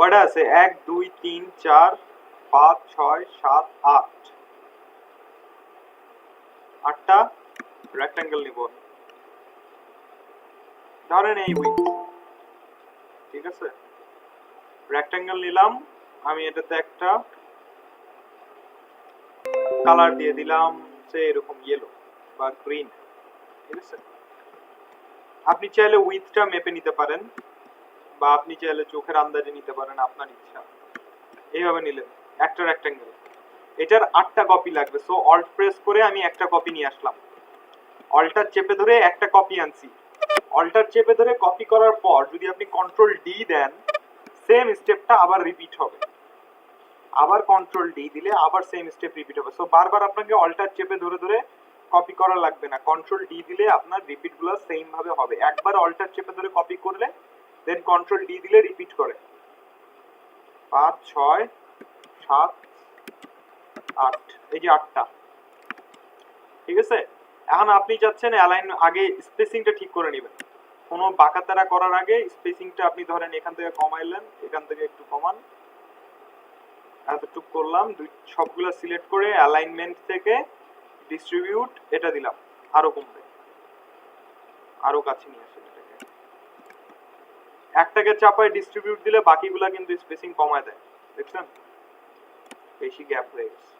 কয়টা আছে? 1 2 3 4 5 6 7 8, 8টা রেক্টাঙ্গেল নিব। ধরেন এই উইথ, ঠিক আছে, রেক্টাঙ্গেল নিলাম আমি, এটাতে একটা কালার দিয়ে দিলাম সে এরকম ইয়েলো বা গ্রিন, ঠিক আছে। আপনি চাইলে উইথটা মেপে নিতে পারেন বা আপনি চাইলে চোখের আন্দাজে নিতে পারেন, আপনার ইচ্ছা। এইভাবে নিলেন একটা রেক্টাঙ্গেল, এটার 8টা কপি লাগবে। সো অল্ট প্রেস করে আমি একটা কপি নিয়ে আসলাম, অল্টার চেপে ধরে একটা কপি আনছি। অল্টার চেপে ধরে কপি করার পর যদি আপনি কন্ট্রোল ডি দেন, সেম স্টেপটা আবার রিপিট হবে। আবার কন্ট্রোল ডি দিলে আবার সেম স্টেপ রিপিট হবে। সো বারবার আপনাকে অল্টার চেপে ধরে ধরে কপি করা লাগবে না, কন্ট্রোল ডি দিলে আপনার রিপিট গুলো সেম ভাবে হবে। একবার অল্টার চেপে ধরে কপি করলে দেন কন্ট্রোল ডি দিলে রিপিট করে 5 6 7 8, এই যে 8টা, ঠিক আছে। এখন আপনি চাচ্ছেন অ্যালাইন, আগে স্পেসিংটা ঠিক করে নেবেন। কোনো বাঁকাতারা করার আগে স্পেসিংটা আপনি ধরেন এখান থেকে কমাইলেন, এখান থেকে একটু কমান, এতটুকু করলাম, সবগুলো সিলেক্ট করে অ্যালাইনমেন্ট থেকে ডিস্ট্রিবিউট এটা দিলাম, আরো কমবে, আরো কাছে নিয়ে আসেন এটাকে। একটাকে চাপায় ডিস্ট্রিবিউট দিলে বাকিগুলা কিন্তু স্পেসিং কমায় দেয়, দেখছেন বেশি গ্যাপ হয়ে গেছে।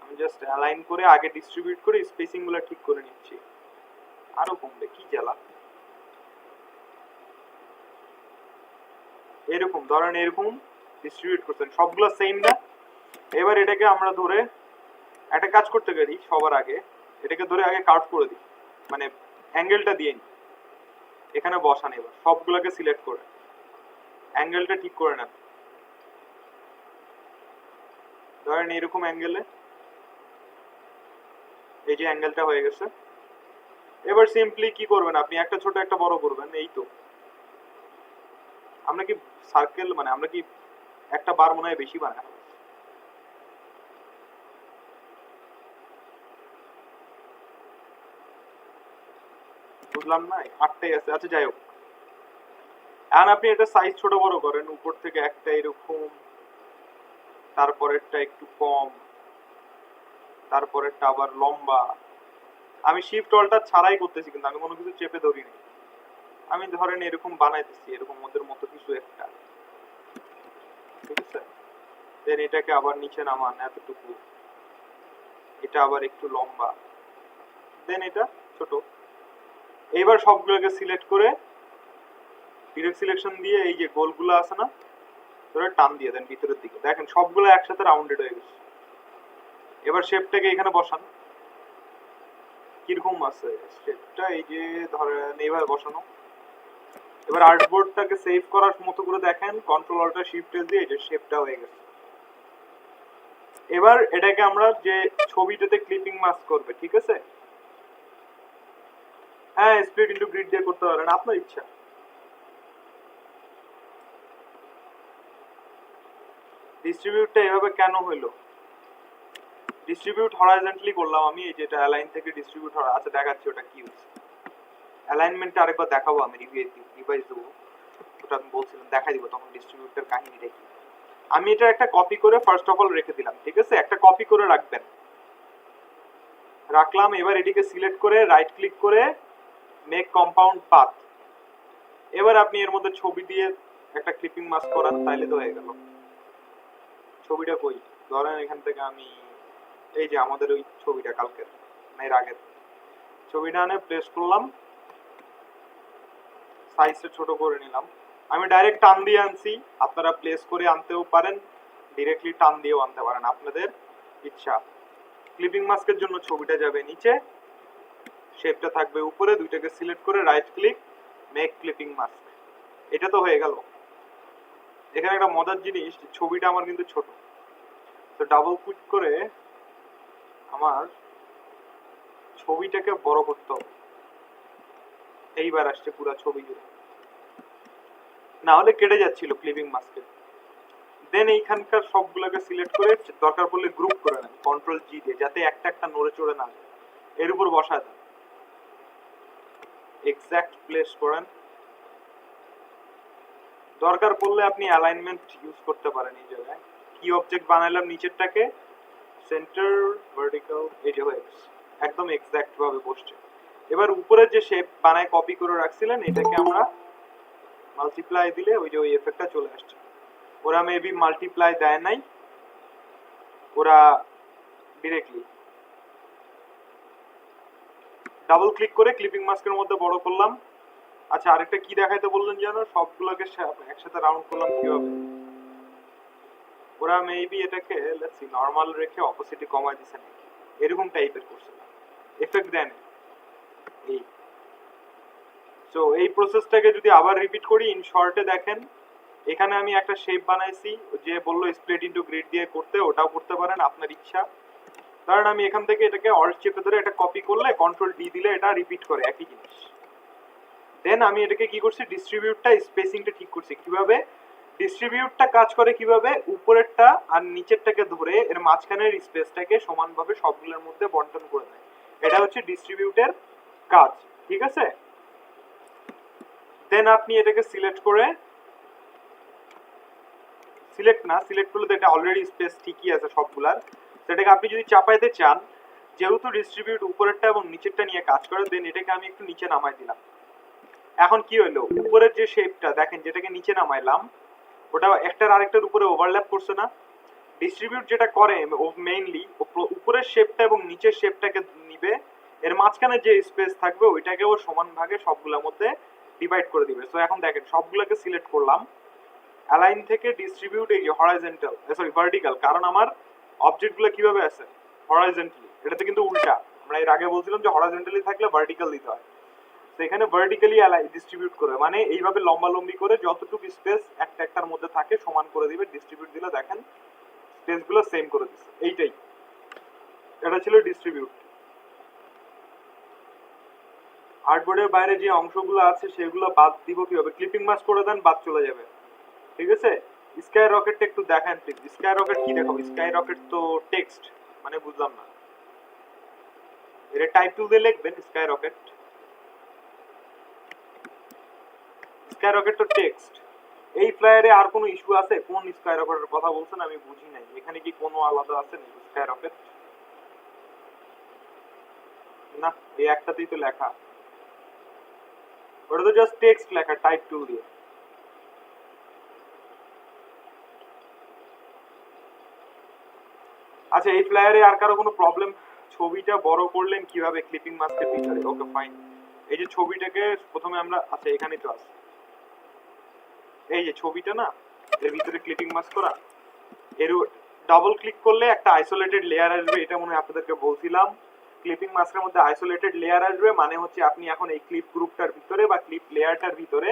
আমি জাস্ট অ্যালাইন করে আগে ডিস্ট্রিবিউট করে স্পেসিং গুলো ঠিক করে নিচ্ছি, আরো কমবে, কি জ্বালা। এরকম ধরেন এরকম ডিস্ট্রিবিউট করছেন, সবগুলো সেম না। এবার এটাকে আমরা ধরে একটা কাজ করতে পারি, সবার আগে এটাকে ধরে আগে কাট করে দিই, মানে অ্যাঙ্গেলটা দিয়ে নিই, এখানে বসান। এবার সবগুলোকে সিলেক্ট করে অ্যাঙ্গেলটা ঠিক করে নেন, ধরেন এরকম অ্যাঙ্গেলে, এই যে অ্যাঙ্গেলটা হয়ে গেছে। এবার সিম্পলি কি করবেন, আপনি একটা ছোট একটা বড় করবেন, এই তো। আমরা কি সার্কেল, মানে আমরা কি একটা বার মনে হয় বেশি বানাই, বুঝলাম না, 8টাই আছে, আচ্ছা যাই হোক। এখন আপনি এটা সাইজ ছোট বড় করেন, উপর থেকে একটা এরকম, তারপরেরটা একটু কম, তারপরেরটা আবার লম্বা। আমি শিফট অল্টা ছাড়াই করতেছি, কিন্তু আমি কোনো কিছু চেপে ধরিনি। আমি ধরেন এরকম বানাইতেছি, এরকম ওদের মতো কিছু একটা, ঠিক আছে। দেন এটাকে আবার নিচে নামান এতটুকু, এটা আবার একটু লম্বা, দেন এটা ছোট। এইবার সবগুলোকে সিলেক্ট করে ডিরেক্ট সিলেকশন দিয়ে এই যে গোলগুলো আছে না, ধরে টান দিয়ে দেন ভিতরের দিকে, দেখেন সবগুলো একসাথে রাউন্ডেড হয়ে গেছে। এবার শেপটাকে এখানে বসান, কিরকম আছে শেপটা, এই যে ধরেন এইভাবে বসানো। এবার আর্টবোর্ডটাকে সেভ করার মতো করে দেখেন, কন্ট্রোল অল্টার শিফট এস দিয়ে এই যে শেপটা হয়ে গেছে। এবার এটাকে আমরা যে ছবিটাতে ক্লিপিং মাস্ক করবে, ঠিক আছে। হ্যাঁ, স্প্লিট ইনটু গ্রিড দিয়ে করতে পারেন, আপনার ইচ্ছা। ডিস্ট্রিবিউটটা এভাবে কেন হইলো, ডিস্ট্রিবিউট হরাইজন্টালি করলাম আমি, এই যেটা অ্যালাইন থেকে ডিস্ট্রিবিউট হরা, আচ্ছা দেখাচ্ছি ওটা কি হচ্ছে। অ্যালাইনমেন্টটা আরেকবার দেখাবো, আমি রিভাইজ দেবো, ওটা আমি বলছিলাম দেখাই দিব তখন ডিস্ট্রিবিউটের কাহিনী দেখি। আমি এটা একটা কপি করে ফার্স্ট অফ অল রেখে দিলাম, ঠিক আছে, একটা কপি করে রাখবেন, রাখলাম। এবার এটিকে সিলেক্ট করে রাইট ক্লিক করে মেক কম্পাউন্ড পাথ। এবার আপনি এর মধ্যে ছবি দিয়ে একটা ক্লিপিং মাস্ক করান, তাইলে তো হয়ে গেল। ছবিটা কই, ধরেন এখান থেকে আমি এই যে আমাদের ওই ছবিটা কালকের না এর আগের ছবিটা আনে প্লেস করলাম, সাইজটা ছোট করে নিলাম। আমি ডাইরেক্ট টান দিয়ে আনছি, আপনারা প্লেস করে আনতেও পারেন, ডিরেক্টলি টান দিয়েও আনতে পারেন, আপনাদের ইচ্ছা। ক্লিপিং মাস্কের জন্য ছবিটা যাবে নিচে, শেপটা থাকবে উপরে, দুইটাকে সিলেক্ট করে right click make clipping mask, এটা তো হয়ে গেল। এখানে একটা মজার জিনিস, ছবিটা আমার কিন্তু ছোট, তো ডাবল ক্লিক করে আমার ছবিটাকে বড় করতে হবে। এইবার আসছে পুরো ছবি জুড়ে, না হলে কেটে যাচ্ছিল ক্লিপিং মাস্কে। দেন এইখানকার সবগুলোকে সিলেক্ট করে দরকার পড়লে গ্রুপ করে নেন কন্ট্রোল জি দিয়ে, যাতে একটা একটা নড়ে চড়ে না যায়। এর উপর বসায় দেন, এক্সাক্ট প্লেস করেন, দরকার পড়লে আপনি অ্যালাইনমেন্ট ইউজ করতে পারেন এই জায়গায়। কি অবজেক্ট বানাইলাম নিচেরটাকে, সেন্টার ভার্টিক্যাল, এই যে হয়ে গেছে, একদম এক্সাক্ট ভাবে বসছে। এবার উপরের যে শেপ বানায় কপি করে রাখছিলেন এটাকে আমরা মাল্টিপ্লাই দিলে ওই যে ওই এফেক্টটা চলে আসছে। ওরা মেবি মাল্টিপ্লাই দেয় নাই, ওরা ডিরেক্টলি ডাবল ক্লিক করে ক্লিপিং মাস্কের মধ্যে বড় করলাম। আচ্ছা আরেকটা কি দেখাইতে বললেন জানো, সবগুলোকে একসাথে রাউন্ড করলাম কিভাবে? ওরা মেবি এটাকে লেটস সি নরমাল রেখে অপোজিটে কমায় দিছে নাকি, এরকম টাইপের করছে, এফেক্ট দেন এই। সো এই প্রসেসটাকে যদি আবার রিপিট করি, ইন শর্টে দেখেন এখানে আমি একটা শেপ বানাইছি, যে বললো স্প্লিট ইনটু গ্রিড দিয়ে করতে, ওটাও করতে পারেন আপনার ইচ্ছা। কারণ আমি এখান থেকে এটাকে অল্ট চেপে ধরে এটা কপি করলে কন্ট্রোল ডি দিলে এটা রিপিট করে একই জিনিস। দেন আমি এটাকে কি করছি, ডিস্ট্রিবিউটটা স্পেসিংটা ঠিক করছি। কিভাবে ডিস্ট্রিবিউটটা কাজ করে, কিভাবে উপরেরটা আর নিচেরটাকে ধরে এর মাঝখানের স্পেসটাকে সমানভাবে সবগুলোর মধ্যে বন্টন করে দেয়, এটা হচ্ছে ডিস্ট্রিবিউটের কাজ, ঠিক আছে? দেন আপনি এটাকে সিলেক্ট করে, সিলেক্ট করলে তো এটা অলরেডি স্পেস ঠিকই আছে সবগুলার, সেটাকে আপনি যদি চাপাইতে চান, যেহেতু ডিস্ট্রিবিউট উপরেরটা এবং নিচেরটা নিয়ে কাজ করে, দেন এটাকে আমি একটু নিচে নামাই দিলাম। এখন কি হলো, উপরের যে শেপটা দেখেন যেটাকে নিচে নামাইলাম, ওটা একটার আরেকটার উপরে ওভারল্যাপ করছে না? ডিস্ট্রিবিউট যেটা করে মেইনলি উপরের শেপটা এবং নিচের শেপটাকে নিবে, এর মাঝখানে যে স্পেস থাকবে ওইটাকেও সমান ভাগে সবগুলোর মধ্যে ডিভাইড করে দিবে। সো এখন দেখেন সবগুলোকে সিলেক্ট করলাম, অ্যালাইন থেকে ডিস্ট্রিবিউট এই যে হরাইজন্টাল, সরি ভার্টিক্যাল, কারণ আমার অবজেক্টগুলো কিভাবে আছে হরাইজন্টালি, এটাতে কিন্তু উল্টা। আমরা এর আগে বলছিলাম যে হরাইজন্টালি থাকলে ভার্টিক্যাল দিতে হয়, তো এখানে ভার্টিক্যালি ডিস্ট্রিবিউট করে, মানে এইভাবে লম্বা লম্বি করে যতটুকু স্পেস একটা একটার মধ্যে থাকে সমান করে দিবে। ডিস্ট্রিবিউট দিলে দেখেন স্পেসগুলো সেম করে দিচ্ছে, এইটাই, এটা ছিল ডিস্ট্রিবিউট। আর্টবোর্ডের বাইরে যে অংশগুলো আছে সেগুলো বাদ দিব কিভাবে, ক্লিপিং মাস্ক করে দেন, বাদ চলে যাবে, ঠিক আছে? স্কাই রকেটটা একটু দেখেন প্লিজ। স্কাই রকেট কি দেখাবো, স্কাই রকেট তো টেক্সট, মানে বুঝলাম না, এটা টাইপ টুল দিয়ে লিখবেন স্কাই রকেট। স্কাই রকেট তো টেক্সট। এই ফ্লায়ারে আর কোনো ইস্যু আছে? কোন স্কাই রকেটের কথা বলছেন আমি বুঝি নাই, এখানে কি কোনো আলাদা আছে নাকি স্কাই রকেট? না, এই একটাতেই তো লেখা, ওটা তো জাস্ট টেক্সট লেখা টাইপ টুল দিয়ে। আচ্ছা এই ফ্লায়ারে আর কারো কোনো প্রবলেম? ছবিটা বড় করলেন কিভাবে ক্লিপিং মাস্কের ভিতরে? ওকে ফাইন, এই যে ছবিটাকে প্রথমে আমরা, আচ্ছা এখানেই তো আছে, এই যে ছবিটা না, এর ভিতরে ক্লিপিং মাস্ক করা, এর ডাবল ক্লিক করলে একটা আইসোলেটেড লেয়ার আসবে, এটা মনে হয় আপনাদেরকে বলছিলাম। ক্লিপিং মাস্কের মধ্যে আইসোলেটেড লেয়ার আসবে, মানে হচ্ছে আপনি এখন এই ক্লিপ গ্রুপটার ভিতরে বা ক্লিপ লেয়ারটার ভিতরে,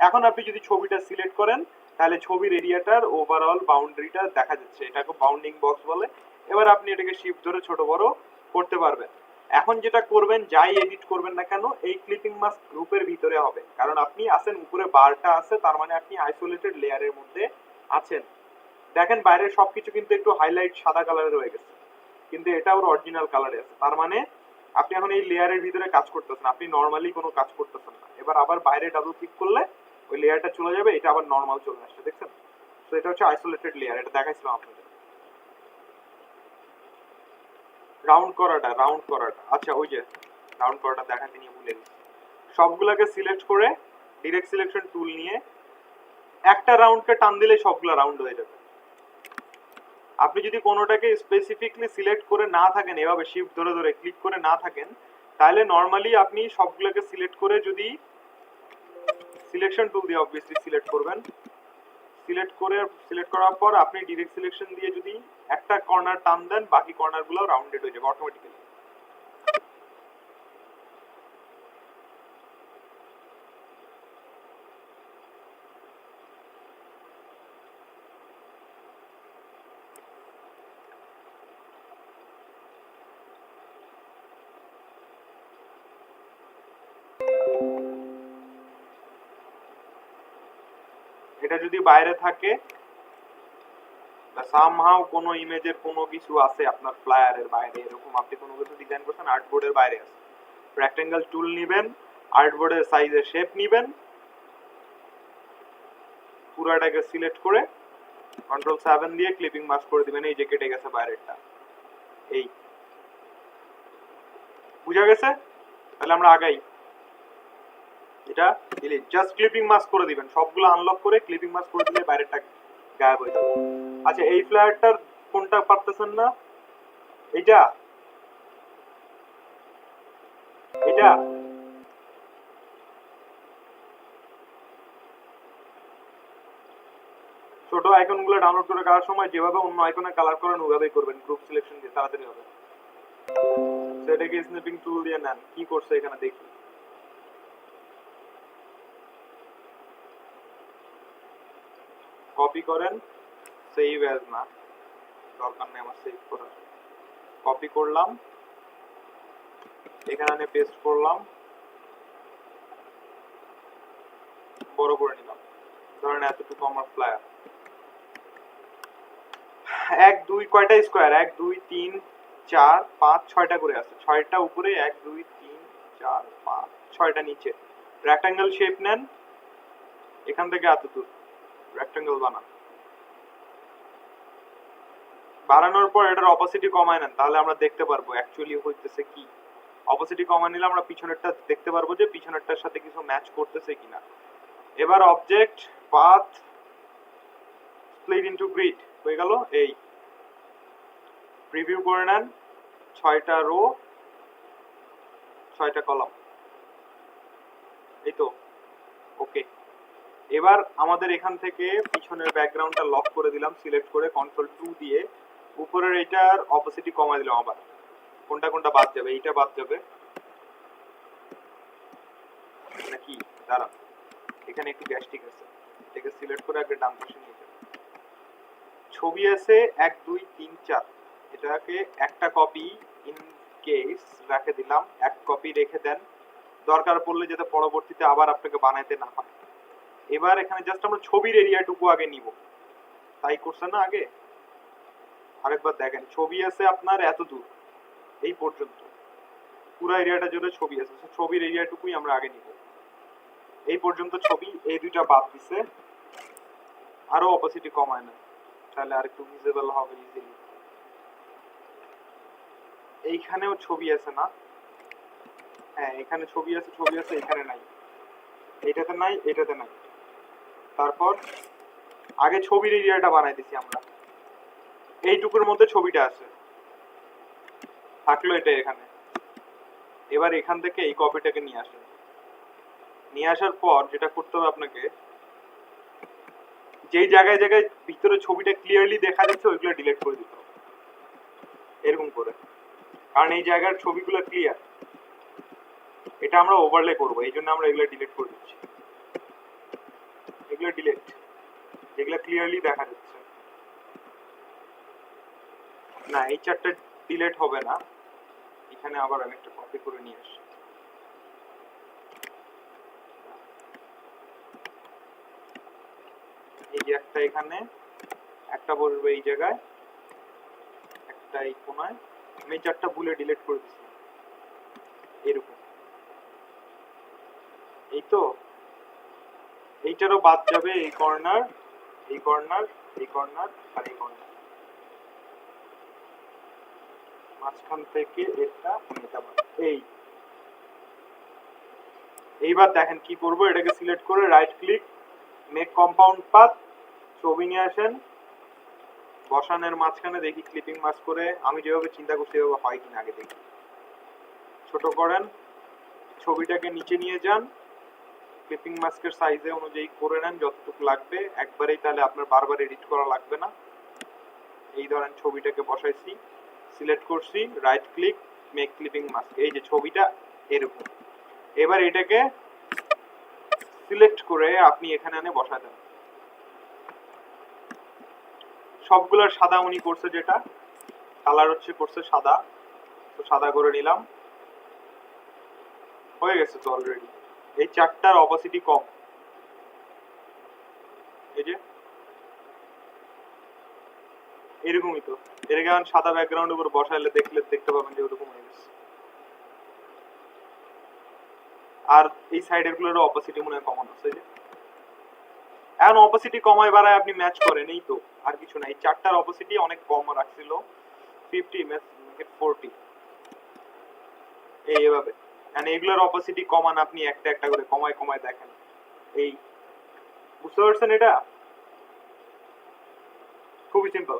এখন আপনি যদি ছবিটা সিলেক্ট করেন তাহলে ছবির এরিয়াটার ওভারঅল বাউন্ডারিটা দেখা যাচ্ছে, এটাকে বাউন্ডিং বক্স বলে। এবার আপনি এটাকে শিফট ধরে ছোট বড় করতে পারবেন। এখন যেটা করবেন, যাই এডিট করবেন না কেন এই ক্লিপিং মাস্ক গ্রুপের ভিতরে হবে, কারণ আপনি আছেন উপরে বারটা আছে, তার মানে আপনি আইসোলেটেড লেয়ারের মধ্যে আছেন। দেখেন বাইরের সবকিছু কিন্তু একটু হাইলাইট সাদা কালারের হয়ে গেছে, কিন্তু এটা ওর অরিজিনাল কালারে আছে, তার মানে আপনি এখন এই লেয়ারের ভিতরে কাজ করতেছেন, আপনি নর্মালি কোনো কাজ করতেছেন না। এবার আবার বাইরে ডাবল ক্লিক করলে ওই লেয়ারটা চলে যাবে, এটা আবার নর্মাল চলে আসছে, দেখছেন? তো এটা হচ্ছে আইসোলেটেড লেয়ার, এটা দেখাইছিলাম আপনাদের। রাউন্ড করাটা, আচ্ছা ওই যে রাউন্ড করাটা দেখাতে নিয়ে ভুলে গেছি। সবগুলোকে সিলেক্ট করে ডিরেক্ট সিলেকশন টুল নিয়ে একটা রাউন্ডকে টান দিলে সবগুলো রাউন্ড হয়ে যাবে। আপনি যদি কোনোটাকে স্পেসিফিকলি সিলেক্ট করে না থাকেন, এভাবে শিফট ধরে ধরে ক্লিক করে না থাকেন, তাহলে নর্মালি আপনি সবগুলোকে সিলেক্ট করে যদি সিলেকশন টুল দিয়ে অবভিয়াসলি সিলেক্ট করবেন, সিলেক্ট করার পর আপনি ডিরেক্ট সিলেকশন দিয়ে যদি একটা কর্নার টান দেন, বাকি কর্নারগুলো রাউন্ডেড হয়ে যাবে অটোমেটিক্যালি। এটা যদি বাইরে থাকে, সামহাউ কোনো ইমেজের কোনো কিছু আছে আপনার ফ্লায়ারের বাইরে, এরকম আপনি কোনো কিছু ডিজাইন করছেন আর্টবোর্ডের বাইরে আছে, রেক্টেঙ্গেল টুল নেবেন, আর্টবোর্ডের সাইজের শেপ নেবেন, পুরাটাকে সিলেক্ট করে কন্ট্রোল 7 দিয়ে ক্লিপিং মাস্ক করে দিবেন। এই যে কেটে গেছে বাইরেরটা। এই বুঝা গেছে? তাহলে আমরা আগাই। এটা ডিলিট, জাস্ট ক্লিপিং মাস্ক করে দিবেন। সবগুলো আনলক করে ক্লিপিং মাস্ক করে দিলে বাইরেরটা গায়েব হয়ে যাবে। আচ্ছা, এই ফ্ল্যাটটার কোনটা পারতেছেন না? এটা এটা ছোট আইকনগুলো ডাউনলোড করে করার সময় যেভাবে অন্য আইকনে কালার করেন ওভাবেই করবেন, গ্রুপ সিলেকশন দিয়ে, তাড়াতাড়ি হবে। সেটাকে স্ন্যাপিং টুল দিয়ে নেন। কি করছে এখানে দেখি। কপি করেন, সেভ অ্যাজ না, দরকার নেই আমার সেভ করার। কপি করলাম, এখানে পেস্ট করলাম, বড় করে নিলাম। ধরেন এতটুকু আমার ফ্লায়ার। 1 2 কয়টা স্কোয়ার? 1 2 3 4 5 6টা করে আছে। 6টা উপরে, 1 2 3 4 5 6টা নিচে। রেক্টাঙ্গেল শেপ নেন, এখান থেকে এত দূর রেক্টাঙ্গেল বানান। বানানোর পর এটার অপাসিটি কমায় নেন, তাহলে আমরা দেখতে পারবো অ্যাকচুয়ালি হইতেছে কি। অপাসিটি কমায় নিলে আমরা পিছনেরটা দেখতে পারবো যে পিছনেরটার সাথে কিছু ম্যাচ করতেছে কিনা। এবার object path split into grid হয়ে গেল। এই প্রিভিউ করে নেন, 6টা রো 6টা কলাম, এই তো ওকে। এবার আমাদের এখান থেকে পিছনের ব্যাকগ্রাউন্ডটা লক করে দিলাম সিলেক্ট করে কন্ট্রোল 2 দিয়ে। উপরের এটার অপোসিটি কমায় দিলাম। আবার কোনটা কোনটা বাদ যাবে? এইটা বাদ যাবে নাকি? দাঁড়ান, এখানে একটু গ্যাস্ট্রিক আছে, এটাকে সিলেক্ট করে আগে ডান পাশে নিয়ে যাবে। ছবি আছে 1 2 3 4, এটাকে একটা কপি ইন কেস রেখে দিলাম। এক কপি রেখে দেন, দরকার পড়লে যাতে পরবর্তীতে আবার আপনাকে বানাইতে না হয়। এবার এখানে জাস্ট আমরা ছবির এরিয়াটুকু আগে নিব, তাই করছে না আগে? আরেকবার দেখেন, ছবি আছে আপনার এত দূর, এই পর্যন্ত পুরো এরিয়াটা জুড়ে ছবি আছে। ছবির এরিয়াটুকুই আমরা আগে নিব। এই পর্যন্ত ছবি, এই দুইটা বাদ দিছে। আরো অপোসিটি কমায় না, তাহলে আর একটু ভিজিবল হবে ইজিলি। এইখানেও ছবি আছে না? হ্যাঁ, এখানে ছবি আছে, ছবি আছে, এখানে নাই। এইটাতে নাই, এটাতে নাই। তারপর আগে ছবির এরিয়াটা বানাই দিছি আমরা। এইটুকুর মধ্যে ছবিটা আছে, থাকলো এটা এখানে। এবার এখান থেকে এই কপিটাকে নিয়ে আসেন। নিয়ে আসার পর যেটা করতে হবে আপনাকে, যেই জায়গায় জায়গায় ভিতরে ছবিটা ক্লিয়ারলি দেখা যাচ্ছে ওইগুলো ডিলিট করে দিতে হবে, এরকম করে। কারণ এই জায়গার ছবিগুলো ক্লিয়ার, এটা আমরা ওভারলে করবো, এই জন্য আমরা এগুলো ডিলিট করে দিচ্ছি। এগুলো ডিলিট, যেগুলো ক্লিয়ারলি দেখা যাচ্ছে না। এই চারটা ডিলিট হবে না। এখানে আবার আমি একটা কপি করে নিয়ে আসি। এই যে একটা এখানে, একটা বসবে এই জায়গায়, একটা এই কোনায়। আমি চারটা ভুলে ডিলিট করে দিচ্ছি, এরকম। এই তো, এইটারও বাদ যাবে, এই কর্নার, এই কর্নার, এই কর্নার আর এই কর্নার। মাঝখান থেকে এটা এটা বাদ। এইবার দেখেন কি করব। এটাকে সিলেক্ট করে right click, make compound path, ছবি নিয়ে আসেন, বসানের মাঝখানে দেখি ক্লিপিং মাস্ক করে। আমি যেভাবে চিন্তা করছি সেভাবে হয় কিনা আগে দেখি। ছোট করেন, ছবিটাকে নিচে নিয়ে যান, ক্লিপিং মাস্কের সাইজে অনুযায়ী করে নেন যতটুকু লাগবে একবারেই, তাহলে আপনার বারবার এডিট করা লাগবে না। এই ধরেন ছবিটাকে বসাইছি, সিলেক্ট করছি, right click, make clipping mask. এই যে ছবিটা এরকম। এবার এটাকে সিলেক্ট করে আপনি এখানে এনে বসা দেন। সবগুলোর সাদা উনি করছে, যেটা কালার হচ্ছে করছে সাদা, তো সাদা করে নিলাম। হয়ে গেছে তো অলরেডি। এই চারটার অপাসিটি কম, এই যে এরকমই তো। এটাকে এখন সাদা ব্যাকগ্রাউন্ড উপর বসাইলে দেখতে পাবেন যে ওরকম হয়ে গেছে। আর এই সাইডের গুলোর অপাসিটি মনে হয় কমন আছে, যে এখন অপোসিটি কমায় বাড়ায় আপনি ম্যাচ করেন, এই তো, আর কিছু না। এই চারটার অপোসিটি অনেক কম রাখছিল, 50 ম্যাচ 40, এইভাবে। মানে এগুলোর অপোসিটি কমান আপনি একটা একটা করে কমায় কমায় দেখেন। এই বুঝতে পারছেন? এটা খুবই সিম্পল,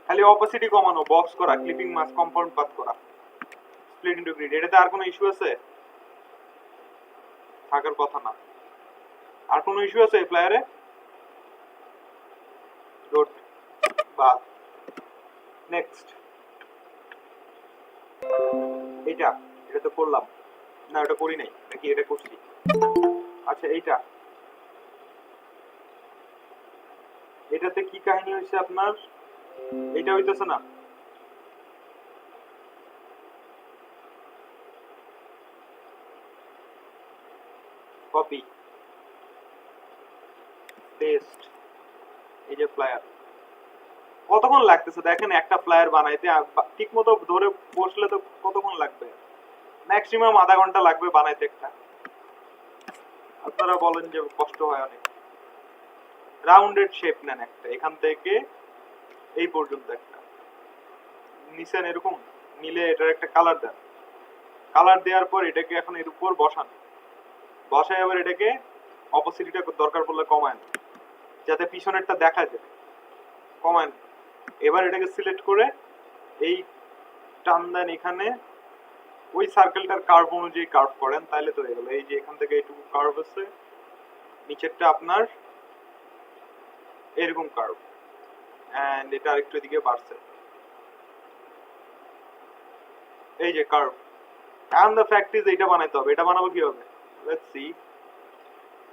খালি অপোসিটি কমানো, বক্স করা, ক্লিপিং মাস, কম্পাউন্ড পাথ করা, স্প্লিট ইনটু গ্রিড। এটাতে আর কোনো ইস্যু আছে? থাকার কথা না। আর কোনো ইস্যু আছে ফ্লায়ারে? গুড, বাদ। নেক্সট এটা, এটা তো করলাম না, এটা করি নাই নাকি? এটা করছি। আচ্ছা এইটা, এটাতে কি কাহিনী হয়েছে আপনার? এটা হইতেছে না, কপি পেস্ট, এই যে ফ্লায়ার। কতক্ষণ লাগতেছে দেখেন একটা ফ্লায়ার বানাইতে? ঠিক মতো ধরে বসলে তো কতক্ষণ লাগবে? ম্যাক্সিমাম আধা ঘন্টা লাগবে বানাইতে একটা। আপনারা বলেন যে কষ্ট হয় অনেক। রাউন্ডেড শেপ নেন একটা, এখান থেকে এই পর্যন্ত একটা নিচেন, এরকম নিলে এটার একটা কালার দেন। কালার দেওয়ার পর এটাকে এখন এর উপর বসান, বসায় আবার এটাকে অপোসিটিটা দরকার পড়লে কমায়, যাতে পিছনেরটা দেখা যায়, কমায়। এবার এটাকে সিলেক্ট করে এই টান দেন এখানে, ওই সার্কেলটার কার্ভ অনুযায়ী কার্ভ করেন, তাহলে তো হয়ে গেল। এই যে এখান থেকে এইটুকু কার্ভ আছে, নিচেরটা আপনার এরকম কার্ভ, এন্ড এটা আরেকটু এদিকে বাড়ছে, এই যে curve. and the fact is এইটা বানাইতে হবে। এটা বানাবো কিভাবে? let's see,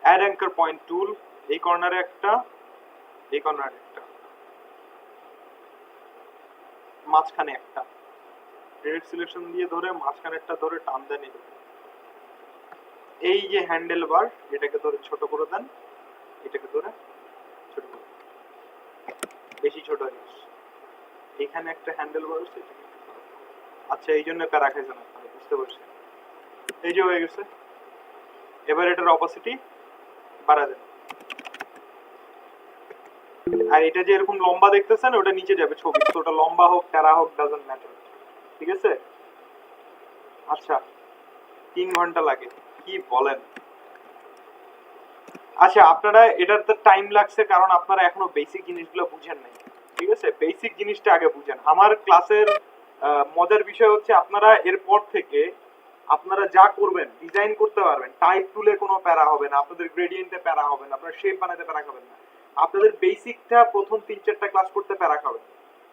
add anchor point tool, এই কর্নারে একটা, এই কর্নারে একটা, মাঝখানে একটা, ডিরেক্ট সিলেকশন দিয়ে ধরে মাঝখানেরটা ধরে টান দেন। এই যে হ্যান্ডেল বার, এটাকে ধরে ছোট করে দেন, এটাকে ধরে ছোট করে, বেশি ছোট হয়ে গেছে। এখানে একটা হ্যান্ডেল বার আছে, আচ্ছা এই জন্য প্যারা খাইছেন আপনারা, বুঝতে পারছি। এই যে হয়ে গেছে। এবার এটার অপোসিটি বাড়া দেন, আর এটা যে এরকম লম্বা দেখতেছেন ওটা নিচে যাবে ছবি, তো ওটা লম্বা হোক টেরা হোক ডাজন্ট ম্যাটার, ঠিক আছে? আচ্ছা 3 ঘন্টা লাগে, কি বলেন? আচ্ছা আপনারা, এটার তো টাইম লাগছে কারণ আপনারা এখনো বেসিক জিনিসগুলো বুঝেন নাই, ঠিক আছে? বেসিক জিনিসটা আগে বুঝেন। আমার ক্লাসের মজার বিষয় হচ্ছে আপনারা এরপর থেকে আপনারা যা করবেন, ডিজাইন করতে পারবেন, টাইপ টুলে কোনো প্যারা হবে না, আপনাদের গ্রেডিয়েন্টে প্যারা হবে না, আপনারা শেপ বানাতে প্যারা খাবেন না। আপনাদের বেসিকটা প্রথম 3-4টা ক্লাস করতে প্যারা খাবেন,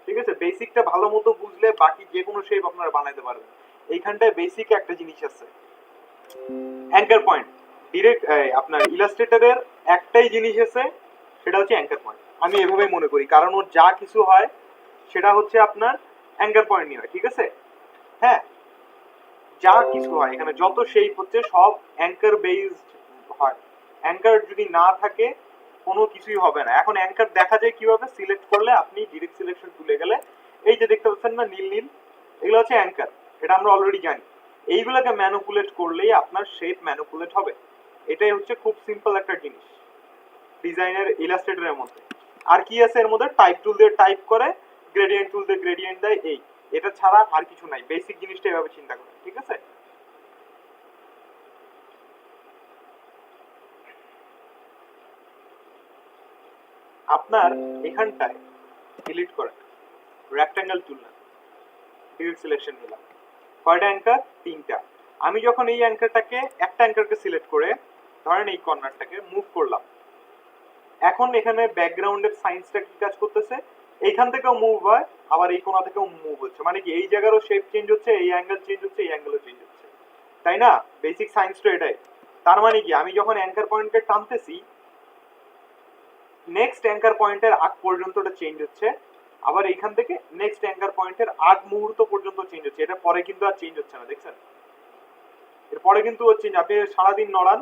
ঠিক আছে? বেসিকটা ভালো মতো বুঝলে বাকি যে কোনো শেপ আপনারা বানাতে পারবেন। এইখানটায় বেসিক একটা জিনিস আছে, অ্যাঙ্কার পয়েন্ট। ডিরেক্ট আপনার ইলাস্ট্রেটরের একটাই জিনিস আছে, সেটা হচ্ছে অ্যাঙ্কার পয়েন্ট। আমি এভাবেই মনে করি, কারণ ওর যা কিছু হয় সেটা হচ্ছে আপনার অ্যাঙ্কার পয়েন্ট নিয়ে হয়, ঠিক আছে? হ্যাঁ, যা কিছু হয় এখানে যত শেপ হচ্ছে সব অ্যাঙ্কার বেসড হয়। অ্যাঙ্কার যদি না থাকে কোনো কিছুই হবে না। এখন অ্যাঙ্কার দেখা যায় কিভাবে? সিলেক্ট করলে আপনি ডিরেক্ট সিলেকশন তুলে গেলে এই যে দেখতে পাচ্ছেন না নীল নীল, এগুলো হচ্ছে অ্যাঙ্কার, এটা আমরা অলরেডি জানি। এইগুলোকে ম্যানুপুলেট করলেই আপনার শেপ ম্যানুপুলেট হবে। এটাই হচ্ছে খুব সিম্পল একটা জিনিস ডিজাইনের, ইলাস্ট্রেটরের মধ্যে। আর কি আছে এর মধ্যে? টাইপ টুল দিয়ে টাইপ করে, গ্রেডিয়েন্ট টুল দিয়ে গ্রেডিয়েন্ট দেয়, এই এটা ছাড়া আর কিছু নাই। বেসিক জিনিসটা এভাবে চিন্তা করেন, ঠিক আছে? আপনার এখানটায় ডিলিট করেন, রেক্টাঙ্গেল টুল না, ডিলিট সিলেকশন নিলাম, কয়টা অ্যাঙ্কার? 3টা। আমি যখন এই অ্যাঙ্কারটাকে, একটা অ্যাঙ্কারকে সিলেক্ট করে ধরেন এই কর্নারটাকে মুভ করলাম, এখন এখানে ব্যাকগ্রাউন্ডের সাইন্সটা কি কাজ করতেছে? এইখান থেকেও মুভ হয়, আবার এই কোণা থেকেও মুভ হচ্ছে, মানে কি এই জায়গারও শেপ চেঞ্জ হচ্ছে, এই অ্যাঙ্গেল চেঞ্জ হচ্ছে, এই অ্যাঙ্গেলও চেঞ্জ হচ্ছে, তাই না? বেসিক সাইন্স তো এটাই। তার মানে কি আমি যখন অ্যাঙ্কার পয়েন্টকে টানতেছি, নেক্সট অ্যাঙ্কার পয়েন্টের আগ পর্যন্ত এটা চেঞ্জ হচ্ছে, আবার এইখান থেকে নেক্সট অ্যাঙ্কার পয়েন্টের আগ মুহূর্ত পর্যন্ত চেঞ্জ হচ্ছে। এটা পরে কিন্তু আর চেঞ্জ হচ্ছে না, দেখছেন? এরপরে কিন্তু ও চেঞ্জ, আপনি সারাদিন নড়ান,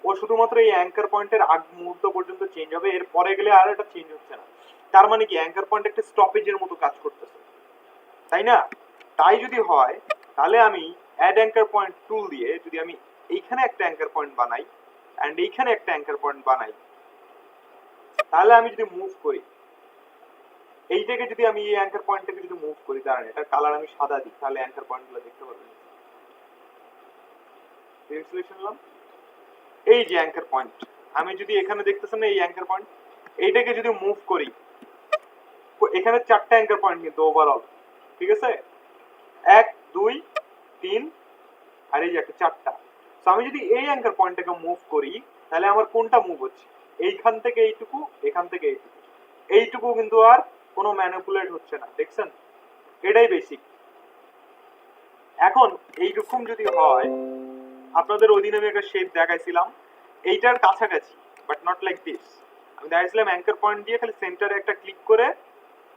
ও শুধুমাত্র এই অ্যাঙ্কার পয়েন্টের আগ মুহূর্ত পর্যন্ত চেঞ্জ হবে, এর পরে গেলে আর এটা চেঞ্জ হচ্ছে না। তার মানে কি অ্যাঙ্কার পয়েন্ট একটা স্টপেজের মতো কাজ করতেছে, তাই না? তাই যদি হয় তাহলে আমি অ্যাড অ্যাঙ্কার পয়েন্ট টুল দিয়ে যদি আমি এইখানে একটা অ্যাঙ্কার পয়েন্ট বানাই, অ্যান্ড এইখানে একটা অ্যাঙ্কার পয়েন্ট বানাই, তাহলে আমি যদি মুভ করি এইটাকে, যদি আমি এই অ্যাঙ্কার পয়েন্টটাকে যদি মুভ করি, দাঁড়ান এটার কালার আমি সাদা দিই, তাহলে অ্যাঙ্কার পয়েন্টগুলো দেখতে পারবেন। এই যে অ্যাঙ্কার পয়েন্ট, আমি যদি এখানে দেখতেছেন না এই অ্যাঙ্কার পয়েন্ট, এইটাকে যদি মুভ করি, এখানে 4টা অ্যাঙ্কার পয়েন্ট কিন্তু ওভারঅল, ঠিক আছে, 1 2 3 আর এই যে একটা 4টা। তো আমি যদি এই অ্যাঙ্কার পয়েন্টটাকে মুভ করি, তাহলে আমার কোনটা মুভ হচ্ছে? এইখান থেকে এইটুকু, এখান থেকে এইটুকু, এইটুকু কিন্তু আর কোনো ম্যানিপুলেট হচ্ছে না, দেখছেন? এটাই বেসিক। এখন এইরকম যদি হয়, আপনাদের ওই দিন আমি একটা শেপ দেখাইছিলাম এইটার কাছাকাছি, বাট নট লাইক দিস। আমি দেখাইছিলাম অ্যাঙ্কার পয়েন্ট দিয়ে খালি সেন্টারে একটা ক্লিক করে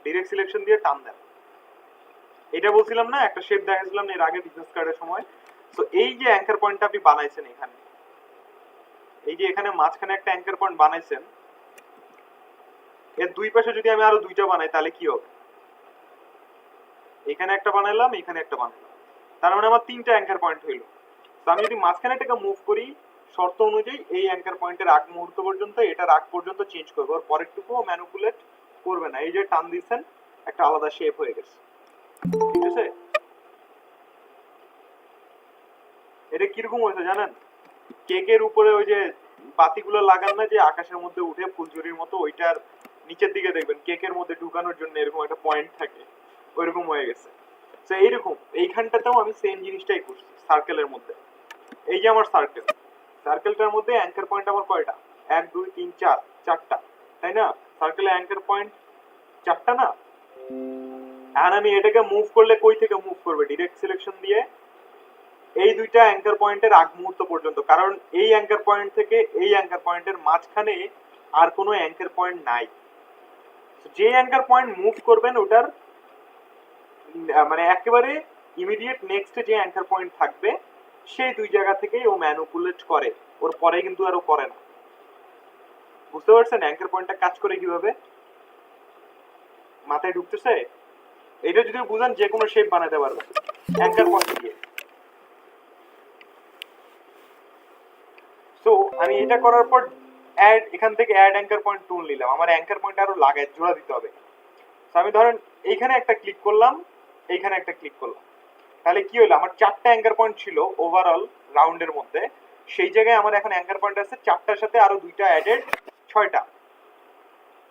ডিরেক্ট সিলেকশন দিয়ে টান দেন। এটা বলছিলাম না, একটা শেপ দেখাইছিলাম এর আগে বিজনেস কার্ডের সময়। তো এই যে অ্যাঙ্কার পয়েন্টটা আপনি বানাইছেন এখানে, এই যে এখানে মাঝখানে একটা অ্যাঙ্কার পয়েন্ট বানাইছেন, এর দুই পাশে যদি আমি আরো দুইটা বানাই তাহলে কি হবে? এখানে একটা বানাইলাম, এখানে একটা বানাইলাম, তার মানে আমার 3টা অ্যাঙ্কার পয়েন্ট হইলো। তো আমি যদি মাঝখানেটাকে মুভ করি, শর্ত অনুযায়ী এই অ্যাঙ্কার পয়েন্টের আগ মুহূর্ত পর্যন্ত, এটার আগ পর্যন্ত চেঞ্জ করবো, আর পরেরটুকুও ম্যানিপুলেট করবে না। এই যে টান দিচ্ছেন, একটা আলাদা শেপ হয়ে গেছে, ঠিক আছে? এটা কিরকম হয়েছে জানেন? কেকের উপরে ওই যে বাতিগুলো লাগান না, যে আকাশের মধ্যে উঠে ফুলঝুরির মতো, ওইটার নিচের দিকে দেখবেন কেকের মধ্যে ঢুকানোর জন্য এরকম একটা পয়েন্ট থাকে, ওইরকম হয়ে গেছে। তো এইরকম এইখানটাতেও আমি সেম জিনিসটাই করছি সার্কেলের মধ্যে। এই যে আমার সার্কেল, সার্কেলটার মধ্যে অ্যাঙ্কার পয়েন্ট আমার কয়টা? 1 2 3 4, 4টা, তাই না? সার্কেলে অ্যাঙ্কার পয়েন্ট 4টা না? আর আমি এটাকে মুভ করলে কই থেকে মুভ করবে? ডিরেক্ট সিলেকশন দিয়ে এই দুইটা অ্যাঙ্কার পয়েন্টের আগ মুহূর্ত পর্যন্ত, কারণ এই অ্যাঙ্কার পয়েন্ট থেকে এই অ্যাঙ্কার পয়েন্টের মাঝখানে আর কোনো অ্যাঙ্কার পয়েন্ট নাই। যে অ্যাঙ্কার পয়েন্ট মুভ করবেন ওটার মানে একেবারে ইমিডিয়েট নেক্সট যে অ্যাঙ্কার পয়েন্ট থাকবে, সেই দুই জায়গা থেকেই ও ম্যানিপুলেট করে, ওর পরে কিন্তু আর ও করে না। বুঝতে পারছেন অ্যাঙ্কার পয়েন্টটা কাজ করে কিভাবে? মাথায় ঢুকতেছে? এটা যদি বুঝেন যে কোনো শেপ বানাতে পারবেন অ্যাঙ্কার পয়েন্ট দিয়ে। সো আমি এটা করার পর অ্যাড, এখান থেকে অ্যাড অ্যাঙ্কার পয়েন্ট টুল নিলাম, আমার অ্যাঙ্কার পয়েন্ট আরো লাগায় জোড়া দিতে হবে। তো আমি ধরেন এইখানে একটা ক্লিক করলাম, এইখানে একটা ক্লিক করলাম, তাহলে কি হলো? আমার 4টা অ্যাঙ্কার পয়েন্ট ছিল ওভারঅল রাউন্ডের মধ্যে, সেই জায়গায় আমার এখন অ্যাঙ্কার পয়েন্ট আছে 4টার সাথে আরো 2টা অ্যাডেড, 6টা।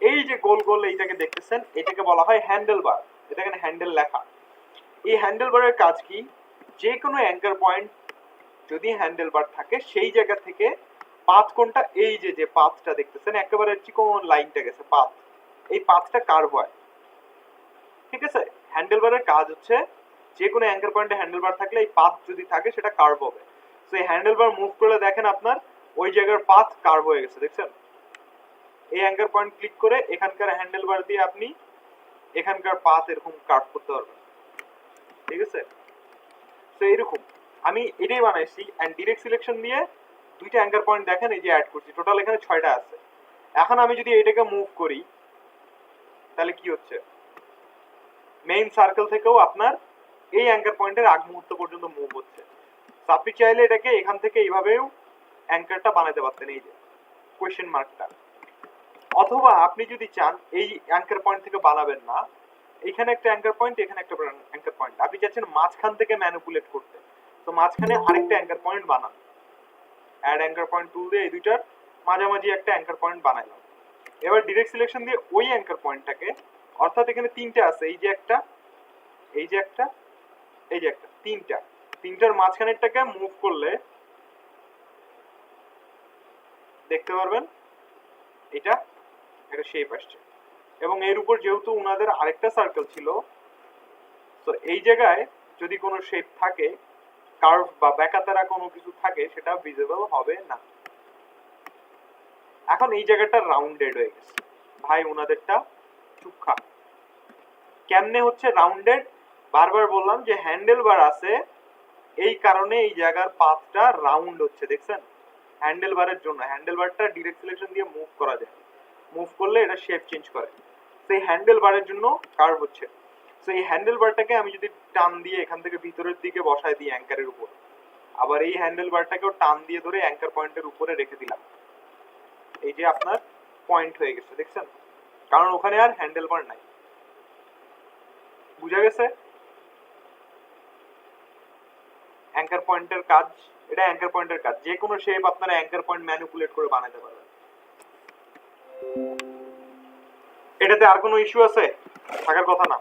এই যে গোল গোল এইটাকে দেখতেছেন, এটাকে বলা হয় হ্যান্ডেল বার, এটা এখানে হ্যান্ডেল লেখা। এই হ্যান্ডেল বারের কাজ কি? যে কোনো অ্যাঙ্কার পয়েন্ট যদি হ্যান্ডেল বার থাকে, সেই জায়গা থেকে পাথ কোনটা, এই যে যে পাথটা দেখতেছেন একেবারে চিকন লাইনটা গেছে পাথ, এই পাথটা কার্ভ হয়, ঠিক আছে? হ্যান্ডেল বারের কাজ হচ্ছে যে কোনো অ্যাঙ্কার পয়েন্টে হ্যান্ডেল বার থাকলে এই পাথ যদি থাকে সেটা কার্ভ হবে। তো এই হ্যান্ডেল বার মুভ করলে দেখেন আপনার ওই জায়গার পাথ কার্ভ হয়ে গেছে, দেখছেন? এই অ্যাঙ্কার পয়েন্ট ক্লিক করে এখানকার হ্যান্ডেল বার দিয়ে আপনি এখানকার পাথ এরকম কাট করতে পারবেন, ঠিক আছে? তো এরকম আমি এটাই বানাইছি, এন্ড ডিরেক্ট সিলেকশন দিয়ে 2টা অ্যাঙ্কার পয়েন্ট দেখেন এই যে অ্যাড করছি, টোটাল এখানে 6টা আছে। এখন আমি যদি এটাকে মুভ করি তাহলে কি হচ্ছে? মেইন সার্কেল থেকেও আপনার এই অ্যাঙ্কার পয়েন্টের আগ মুহূর্ত পর্যন্ত মুভ হচ্ছে। তো আপনি চাইলে এটাকে এখান থেকে এইভাবেও অ্যাঙ্কারটা বানাতে পারতেন, এই যে কোয়েশ্চেন মার্কটা। অথবা আপনি যদি চান এই অ্যাঙ্কার পয়েন্ট থেকে বানাবেন না, এখানে একটা অ্যাঙ্কার পয়েন্ট, এখানে একটা অ্যাঙ্কার পয়েন্ট, আপনি চাচ্ছেন মাঝখান থেকে ম্যানিপুলেট করতে, তো মাঝখানে আরেকটা অ্যাঙ্কার পয়েন্ট বানান। অ্যাড অ্যাঙ্কার পয়েন্ট টুল দিয়ে এই দুইটার মাঝামাঝি একটা অ্যাঙ্কার পয়েন্ট বানাইলাম। এবার ডিরেক্ট সিলেকশন দিয়ে ওই অ্যাঙ্কার পয়েন্টটাকে, অর্থাৎ এখানে 3টে আছে, এই যে একটা, এই যে একটা, এই যে একটা, 3টা, 3টার মাঝখানেরটাকে মুভ করলে দেখতে পারবেন এটা একটা শেপ আসছে। এবং এর উপর যেহেতু উনাদের আরেকটা সার্কেল ছিল, তো এই জায়গায় যদি কোনো শেপ থাকে, কার্ভ বা বেকাতারা কোনো কিছু থাকে, সেটা ভিজিবল হবে না। এখন এই জায়গাটা রাউন্ডেড হয়ে গেছে, ভাই উনাদেরটা চুক্ষা। কেমনে হচ্ছে রাউন্ডেড? বারবার বললাম যে হ্যান্ডেল বার আছে, এই কারণে এই জায়গার পাথটা রাউন্ড হচ্ছে, দেখছেন? হ্যান্ডেল বারের জন্য, হ্যান্ডেল বারটা ডিরেক্ট সিলেকশন দিয়ে মুভ করা যায়, মুভ করলে এটা শেপ চেঞ্জ করে, সেই হ্যান্ডেল বারের জন্য কার্ভ হচ্ছে। তো এই হ্যান্ডেল বারটাকে আমি যদি টান দিয়ে এখান থেকে ভিতরের দিকে বসায় দিই অ্যাঙ্কারের উপর, আবার এই হ্যান্ডেল বারটাকেও টান দিয়ে ধরে অ্যাঙ্কার পয়েন্টের উপরে রেখে দিলাম, এই যে আপনার পয়েন্ট হয়ে গেছে, দেখছেন? কারণ ওখানে আর হ্যান্ডেল বার নাই। বুঝা গেছে? অ্যাঙ্কার পয়েন্টের কাজ, এটা অ্যাঙ্কার পয়েন্টের কাজ। যে কোনো শেপ আপনারা অ্যাঙ্কার পয়েন্ট ম্যানিপুলেট করে বানাতে পারবেন। এটাতে আর কোনো ইস্যু আছে? থাকার কথা না,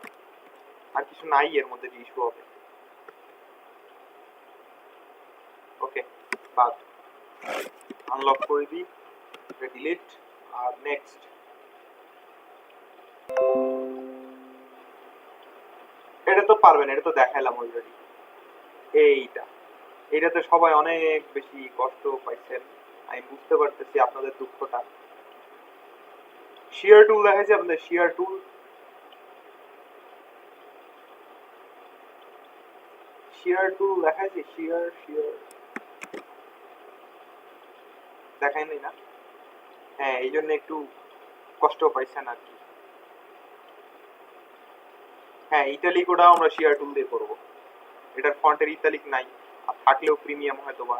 আর কিছু নাই এর মধ্যে যে ইস্যু হবে। ওকে, বাদ, আনলক করে দিই, ডিলিট, আর নেক্সট। এটা তো পারবেন, এটা তো দেখাইলাম অলরেডি। এইটা, এটাতে সবাই অনেক বেশি কষ্ট পাইছেন, আমি বুঝতে পারতেছি আপনাদের দুঃখটা। শিয়ার টুল দেখাইছি আপনাদের, শিয়ার টুল, শিয়ার টুল দেখাইছি, শিয়ার শিয়ার দেখাই নাই না? হ্যাঁ, এই জন্য একটু কষ্ট পাইছেন আর কি। হ্যাঁ, ইটালিক ওটাও আমরা শিয়ার টুল দিয়ে করবো। এটার ফন্টের ইতালিক নাই, আর থাকলেও প্রিমিয়াম হয়তো বা।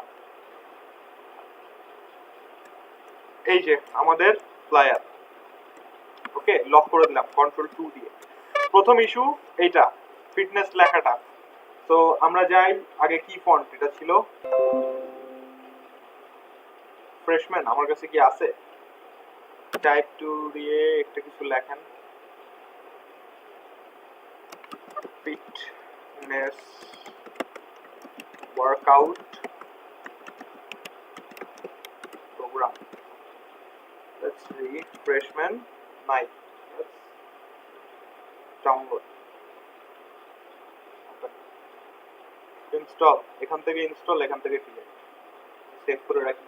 এই যে আমাদের ফ্লায়ার, ওকে, লক করে দিলাম কন্ট্রোল 2 দিয়ে। প্রথম ইস্যু এইটা, ফিটনেস লেখাটা। তো আমরা যাই আগে, কি ফন্ট এটা ছিল? ফ্রেশম্যান আমার কাছে কি আছে? টাইপ 2 দিয়ে একটা কিছু লেখেন, fitness workout program. Let's read freshman night. Let's download. Okay. Install. এখান থেকে ইনস্টল, এখান থেকে ডিলিট। সেভ করে রাখি।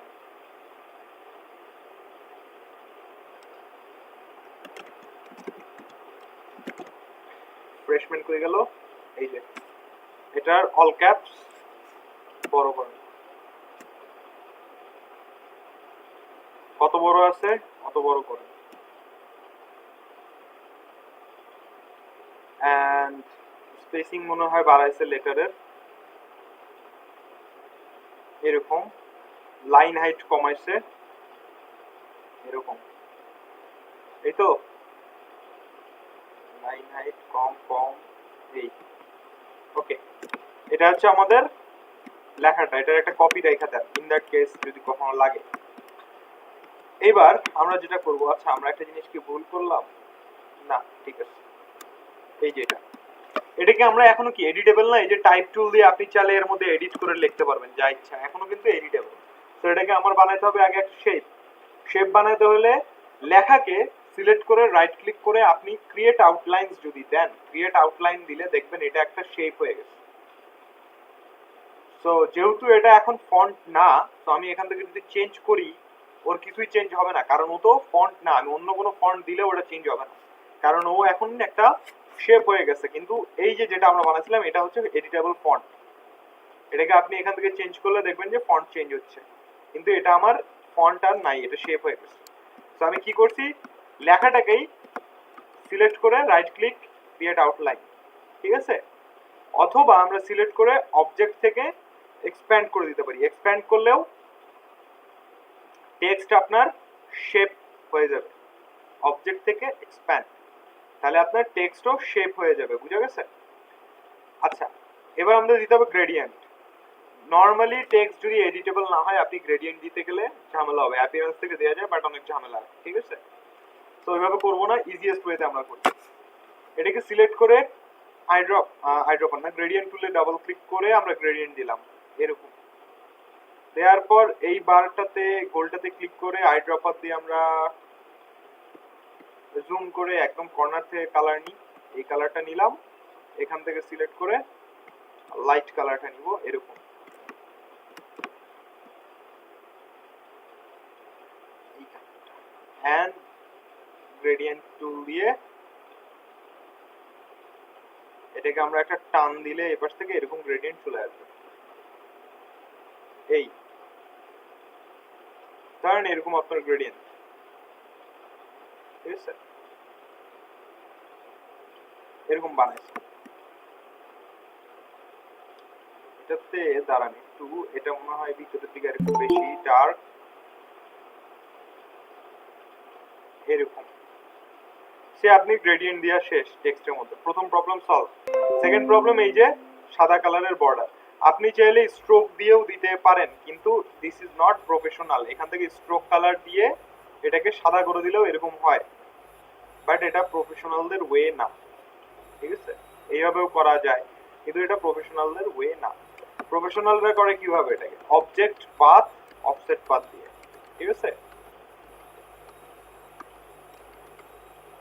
ফ্রেশম্যান কই গেল? এই যে, এটার অল ক্যাপস বড় করুন। কত বড় আছে অত বড় করুন। এন্ড স্পেসিং মনে হয় বাড়াইছে লেটারের, এরকম। লাইন হাইট কমাইছে, এরকম। এই তো, লাইন হাইট কম কম, এই। ওকে, এটা হচ্ছে আমাদের লেখাটা, এটার একটা কপি রেখে দেন ইন দ্যাট কেস যদি কখনো লাগে। এবার আমরা যেটা করব, আচ্ছা আমরা একটা জিনিস কি ভুল করলাম? না, ঠিক আছে। এই যে এটাকে আমরা এখনো কি এডিটেবল না? এই যে টাইপ টুল দিয়ে আপনি চাইলে এর মধ্যে এডিট করে লিখতে পারবেন যা ইচ্ছা, এখনো কিন্তু এডিটেবল। তো এটাকে আমার বানাইতে হবে আগে একটা শেপ। শেপ বানাইতে হলে লেখাকে সিলেক্ট করে রাইট ক্লিক করে আপনি ক্রিয়েট আউটলাইনস যদি দেন, ক্রিয়েট আউটলাইন দিলে দেখবেন এটা একটা শেপ হয়ে গেছে। তো যেহেতু এটা এখন ফন্ট না, তো আমি এখান থেকে যদি চেঞ্জ করি ওর কিছুই চেঞ্জ হবে না, কারণ ও তো ফন্ট না। আমি অন্য কোনো ফন্ট দিলে ওটা চেঞ্জ হবে না, কারণ ও এখন একটা শেপ হয়ে গেছে। কিন্তু এই যে যেটা আমরা বানাচ্ছিলাম এটা হচ্ছে এডিটেবল ফন্ট। এটাকে আপনি এখান থেকে চেঞ্জ করলে দেখবেন যে ফন্ট চেঞ্জ হচ্ছে, কিন্তু এটা আমার ফন্ট আর নাই, এটা শেপ হয়ে গেছে। তো আমি কি করছি, লেখাটাকেই সিলেক্ট করে রাইট ক্লিক, ক্রিয়েট আউটলাইন, ঠিক আছে? অথবা আমরা সিলেক্ট করে অবজেক্ট থেকে এক্সপ্যান্ড করে দিতে পারি। এক্সপ্যান্ড করলেও টেক্সট আপনার শেপ হয়ে যাবে। অবজেক্ট থেকে এক্সপ্যান্ড, তাহলে আপনার টেক্সটও শেপ হয়ে যাবে। বুঝা গেছে? আচ্ছা, এবার আমাদের দিতে হবে গ্রেডিয়েন্ট। নর্মালি টেক্সট যদি এডিটেবল না হয়, আপনি গ্রেডিয়েন্ট দিতে গেলে ঝামেলা হবে। অ্যাপিয়ারেন্স থেকে দেওয়া যায় বাট অনেক ঝামেলা, ঠিক আছে? তো ওইভাবে করবো না, ইজিয়েস্ট ওয়েতে আমরা করি। এটাকে সিলেক্ট করে আইড্রপার না, গ্রেডিয়েন্ট টুলে ডাবল ক্লিক করে আমরা গ্রেডিয়েন্ট দিলাম এরকম। দেওয়ার পর এই বারটাতে গোলটাতে ক্লিক করে আইড্রপার দিয়ে আমরা জুম করে একদম কর্নার থেকে কালার নিই। এই কালারটা নিলাম, এখান থেকে সিলেক্ট করে লাইট কালারটা নিব এরকম। এন্ড গ্রেডিয়েন্ট টুল দিয়ে এটাকে আমরা একটা টান দিলে এই পাশ থেকে এরকম গ্রেডিয়েন্ট চলে আসবে। এই ধরেন এরকম আপনার গ্রেডিয়েন্ট, ঠিক আছে? এরকম বানাইছে। এটাতে দাঁড়ান একটু, এটা মনে হয় ভিতরের দিকে একটু বেশি ডার্ক। এরকম সে আপনি গ্রেডিয়েন্ট দেওয়া শেষ টেক্সটের মধ্যে। প্রথম প্রবলেম সলভ। সেকেন্ড প্রবলেম এই যে সাদা কালারের বর্ডার, আপনি চাইলে স্ট্রোক দিয়েও দিতে পারেন, কিন্তু দিস ইজ নট প্রফেশনাল। এখান থেকে স্ট্রোক কালার দিয়ে এটাকে সাদা করে দিলেও এরকম হয়, বাট এটা প্রফেশনালদের ওয়ে না, ঠিক আছে? এইভাবেও করা যায়, কিন্তু এটা প্রফেশনালদের ওয়ে না। প্রফেশনালরা করে কিভাবে এটাকে অবজেক্ট পাথ অফসেট পাথ দিয়ে, ঠিক আছে?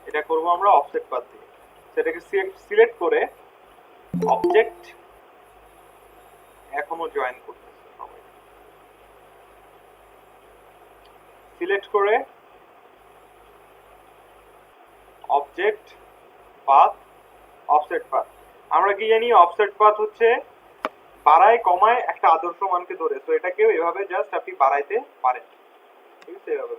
এটা করব আমরা অফসেট পাথ দিয়ে। সেটাকে সিলেক্ট করে অবজেক্ট এখনো জয়েন করতেছে সবাই, সিলেক্ট করে অবজেক্ট পাথ অফসেট পাথ। আমরা কি জানি অফসেট পাথ হচ্ছে বাড়ায় কমায় একটা আদর্শ মানকে ধরে, তো এটাকেও এভাবে জাস্ট আপনি বাড়াইতে পারেন, ঠিক আছে? এভাবে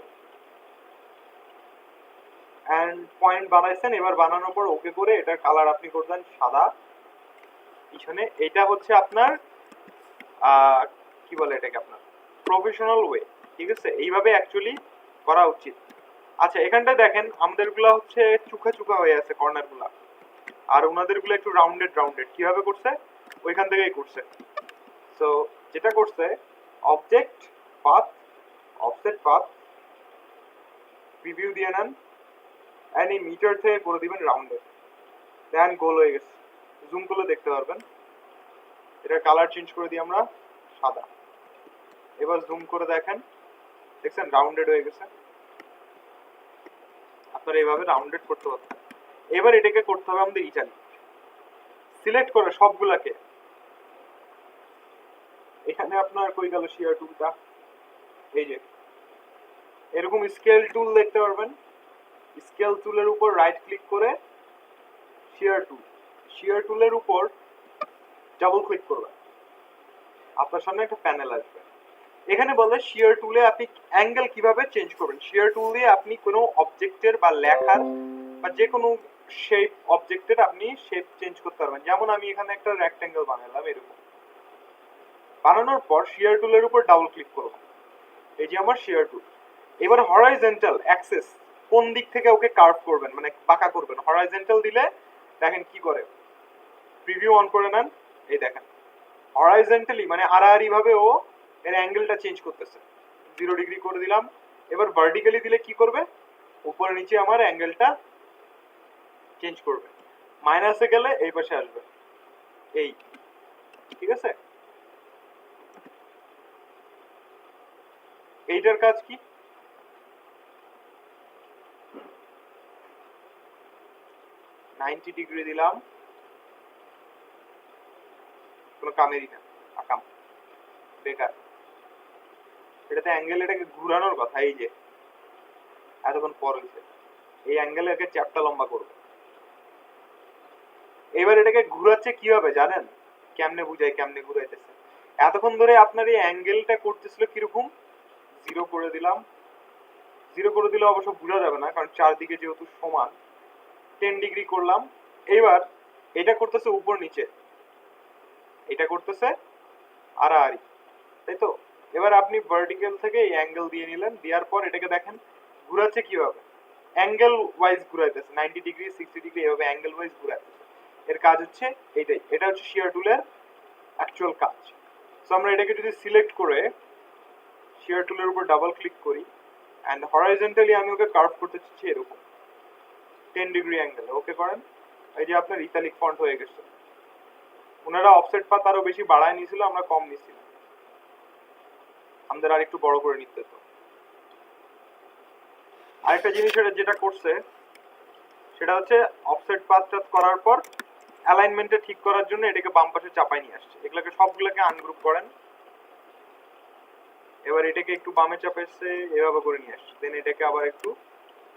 এন্ড পয়েন্ট বানাইছেন, এবার বানানোর পর ওকে করে এটার কালার আপনি করবেন সাদা পিছনে। এটা হচ্ছে আপনার কি বলে এটাকে আপনার প্রফেশনাল ওয়ে, ঠিক আছে? এইভাবে অ্যাকচুয়ালি করা উচিত। আচ্ছা এখানটা দেখেন আমাদের গুলা হচ্ছে চুকা চুকা হয়ে আছে কর্নার গুলা, আর ওনাদের গুলো একটু রাউন্ডেড রাউন্ডেড। কিভাবে করছে? ওইখান থেকেই করছে। সো যেটা করছে object path offset path preview দিয়ে নেন, এন্ড এই মিটার থেকে করে দিবেন রাউন্ডেড, দেন গোল হয়ে গেছে। জুম করলে দেখতে পারবেন। এটা কালার চেঞ্জ করে দিই আমরা সাদা। এবার জুম করে দেখেন, দেখছেন রাউন্ডেড হয়ে গেছে। আপনারা এইভাবে রাউন্ডেড করতে পারবেন। এবার এটাকে করতে হবে আমাদের ইটালিক। সিলেক্ট করে সবগুলাকে, এখানে আপনার কই গেল শেয়ার টুলটা, এই যে এরকম স্কেল টুল দেখতে পারবেন। স্কেল টুলের উপর রাইট ক্লিক করে শেয়ার টুল, শেয়ার টুলের উপর ডাবল ক্লিক করবেন, আপনার সামনে একটা প্যানেল আসবে। এখানে বলে শেয়ার টুলে আপনি অ্যাঙ্গেল কিভাবে চেঞ্জ করবেন। শেয়ার টুল দিয়ে আপনি কোনো অবজেক্টের বা লেখার বা যে কোনো শেপ অবজেক্টের আপনি শেপ চেঞ্জ করতে পারবেন। যেমন আমি এখানে একটা রেক্ট্যাঙ্গেল বানালাম, এরকম বানানোর পর শেয়ার টুলের উপর ডাবল ক্লিক করলাম, এই যে আমার শেয়ার টুল। এবার হরাইজন্টাল অ্যাক্সেস কোন দিক থেকে ওকে কার্ভ করবেন, মানে বাঁকা করবেন। হরাইজন্টাল দিলে দেখেন কি করে, প্রিভিউ অন করে নেন, এই দেখেন হরাইজন্টালি মানে আড়াআড়ি ভাবে ও এর অ্যাঙ্গেলটা চেঞ্জ করতেছে। 0 ডিগ্রি করে দিলাম। এবার ভার্টিক্যালি দিলে কি করবে, উপরে নিচে আমার অ্যাঙ্গেলটা চেঞ্জ করবে। মাইনাসে গেলে এই পাশে আসবে, এই, ঠিক আছে? এইটার কাজ কি, 90 ডিগ্রি দিলাম, কোনো কামেরই না, আকাম, বেকার। এটাতে অ্যাঙ্গেল এটাকে ঘুরানোর কথা, এই যে এতক্ষণ পর হয়েছে, এই অ্যাঙ্গেলে একে চ্যাপটা লম্বা করবে। এবার এটাকে ঘুরাচ্ছে কিভাবে জানেন? কেমনে বুঝাই, কেমনে ঘুরাইতেছে। এতক্ষণ ধরে আপনার এই অ্যাঙ্গেলটা করতেছিল কিরকম, 0 করে দিলাম। 0 করে দিলে অবশ্য বোঝা যাবে না, কারণ চারদিকে যেহেতু সমান। 10 ডিগ্রি করলাম। এবার এটা করতেছে উপর নিচে, এটা করতেছে আড়াআড়ি, তাই তো? এবার আপনি ভার্টিক্যাল থেকে এই অ্যাঙ্গেল দিয়ে নিলেন, দেওয়ার পর এটাকে দেখেন ঘুরাচ্ছে কিভাবে, অ্যাঙ্গেল ওয়াইজ ঘুরাইতেছে, 90 ডিগ্রি 60 ডিগ্রি এভাবে অ্যাঙ্গেল ওয়াইজ ঘুরাইতেছে। এর কাজ হচ্ছে এইটাই, এটা হচ্ছে শেয়ার টুলের অ্যাকচুয়াল কাজ। সো আমরা এটাকে যদি সিলেক্ট করে শেয়ার টুলের উপর ডাবল ক্লিক করি এন্ড হরাইজন্টালি আমি ওকে কার্ভ করতে চাচ্ছি এরকম 10 ডিগ্রি অ্যাঙ্গেলে, ওকে করেন, এই যে আপনার ইতালিক ফন্ট হয়ে গেছে। ওনারা অফসেট পাথ আরো বেশি বাড়ায় নিয়েছিল, আমরা কম নিয়েছিলাম, আমাদের আর একটু বড় করে নিতে হতো। আরেকটা জিনিস যেটা করছে সেটা হচ্ছে অফসেট পাথটা করার পর অ্যালাইনমেন্টটা ঠিক করার জন্য এটাকে বাম পাশে চাপাই নিয়ে আসছে। এগুলোকে সবগুলোকে আনগ্রুপ করেন, এবার এটাকে একটু বামে চাপাইছে, এভাবে করে নিয়ে আসছে, দেন এটাকে আবার একটু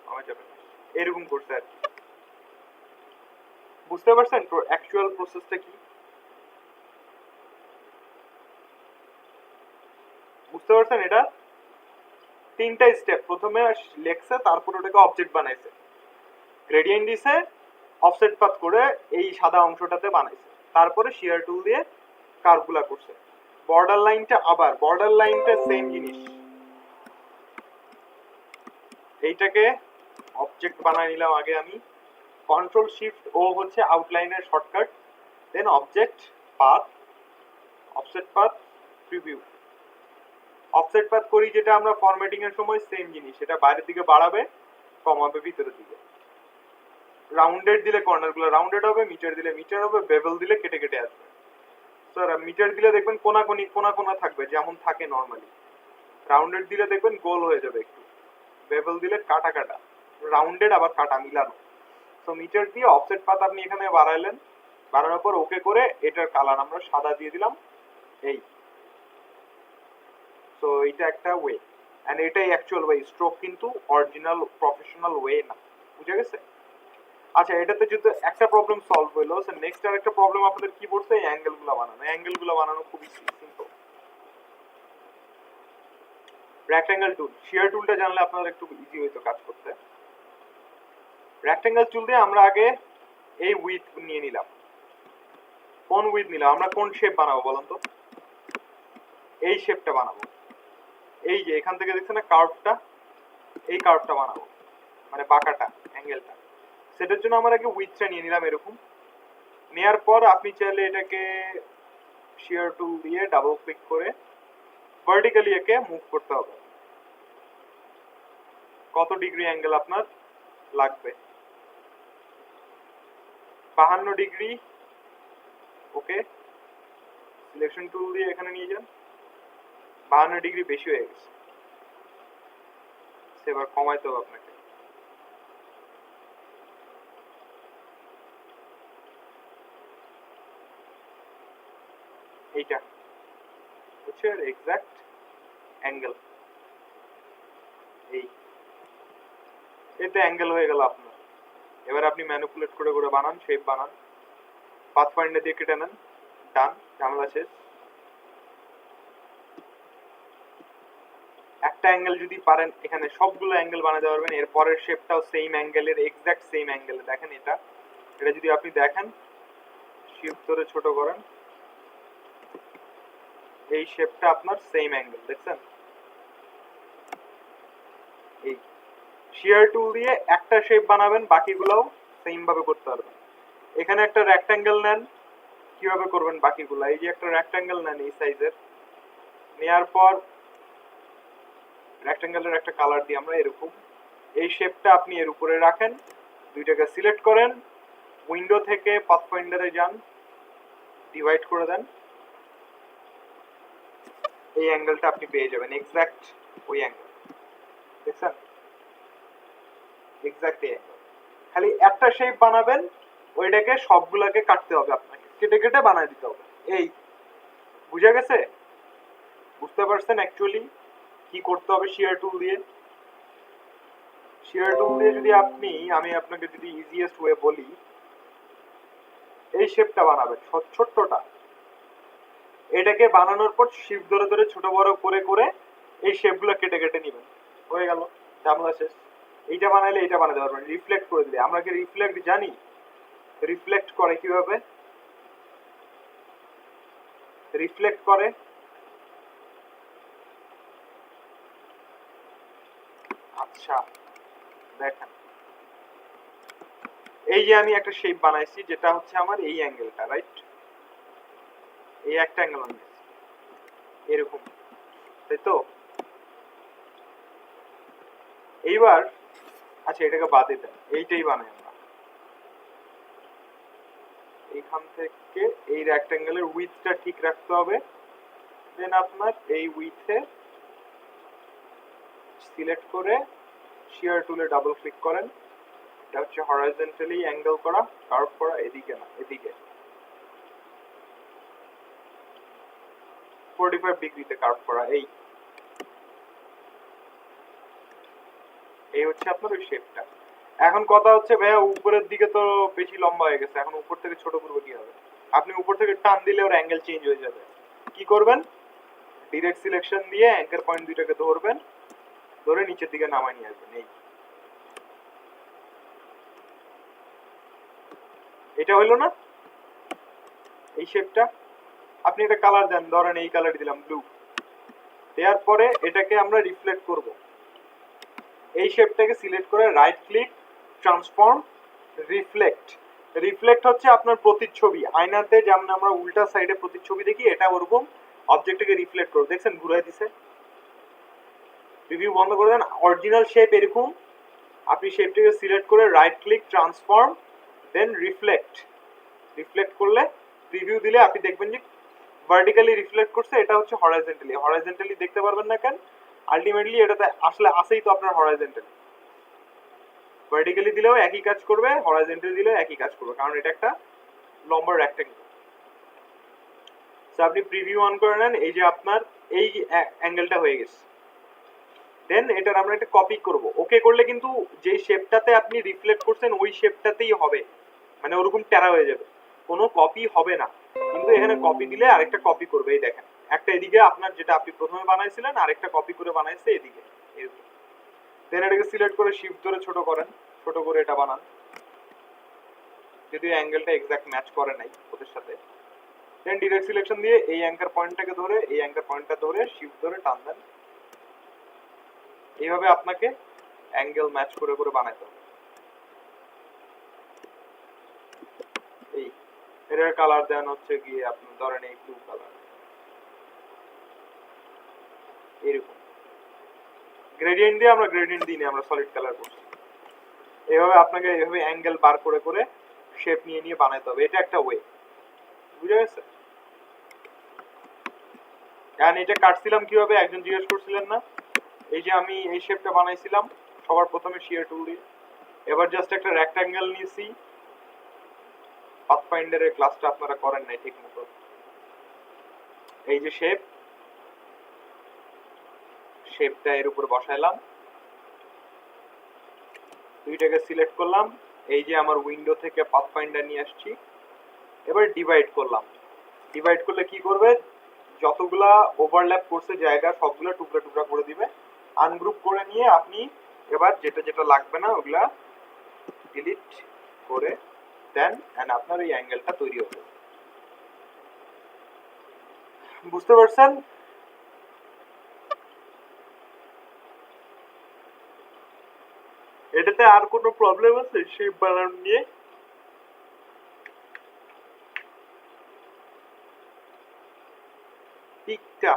বামে চাপাই নিয়ে আসছে, এরকম করছে আর কি। বুঝতে পারছেন অ্যাকচুয়াল প্রসেসটা কি? বুঝতে পারছেন? এটা 3টা স্টেপ। প্রথমে লেখছে, তারপর ওটাকে অবজেক্ট বানাইছে, গ্রেডিয়েন্ট দিছে, অফসেট পাথ করে এই সাদা অংশটাতে বানাইছে, তারপরে শেয়ার টুল দিয়ে কার্ভগুলা করছে। বর্ডার লাইনটা আবার, বর্ডার লাইনটা সেম জিনিস, এইটাকে অবজেক্ট বানাই নিলাম আগে আমি, কন্ট্রোল শিফট ও হচ্ছে আউটলাইনের shortcut, then object path, offset path, preview. Offset path করি যেটা আমরা ফরম্যাটিং এর সময় সেম জিনিস, এটা বাইরের দিকে বাড়াবে, কমাবে ভিতরের দিকে। রাউন্ডেড দিলে কর্নারগুলো রাউন্ডেড হবে, মিটার দিলে মিটার হবে, বেভেল দিলে কেটে কেটে আসবে। স্যার মিটার দিলে দেখবেন কোনাকুনি কোনা কোনা থাকবে যেমন থাকে নরমালি, রাউন্ডেড দিলে দেখবেন গোল হয়ে যাবে একটু, বেভেল দিলে কাটা কাটা, রাউন্ডেড আবার কাটা মিলানো। তো মিটার দিয়ে অফসেট পাথ আপনি এখানে বাড়াইলেন, বাড়ানোর পর ওকে করে এটার কালার আমরা সাদা দিয়ে দিলাম, এই। সো এটা একটা ওয়ে, এন্ড এটাই অ্যাকচুয়াল ওয়ে, স্ট্রোক কিন্তু অরিজিনাল প্রফেশনাল ওয়ে না, বুঝা গেছে? আচ্ছা, এটাতে যদি একটা প্রবলেম সলভ হইলো, নেক্সট আর একটা প্রবলেম আপনাদের কি পড়ছে, এই অ্যাঙ্গেলগুলো বানানো। অ্যাঙ্গেলগুলো বানানো খুবই সিম্পল। রেক্ট্যাঙ্গেল টুল, শিয়ার টুলটা জানলে আপনাদের একটু ইজি হইতো কাজ করতে। রেক্ট্যাঙ্গেল টুল দিয়ে আমরা আগে এই উইথ নিয়ে নিলাম। কোন উইথ নিলাম আমরা, কোন শেপ বানাবো বলেন তো? এই শেপটা বানাবো, এই যে এখান থেকে দেখছেন না কার্ভটা, এই কার্ভটা বানাবো, মানে বাঁকাটা, অ্যাঙ্গেলটা। সেটার জন্য আমরা আগে উইথটা নিয়ে নিলাম এরকম। নেয়ার পর আপনি চাইলে এটাকে শিয়ার টুল দিয়ে ডাবল ক্লিক করে ভার্টিক্যালি একে মুভ করতে হবে। কত ডিগ্রি অ্যাঙ্গেল আপনার লাগবে? 52 ডিগ্রি। ওকে, সিলেকশন টুল দিয়ে এখানে নিয়ে যান। 52 ডিগ্রি বেশি হয়ে গেছে, এবার কমাইতে হবে আপনাকে। এইটা হচ্ছে এক্সাক্ট অ্যাঙ্গেল, এই এতে অ্যাঙ্গেল হয়ে গেল আপনার। এবার আপনি ম্যানিপুলেট করে করে বানান, শেপ বানান, পাথ ফাইন্ডার দিয়ে কেটে নেন, ডান, ঝামেলা শেষ। একটা অ্যাঙ্গেল যদি পারেন এখানে সবগুলো অ্যাঙ্গেল বানাতে পারবেন। এর পরের শেপটাও সেম অ্যাঙ্গেলের, এক্সাক্ট সেম অ্যাঙ্গেলে। দেখেন এটা, এটা যদি আপনি দেখেন, শিফট ধরে ছোট করেন, এই শেপটা আপনার সেম অ্যাঙ্গেল, দেখছেন? এই শিয়ার টুল দিয়ে একটা শেপ বানাবেন, বাকিগুলোও সেম ভাবে করতে পারবেন। এখানে একটা রেক্ট্যাঙ্গেল নেন, কিভাবে করবেন বাকিগুলো? এই যে একটা রেক্ট্যাঙ্গেল নেন এই সাইজের, নেয়ার পর রেক্ট্যাঙ্গেলের একটা কালার দিই আমরা এরকম। এই শেপটা আপনি এর উপরে রাখেন, দুইটাকে সিলেক্ট করেন, উইন্ডো থেকে পাথফাইন্ডারে যান, ডিভাইড করে দেন, এই অ্যাঙ্গেলটা আপনি পেয়ে যাবেন, এক্সাক্ট ওই অ্যাঙ্গেল, দেখছেন? এক্সাক্ট এই অ্যাঙ্গেল। খালি একটা শেপ বানাবেন, ওইটাকে সবগুলাকে কাটতে হবে আপনাকে, কেটে কেটে বানায় দিতে হবে। এই বুঝা গেছে? বুঝতে পারছেন অ্যাকচুয়ালি কি করতে হবে শিয়ার টুল দিয়ে? শিয়ার টুল দিয়ে যদি আমি আপনাকে যদি ইজিয়েস্ট ওয়ে বলি, এই শেপটা বানাবেন ছোট্টটা, এটাকে বানানোর পর শিফট ধরে ধরে ছোট বড় করে করে এই শেপগুলো কেটে কেটে নেবেন, হয়ে গেল, ঝামেলা শেষ। এইটা বানাইলে এটা বানাতে পারবেন। রিফ্লেক্ট করে দিলে, আমরা কি রিফ্লেক্ট জানি? রিফ্লেক্ট করে কিভাবে? রিফ্লেক্ট করে আচ্ছা দেখেন, এই যে আমি একটা শেপ বানাইছি যেটা হচ্ছে আমার এই অ্যাঙ্গেলটা, রাইট? এই একটা অ্যাঙ্গেল বানাইছি এরকম, তাই তো? এইবার আচ্ছা এটাকে বাদে দেন, এইটাই বানাই আমরা। এইখান থেকে এই রেক্ট্যাঙ্গেলের উইথটা ঠিক রাখতে হবে, দেন আপনার এই উইথে সিলেক্ট করে শিয়ার টুলে ডাবল ক্লিক করেন। এটা হচ্ছে হরাইজন্টালি অ্যাঙ্গেল করা, কার্ভ করা, এদিকে না এদিকে 45 ডিগ্রিতে কার্ভ করা। এই হচ্ছে আপনার ওই শেপটা। এখন কথা হচ্ছে ভাইয়া উপরের দিকে তো বেশি লম্বা হয়ে গেছে, এখন উপর থেকে ছোট করবো কিভাবে? আপনি উপর থেকে টান দিলে ওর অ্যাঙ্গেল চেঞ্জ হয়ে যাবে। কি করবেন? ডিরেক্ট সিলেকশন দিয়ে অ্যাঙ্কার পয়েন্ট দুইটাকে ধরবেন, ধরে নিচের দিকে নামায় নিয়ে আসবেন। এটা হইলো না এই শেপটা? আপনি একটা কালার দেন, ধরেন এই কালার দিলাম ব্লু, দেওয়ার পরে এটাকে আমরা রিফ্লেক্ট করব। এই শেপটাকে সিলেক্ট করে right click, transform, reflect. Reflect হচ্ছে আপনার প্রতিচ্ছবি, আয়নাতে যেমন আমরা উল্টা সাইডে প্রতিচ্ছবি দেখি, এটা ওরকম অবজেক্টটাকে রিফ্লেক্ট করবে। দেখছেন ঘুরাই দিছে। প্রিভিউ বন্ধ করে দেন। অরিজিনাল শেপ এরকম, আপনি শেপটাকে সিলেক্ট করে রাইট ক্লিক, ট্রান্সফর্ম, দেন রিফ্লেক্ট। রিফ্লেক্ট করলে প্রিভিউ দিলে আপনি দেখবেন যে ভার্টিক্যালি রিফ্লেক্ট করছে, এটা হচ্ছে হরাইজন্টালি। হরাইজন্টালি দেখতে পারবেন না কেন? আলটিমেটলি এটাতে আসলে আসেই তো আপনার হরাইজন্টালি। ভার্টিক্যালি দিলেও একই কাজ করবে, হরাইজন্টালি দিলেও একই কাজ করবে, কারণ এটা একটা লম্বা রেক্ট্যাঙ্গেল। তো আপনি প্রিভিউ অন করে নেন, এই যে আপনার এই অ্যাঙ্গেলটা হয়ে গেছে। দেন এটার আমরা একটা কপি করব। ওকে করলে কিন্তু যেই শেপটাতে আপনি রিফ্লেক্ট করছেন ওই শেপটাতেই হবে, মানে ওরকম টেরা হয়ে যাবে, কোনো কপি হবে না। কিন্তু এখানে কপি দিলে আরেকটা কপি করবে। এই দেখেন, একটা এদিকে আপনার যেটা আপনি প্রথমে বানাইছিলেন, আরেকটা কপি করে বানাইছে এদিকে এরকম। দেন এটাকে সিলেক্ট করে শিফট ধরে ছোট করেন, ছোট করে এটা বানান, যদিও অ্যাঙ্গেলটা এক্সাক্ট ম্যাচ করে নাই ওদের সাথে। দেন ডিরেক্ট সিলেকশন দিয়ে এই অ্যাঙ্কার পয়েন্টটাকে ধরে, এই অ্যাঙ্কার পয়েন্টটা ধরে শিফট ধরে টান দেন। এইভাবে আপনাকে অ্যাঙ্গেল ম্যাচ করে করে বানাইতে হবে। এই এটার কালার দেন হচ্ছে গিয়ে আপনি ধরেন এই ব্লু কালার, এরকম গ্রেডিয়েন্ট দিয়ে, আমরা গ্রেডিয়েন্ট দিই না, আমরা সলিড কালার করছি। এইভাবে আপনাকে এইভাবে অ্যাঙ্গেল বার করে করে শেপ নিয়ে নিয়ে বানাইতে হবে। এটা একটা ওয়ে, বুঝে গেছে? কারণ এটা কাটছিলাম কিভাবে একজন জিজ্ঞেস করছিলেন না? এই যে আমি এই শেপটা বানাইছিলাম সবার প্রথমে শিয়ার টুল দিয়ে, এবার জাস্ট একটা রেক্ট্যাঙ্গেল নিয়েছি। পাথফাইন্ডারের ক্লাসটা আপনারা করেন নাই ঠিক মতো। এই যে শেপটা এর উপর বসাইলাম, দুইটাকে সিলেক্ট করলাম, এই যে আমার উইন্ডো থেকে পাথফাইন্ডার নিয়ে আসছি, এবার ডিভাইড করলাম। ডিভাইড করলে কি করবে, যতগুলা ওভারল্যাপ করছে জায়গা সবগুলা টুকরা টুকরা করে দিবে। আনগ্রুপ করে নিয়ে আপনি এবার যেটা যেটা লাগবে না ওগুলা ডিলিট করে দেন, এন্ড আপনার এই অ্যাঙ্গেলটা তৈরি হবে। বুঝতে পারছেন? এটাতে আর কোনো প্রবলেম আছে শেপ বানানো নিয়ে? পিকটা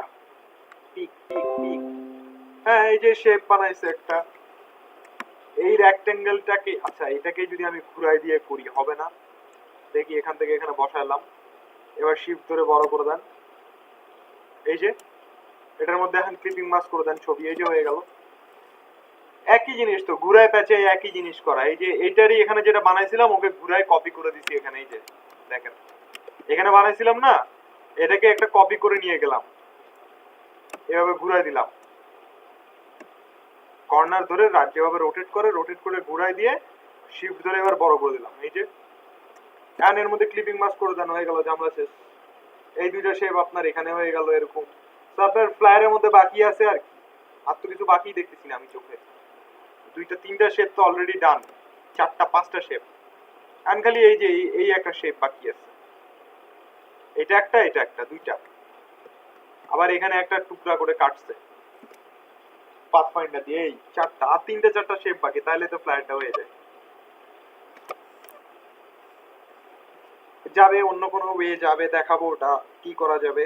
পিক পিক পিক, হ্যাঁ এই যে শেপ বানাইছে একটা, এই রেক্ট্যাঙ্গেলটাকে, আচ্ছা এটাকে যদি আমি ঘুরাই দিয়ে করি হবে না? দেখি এখান থেকে এখানে বসাইলাম, এবার শিফট ধরে বড় করে দেন। এই যে এটার মধ্যে এখন ক্লিপিং মাস্ক করে দেন ছবি, এই যে হয়ে গেল। একই জিনিস তো, ঘুরায় প্যাচে একই জিনিস করা। এই যে এইটারই এখানে যেটা বানাইছিলাম ওকে ঘুরায় কপি করে দিছি এখানে। এই যে দেখেন এখানে বানাইছিলাম না, এটাকে একটা কপি করে নিয়ে গেলাম, এভাবে ঘুরাই দিলাম, কর্নার ধরে যেভাবে রোটেট করে ঘুরাই দিয়ে শিফট ধরে এবার বড় করে দিলাম। এই যে এখন এর মধ্যে ক্লিপিং মাস্ক করে দেন, হয়ে গেল, ঝামেলা শেষ। এই দুইটা শেপ আপনার এখানে হয়ে গেল এরকম। তো আপনার ফ্লায়ারের মধ্যে বাকি আছে আর কি, আর তো কিছু বাকি দেখতেছি না আমি চোখে। দুইটা তিনটা শেপ তো অলরেডি ডান, চারটা পাঁচটা শেপ, এখন খালি এই যে এই একটা শেপ বাকি আছে, এটা একটা দুইটা, আবার এখানে একটা টুকরা করে কাটছে পাথফাইন্ডার দিয়ে, এই চারটা, আর তিনটা চারটা শেপ বাকি, তাহলে তো ফ্লায়ারটা হয়ে যায়। যাবে অন্য কোনো ওয়ে যাবে, দেখাবো ওটা কি করা যাবে।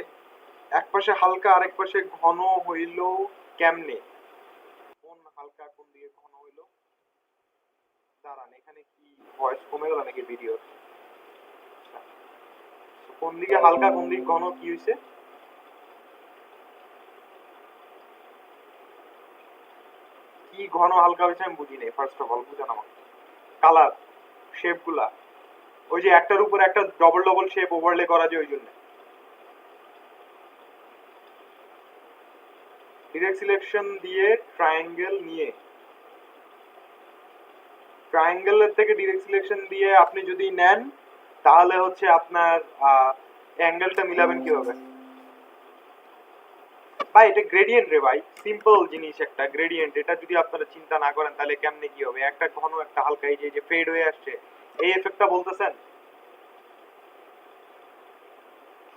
এক পাশে হালকা আরেক পাশে ঘন হইল কেমনে, কোন হালকা কোন দিকে ঘন হইল? দাঁড়ান, এখানে কি ভয়েস কমে গেল নাকি ভিডিওর? কোন দিকে হালকা কোন দিকে ঘন কি হইছে? কি ঘন হালকা হয়েছে আমি বুঝি নাই, ফার্স্ট অফ অল বুঝান আমাকে। কালার শেপ গুলা, ওই যে একটার উপর একটা ডবল ডবল শেপ ওভারলে করা যায়, ওই জন্য ডিরেক্ট সিলেকশন দিয়ে ট্রায়াঙ্গেল নিয়ে, ট্রায়াঙ্গেলের থেকে ডিরেক্ট সিলেকশন দিয়ে আপনি যদি নেন তাহলে হচ্ছে আপনার অ্যাঙ্গেলটা মিলাবেন কিভাবে? ভাই এটা গ্রেডিয়েন্ট রে ভাই, সিম্পল জিনিস একটা গ্রেডিয়েন্ট। এটা যদি আপনারা চিন্তা না করেন তাহলে কেমনে কি হবে? একটা ঘন একটা হালকা, এই যে ফেড হয়ে আসছে, এই এফেক্টটা বলতেছেন?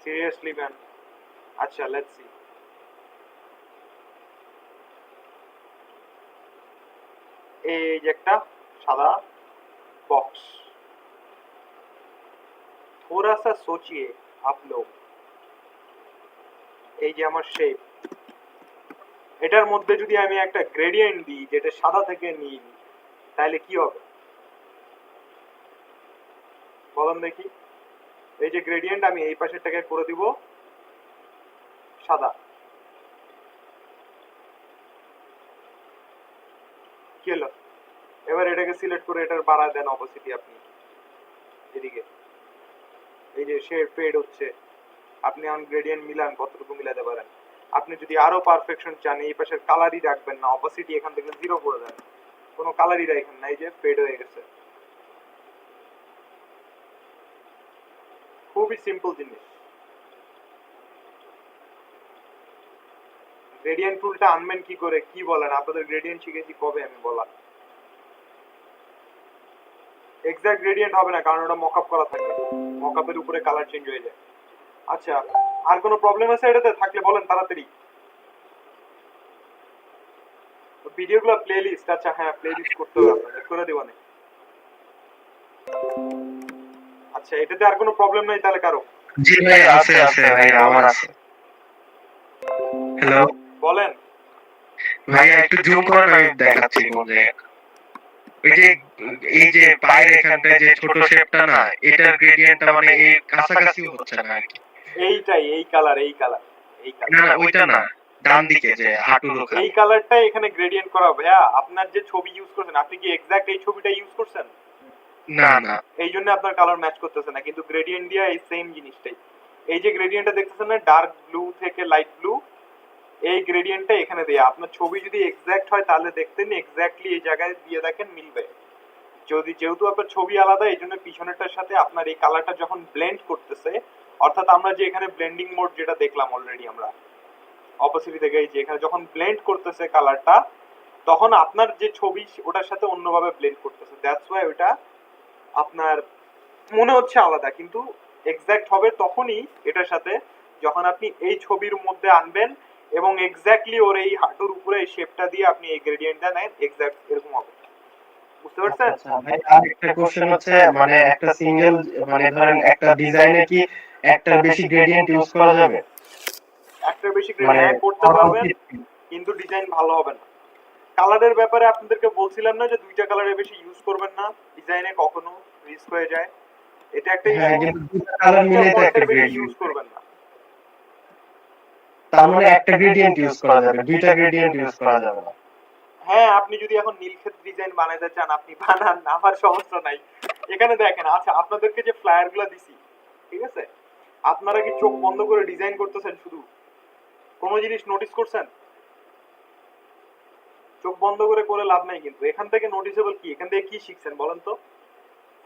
Seriously man? আচ্ছা লেটস সি। এই যে একটা সাদা बॉक्स। थोड़ा सा सोचिए आप लोग, এই যে আমার শেপ, এটার মধ্যে যদি আমি একটা গ্রেডিয়েন্ট দিই যেটা সাদা থেকে নীল, তাহলে কি হবে বলেন দেখি। এই যে গ্রেডিয়েন্ট, আমি এই পাশেরটাকে করে দিব সাদা, কি হলো? এবার এটাকে সিলেক্ট করে এটার বাড়ায় দেন অপোসিটি আপনি এদিকে, এই যে শেড ফেড হচ্ছে, আপনি অন গ্রেডিয়েন্ট মিলান কতটুকু মিলাতে পারেন। আপনি যদি আরো পারফেকশন চান এই পাশের কালারই রাখবেন না, অপোসিটি এখান থেকে 0 করে দেন, কোনো কালারই রাখেন না, এই যে ফেড হয়ে গেছে। খুবই সিম্পল জিনিস। গ্রেডিয়েন্ট টুলটা আনবেন কি করে, কি বলেন? আপনাদের গ্রেডিয়েন্ট শিখেছি কবে আমি বলা? এক্সাক্ট গ্রেডিয়েন্ট হবে না, কারণ ওটা মকআপ করা থাকে, মকআপের উপরে কালার চেঞ্জ হয়ে যায়। আচ্ছা, আর কোনো প্রবলেম আছে এটাতে? থাকলে বলেন তাড়াতাড়ি। ভিডিওগুলো প্লেলিস্ট, আচ্ছা হ্যাঁ প্লেলিস্ট করতে হবে আপনাদের, করে দেব না। আচ্ছা, এটাতে আর কোনো প্রবলেম নাই তাহলে কারো? জি ভাই, আছে আছে ভাই, আমার আছে। হ্যালো বলেন ভাইয়া, একটু জুম করেন, আমি দেখাচ্ছি কোন জায়গায়। ওই যে এই যে পায়ের এখানটায় যে ছোট শেপটা না, এটার গ্রেডিয়েন্টটা মানে এই কাছাকাছি হচ্ছে না আর কি। এইটাই, এই কালার, এই কালার, এই না কালার, না, ওইটা না, ডান দিকে যে হাঁটুর ওখানে। এই কালারটাই এখানে গ্রেডিয়েন্ট করা হবে। হ্যাঁ, আপনার যে ছবি ইউজ করছেন, আপনি কি এক্সাক্ট এই ছবিটা ইউজ করছেন? না না, এই জন্য আপনার কালার ম্যাচ করতেছে না, কিন্তু গ্রেডিয়েন্ট দিয়ে এই সেম জিনিসটাই। এই যে গ্রেডিয়েন্টটা দেখতেছেন না, ডার্ক ব্লু থেকে লাইট ব্লু, এই গ্রেডিয়েন্টটা এখানে দেয়া। আপনার ছবি যদি এক্সাক্ট হয় তাহলে দেখতেন এক্স্যাক্টলি এই জায়গায় দিয়ে দেখেন মিলবে। যদি যেহেতু আপনার ছবি আলাদা, এই জন্য পিছনেরটার সাথে আপনার এই কালারটা যখন ব্লেন্ড করতেছে, অর্থাৎ আমরা যে এখানে ব্লেন্ডিং মোড যেটা দেখলাম অলরেডি আমরা অপোসিটি থেকে, এই যে এখানে যখন ব্লেন্ড করতেছে কালারটা, তখন আপনার যে ছবি ওটার সাথে অন্যভাবে ব্লেন্ড করতেছে। দ্যাটস ওয়াই ওটা আপনার মনে হচ্ছে আলাদা, কিন্তু এক্সাক্ট হবে তখনই এটার সাথে যখন আপনি এই ছবির মধ্যে আনবেন এবং এক্স্যাক্টলি ওর এই হাঁটুর উপরে এই শেপটা দিয়ে আপনি এই গ্রেডিয়েন্টটা নেন, এক্সাক্ট এরকম হবে। বুঝতে আচ্ছা পারছেন? আচ্ছা ভাই, আর একটা কোশ্চেন হচ্ছে, মানে একটা সিঙ্গেল, মানে ধরেন একটা ডিজাইনে কি একটার বেশি গ্রেডিয়েন্ট ইউজ করা যাবে? একটার বেশি মানে গ্রেডিয়েন্ট করতে করা পারবেন, উচিত কি? কিন্তু ডিজাইন ভালো হবে না। কালারের ব্যাপারে আপনাদেরকে বলছিলাম না যে দুইটা কালারের বেশি ইউজ করবেন না, ডিজাইনে কখনো রিস্ক হয়ে যায়, এটা একটা হ্যাঁ, ইস্যু। কিন্তু দুটো কালার দুইটা মিলে তো একটা ফন্টের বেশি ইউজ গ্রেডিয়েন্ট, করবেন না। তার মানে একটা গ্রেডিয়েন্ট ইউজ করা যাবে, দুইটা গ্রেডিয়েন্ট ইউজ করা যাবে না। হ্যাঁ, আপনি যদি এখন নীলক্ষেত ডিজাইন বানাইতে চান আপনি বানান, আমার সমস্যা নাই। এখানে দেখেন, আচ্ছা আপনাদেরকে যে ফ্লায়ার গুলা দিছি, ঠিক আছে, আপনারা কি চোখ বন্ধ করে ডিজাইন করতেছেন শুধু? কোনো জিনিস নোটিস করছেন? চোখ বন্ধ করে করে লাভ নাই, কিন্তু এখান থেকে নোটিসেবল কি, এখান থেকে কি শিখছেন বলেন তো?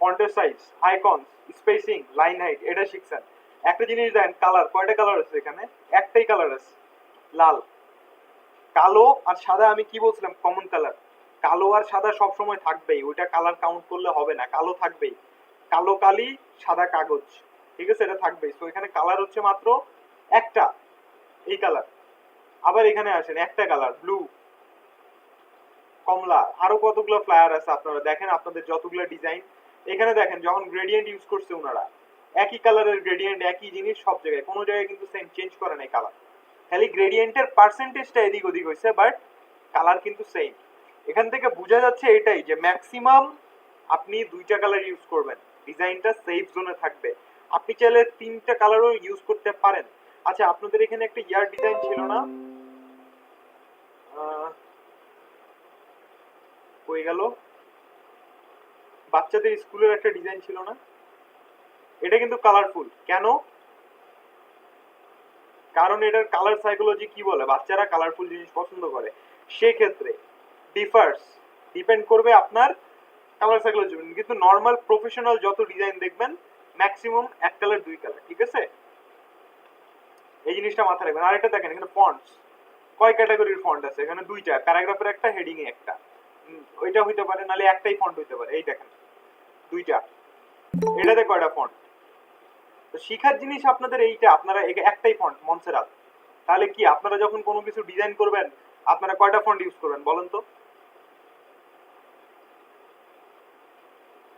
ফন্টের size, icons, spacing, line height, এটা শিখছেন। একটা জিনিস দেখেন, কালার, কয়টা কালার আছে এখানে? একটাই কালার আছে, লাল। কালো আর সাদা, আমি কি বলছিলাম, কমন কালার। কালো আর সাদা সব সময় থাকবেই, ওইটা কালার কাউন্ট করলে হবে না, কালো থাকবেই। কালো কালি, সাদা কাগজ, ঠিক আছে, এটা থাকবেই। তো এখানে কালার হচ্ছে মাত্র একটা, এই কালার। আবার এখানে আসেন, একটা কালার ব্লু, কমলা, আরো কতগুলো ফ্লায়ার আছে আপনারা দেখেন, আপনাদের যতগুলো ডিজাইন এখানে দেখেন, যখন গ্রেডিয়েন্ট ইউজ করছে ওনারা, একই কালারের গ্রেডিয়েন্ট, একই জিনিস সব জায়গায়, কোনো জায়গায় কিন্তু সেম চেঞ্জ করে নাই কালার, খালি গ্রেডিয়েন্টের পার্সেন্টেজটা এদিক ওদিক হয়েছে, বাট কালার কিন্তু সেম। এখান থেকে বোঝা যাচ্ছে এটাই যে ম্যাক্সিমাম আপনি দুইটা কালার ইউজ করবেন, ডিজাইনটা সেফ জোনে থাকবে। আপনি চাইলে তিনটা কালারও ইউজ করতে পারেন। আচ্ছা, আপনাদের এখানে একটা ইয়ার ডিজাইন ছিল না, হয়ে গেল, বাচ্চাদের স্কুলের একটা ডিজাইন ছিল না, এটা কিন্তু কালারফুল কেন? কারণ এটার কালার সাইকোলজি কি বলে, বাচ্চারা কালারফুল জিনিস পছন্দ করে। সেক্ষেত্রে ডিপেন্ড করবে আপনার কালার সাইকোলজি। কিন্তু নর্মাল প্রফেশনাল যত ডিজাইন দেখবেন ম্যাক্সিমাম এক কালার দুই কালার, ঠিক আছে, এই জিনিসটা মাথায় রাখবেন। আর এটা দেখেন, এখানে ফন্টস, কয় ক্যাটাগরির ফন্ট আছে এখানে? দুইটা, প্যারাগ্রাফের একটা, হেডিং এ একটা। ওইটা হইতে পারে, নালে একটাই ফন্ট হইতে পারে, এই দেখেন দুইটা। এটাতে কয়টা ফন্ট? তো শিখার জিনিস আপনাদের এইটা, আপনারা একটাই ফন্ট মনসেরাত। তাহলে কি আপনারা যখন কোনো কিছু ডিজাইন করবেন আপনারা কয়টা ফন্ট ইউজ করবেন বলেন তো?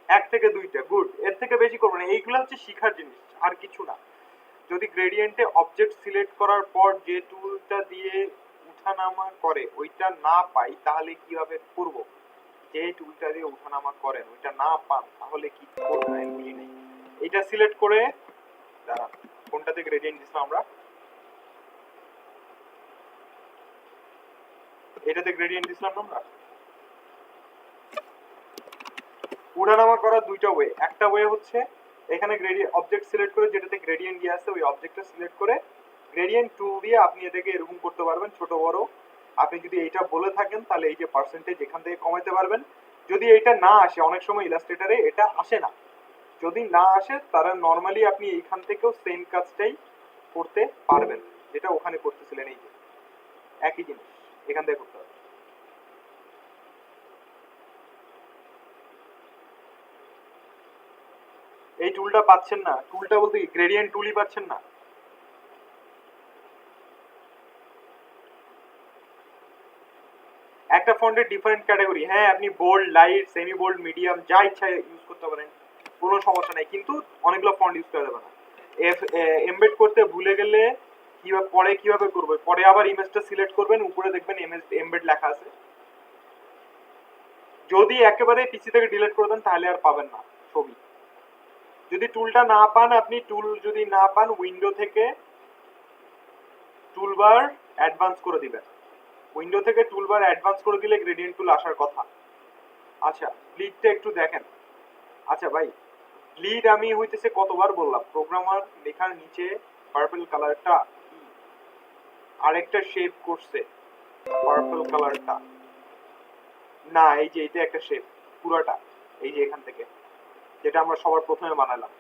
1 থেকে 2টা, গুড। এর থেকে বেশি করবো না। এইগুলো হচ্ছে শিখার জিনিস, আর কিছু না। যদি গ্রেডিয়েন্টে অবজেক্ট সিলেক্ট করার পর যে টুলটা দিয়ে উঠানামা করে ওইটা না পাই, তাহলে কিভাবে করব? যে টুলটা দিয়ে উঠানামা করেন ওইটা না পান, তাহলে কি করবেন আমি বুঝি নাই। এটা সিলেক্ট করে, দাঁড়ান, কোনটাতে গ্রেডিয়েন্ট দিছিলাম আমরা? এটাতে গ্রেডিয়েন্ট দিছিলাম না আমরা? উঠানামা করার দুইটা ওয়ে। একটা ওয়ে হচ্ছে এখানে অবজেক্ট সিলেক্ট করে যেটাতে গ্রেডিয়েন্ট দিয়ে আছে ওই অবজেক্টটা সিলেক্ট করে গ্রেডিয়েন্ট টুল দিয়ে আপনি এটাকে এরকম করতে পারবেন, ছোট বড়। আপনি যদি এইটা বলে থাকেন তাহলে এই যে পার্সেন্টেজ এখান থেকে কমাতে পারবেন। যদি এটা না আসে, অনেক সময় ইলাস্ট্রেটরে এটা আসে না, যদি না আসে তারা নর্মালি আপনি এইখান থেকেও সেম কাজটাই করতে পারবেন যেটা ওখানে করতেছিলেন। এই যে একই জিনিস এখান থেকে করতে হবে। এই টুলটা পাচ্ছেন না, টুলটা বলতে গ্রেডিয়েন্ট টুলই পাচ্ছেন না। একটা ফন্টের ডিফারেন্ট ক্যাটাগরি, হ্যাঁ আপনি bold, light, semi bold, medium যা ইচ্ছা ইউজ করতে পারেন, কোনো সমস্যা নাই, কিন্তু অনেকগুলো ফন্ট ইউজ করা যাবে না। এমবেড করতে ভুলে গেলে কিভাবে পরে কিভাবে করবে, পরে আবার ইমেজটা সিলেক্ট করবেন, উপরে দেখবেন এমবেড লেখা আছে। যদি একেবারে পিসি থেকে ডিলিট করে দেন তাহলে আর পাবেন না ছবি। যদি টুলটা না পান, আপনি টুল যদি না পান উইন্ডো থেকে টুলবার অ্যাডভান্স করে দিবেন। উইন্ডো থেকে টুলবার অ্যাডভান্স করে দিলে গ্রেডিয়েন্ট টুল আসার কথা। আচ্ছা ব্লিডটা একটু দেখেন। আচ্ছা ভাই, ব্লিড আমি হইতেছে কতবার বললাম, প্রোগ্রামার লেখার নিচে পার্পল কালারটা আরেকটা শেপ করছে, পার্পল কালারটা না, এই যে এটা একটা শেপ পুরোটা, এই যে এখান থেকে যেটা আমরা সবার প্রথমে বানালাম,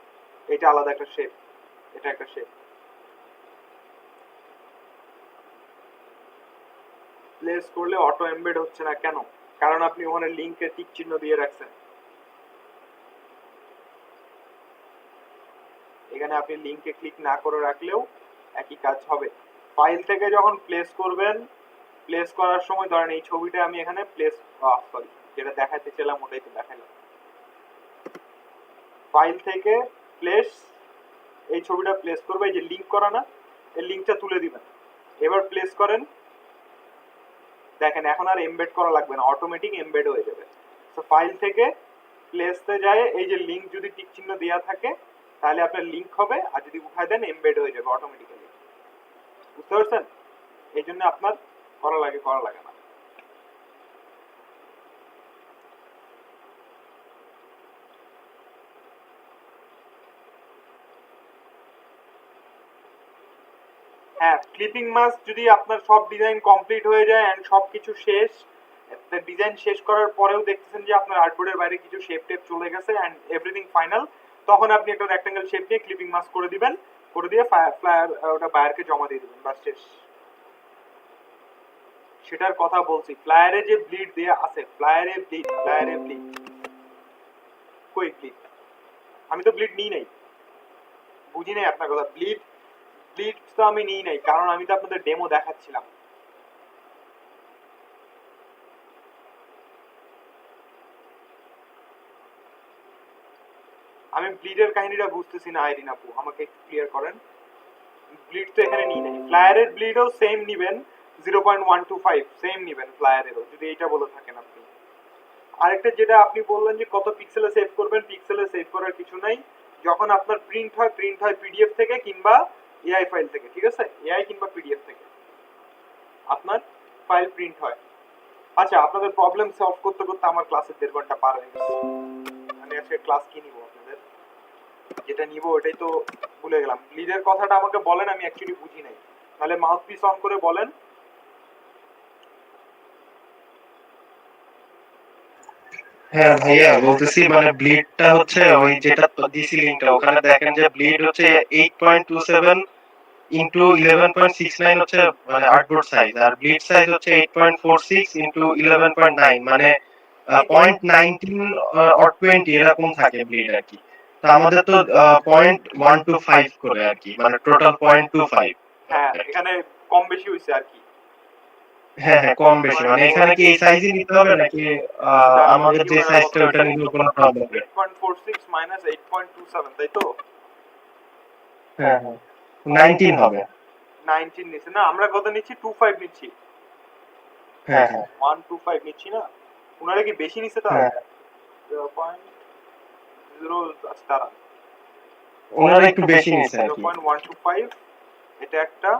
এটা আলাদা একটা শেপ, এটা একটা শেপ। প্লেস করলে অটো এমবেড হচ্ছে না কেন? কারণ আপনি ওখানে লিংকে টিক চিহ্ন দিয়ে রাখছেন। এখানে আপনি লিংকে ক্লিক না করে রাখলেও একই কাজ হবে। ফাইল থেকে যখন প্লেস করবেন, প্লেস করার সময় ধরেন এই ছবিটা আমি এখানে প্লেস, সরি যেটা দেখাতে চাইলাম ওটাই তো দেখাইলাম। ফাইল থেকে প্লেস, এই ছবিটা প্লেস করবে, এই যে লিংক করা না, এই লিংকটা তুলে দিবেন। এবার প্লেস করেন, দেখেন এখন আর এমবেড করা লাগবে না, অটোমেটিক এমবেড হয়ে যাবে। তো ফাইল থেকে প্লেসতে যায়, এই যে লিংক যদি টিক চিহ্ন দেওয়া থাকে তাহলে আপনার লিংক হবে, আর যদি উঠায় দেন এমবেড হয়ে যাবে অটোমেটিক্যালি। বুঝতে পারছেন? এই জন্য আপনার করা লাগে না। হ্যাঁ, ক্লিপিং মাস্ক যদি আপনার সব ডিজাইন কমপ্লিট হয়ে যায় এন্ড সবকিছু শেষ, ডিজাইন শেষ করার পরেও দেখতেছেন যে আপনার আর্টবোর্ডের বাইরে কিছু শেপ টেপ চলে গেছে এন্ড এভরিথিং ফাইনাল, তখন আপনি একটা রেক্টাঙ্গেল শেপ নিয়ে ক্লিপিং মাস্ক করে দিবেন, করে দিয়ে ফ্লায়ার ওটা বায়ারকে জমা দিয়ে দিবেন, বাস শেষ। সেটার কথা বলছি, ফ্লায়ারে যে ব্লিড দেয়া আছে, ফ্লায়ারে ব্লিড কই ব্লিড? আমি তো ব্লিড নিই নাই, বুঝি নাই আপনার কথা। ব্লিড তো আমি নিই নাই, কারণ আমি তো আপনাদের ডেমো দেখাচ্ছিলাম। আমি ব্লিডের কাহিনীটা বুঝতেছি না আইরিন আপু, আমাকে একটু ক্লিয়ার করেন। ব্লিড তো এখানে নিই নাই, ফ্লায়ারের ব্লিডও সেম নিবেন 0.125, সেম নিবেন ফ্লায়ারেরও, যদি এইটা বলে থাকেন আপনি। আরেকটা যেটা আপনি বললেন যে কত পিক্সেলে সেভ করবেন, পিক্সেলে সেভ করার কিছু নাই। যখন আপনার প্রিন্ট হয় পিডিএফ থেকে কিংবা এআই ফাইল থেকে, ঠিক আছে? এআই কিংবা পিডিএফ থেকে আপনার ফাইল প্রিন্ট হয়। আচ্ছা, আপনাদের প্রবলেম সলভ করতে করতে আমার ক্লাসের 1.5 ঘন্টা পার হয়ে গেছে। আমি আজকে ক্লাস কি নিব আপনাদের, যেটা নিব ওটাই তো ভুলে গেলাম। ব্লিডের কথাটা আমাকে বলেন, আমি অ্যাকচুয়ালি বুঝি নাই, তাহলে মাউথপিস অন করে বলেন। হ্যাঁ ভাইয়া বলতেছি, মানে ব্লিডটা হচ্ছে ওই যেটা দিছি লিংকটা, ওখানে দেখেন যে ব্লিড হচ্ছে 8.27 ইনটু 11.69 হচ্ছে মানে আর্টবোর্ড সাইজ, আর ব্লিড সাইজ হচ্ছে 8.46 ইনটু 11.9, মানে 0.19 অর 20 এরকম থাকে ব্লিড আর কি। তা আমাদের তো 0.125 করে আর কি, মানে টোটাল 0.25। হ্যাঁ, এখানে কম বেশি হয়েছে আর কি। হ্যাঁ হ্যাঁ কম বেশি মানে এখানে কি এই সাইজই নিতে হবে নাকি আমাদের যে সাইজটা ওটা নিলেও কোনো প্রবলেম নেই? 8.46 মাইনাস 8.27 তাই তো? হ্যাঁ হ্যাঁ 19 হবে। 19 নিচ্ছে না, আমরা কত নিচ্ছি? 25 নিচ্ছি। হ্যাঁ হ্যাঁ 125 নিচ্ছি না, ওনারা কি বেশি নিচ্ছে তাহলে? 0.0 দাঁড়ান, ওনারা একটু বেশি নিচ্ছে আর কি। 0.125 এটা একটা,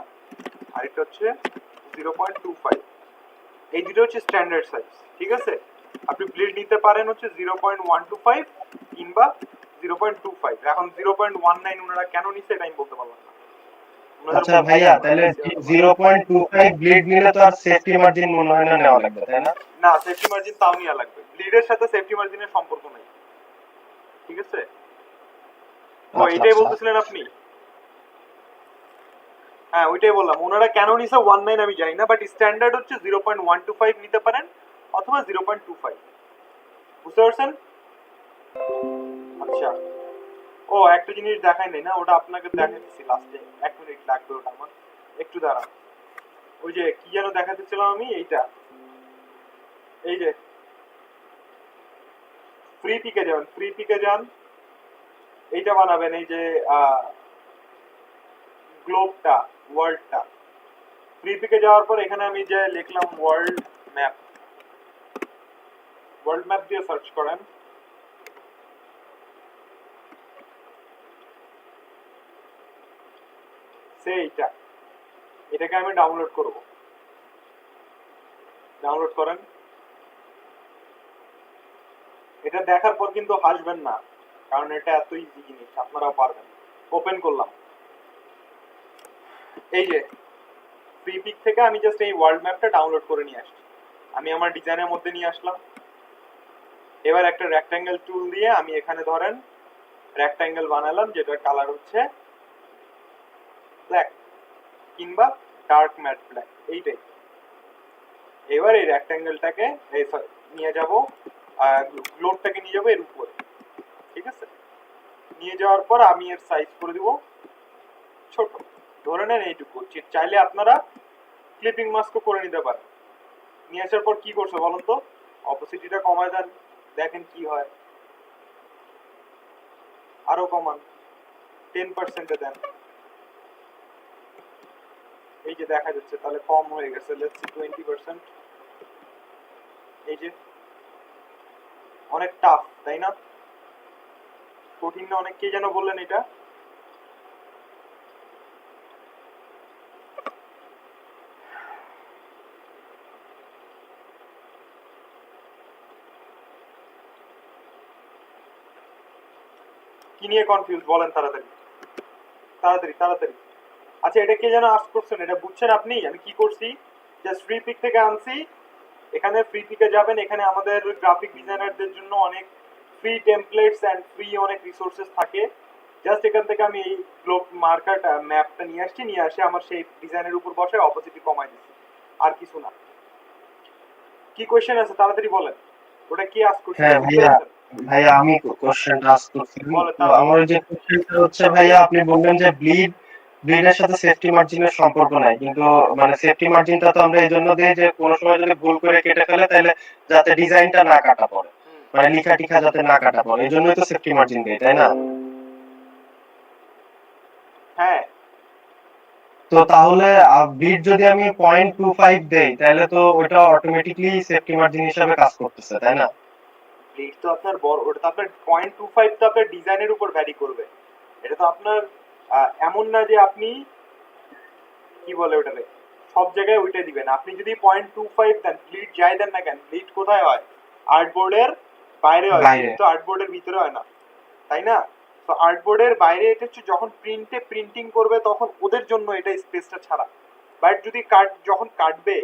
আর এটা হচ্ছে 0.25। এই দুটো হচ্ছে স্ট্যান্ডার্ড সাইজ, ঠিক আছে? আপনি ব্লেড নিতে পারেন হচ্ছে 0.125 কিংবা 0.25। এখন 0.19 ওনারা কেন নিচ্ছে এটা আমি বলতে পারলাম না। আচ্ছা ভাইয়া তাহলে 0.25 ব্লিড নিলে তো আর সেফটি মার্জিন মনে হয় না নেওয়া লাগবে তাই না? না, সেফটি মার্জিন তাও নেওয়া লাগবে, ব্লিডের সাথে সেফটি মার্জিনের সম্পর্ক নেই, ঠিক আছে? ও এটাই বলতেছিলেন আপনি? হ্যাঁ ওইটাই বললাম, ওনারা কেন নিছে 19 আমি জানি না, বাট স্ট্যান্ডার্ড হচ্ছে 0.125 নিতে পারেন অথবা 0.25, বুঝতে পারছেন? আচ্ছা, ও একটা জিনিস দেখাই নাই না, ওটা আপনাকে দেখাইতেছি লাস্টে, 1 মিনিট লাগবে ওটা আমার, একটু দাঁড়ান। ওই যে কি যেন দেখাতেছিলাম আমি, এইটা, এই যে ফ্রি পিকে যান, ফ্রি পিকে যান, এইটা বানাবেন, এই যে গ্লোবটা, ওয়ার্ল্ডটা। ফ্রি পিকে যাওয়ার পর এখানে আমি যে লিখলাম ওয়ার্ল্ড ম্যাপ, ওয়ার্ল্ড ম্যাপ দিয়ে সার্চ করেন, এইটা, এটাকে আমি ডাউনলোড করব, ডাউনলোড করেন। এটা দেখার পর কিন্তু হাসবেন না, কারণ এটা এত ইজি জিনিস, আপনারাও পারবেন। ওপেন করলাম, এই যে ফ্রি পিক থেকে আমি জাস্ট এই ওয়ার্ল্ড ম্যাপটা ডাউনলোড করে নিয়ে আসছি, আমি আমার ডিজাইনের মধ্যে নিয়ে আসলাম। এবার একটা রেক্ট্যাঙ্গেল টুল দিয়ে আমি এখানে ধরেন রেক্ট্যাঙ্গেল বানালাম, যেটার কালার হচ্ছে ব্ল্যাক কিংবা ডার্ক ম্যাট ব্ল্যাক, এইটাই। এবার এই রেক্ট্যাঙ্গেলটাকে নিয়ে যাব, গ্লোবটাকে নিয়ে যাবো এর উপরে, ঠিক আছে? নিয়ে যাওয়ার পর আমি এর সাইজ করে দিব ছোট, ধরে নেন এইটুকু, চাইলে আপনারা ক্লিপিং মাস্কও করে নিতে পারেন। নিয়ে আসার পর কি করছে বলুন তো, অপোসিটিটা কমায় দেন, দেখেন কি হয়, আরো কমান, 10%-এ দেন, এই যে দেখা যাচ্ছে তাহলে কম হয়ে গেছে, লেটস সি 20%। এই যে অনেক টাফ তাই না, কঠিন না অনেক? কে যেন বললেন এটা? কি নিয়ে কনফিউজ বলেন, তাড়াতাড়ি তাড়াতাড়ি তাড়াতাড়ি। আচ্ছা এটা কে যেন আস্ক করছেন, এটা বুঝছেন আপনি আমি কি করছি? জাস্ট ফ্রি পিক থেকে আনছি, এখানে ফ্রি পিকে যাবেন, এখানে আমাদের গ্রাফিক ডিজাইনারদের জন্য অনেক ফ্রি টেমপ্লেটস এন্ড ফ্রি অনেক রিসোর্সেস থাকে। জাস্ট এখান থেকে আমি এই গ্লোব মার্কার ম্যাপটা নিয়ে আসছি, নিয়ে আসে আমার সেই ডিজাইনের উপর বসে অপোজিটি কমাই দিচ্ছি, আর কিছু না। কি কোশ্চেন আছে তাড়াতাড়ি বলেন, ওটা কি আস্ক করছে? হ্যাঁ ভাইয়া, ভাইয়া আমি কোশ্চেনটা আস্ক করছি। তো আমার যে কোশ্চেনটা হচ্ছে ভাইয়া, আপনি বললেন যে ব্লিডের সাথে সেফটি মার্জিনের সম্পর্ক নাই, কিন্তু মানে সেফটি মার্জিনটা তো আমরা এই জন্য দিই যে কোনো সময় যদি ভুল করে কেটে ফেলে তাহলে যাতে ডিজাইনটা না কাটা পড়ে, মানে লিখা টিখা যাতে না কাটা পড়ে, এই জন্যই তো সেফটি মার্জিন দেই তাই না? হ্যাঁ। তো তাহলে ব্লিড যদি আমি 0.25 দেই তাহলে তো ওটা অটোমেটিকলি সেফটি মার্জিন হিসেবে কাজ করতেছে তাই না? ব্লিড তো আপনার বড়, ওটা তো আপনার 0.25 তো আপনার ডিজাইনের উপর ভ্যারি করবে, এটা তো আপনার এমন না যে আপনি কি বলে ওটারে সব জায়গায় ওইটাই দিবেন। আপনি যদি 0.25 দেন, ব্লিড যাই দেন না কেন, ব্লিড কোথায় হয়? আর্টবোর্ডের বাইরে হয়, কিন্তু আর্টবোর্ডের ভিতরে হয় না, তাই না? তো আর্টবোর্ডের বাইরে এটা হচ্ছে যখন প্রিন্টিং করবে তখন ওদের জন্য এটা স্পেসটা ছাড়া। বাট যদি যখন কাটবে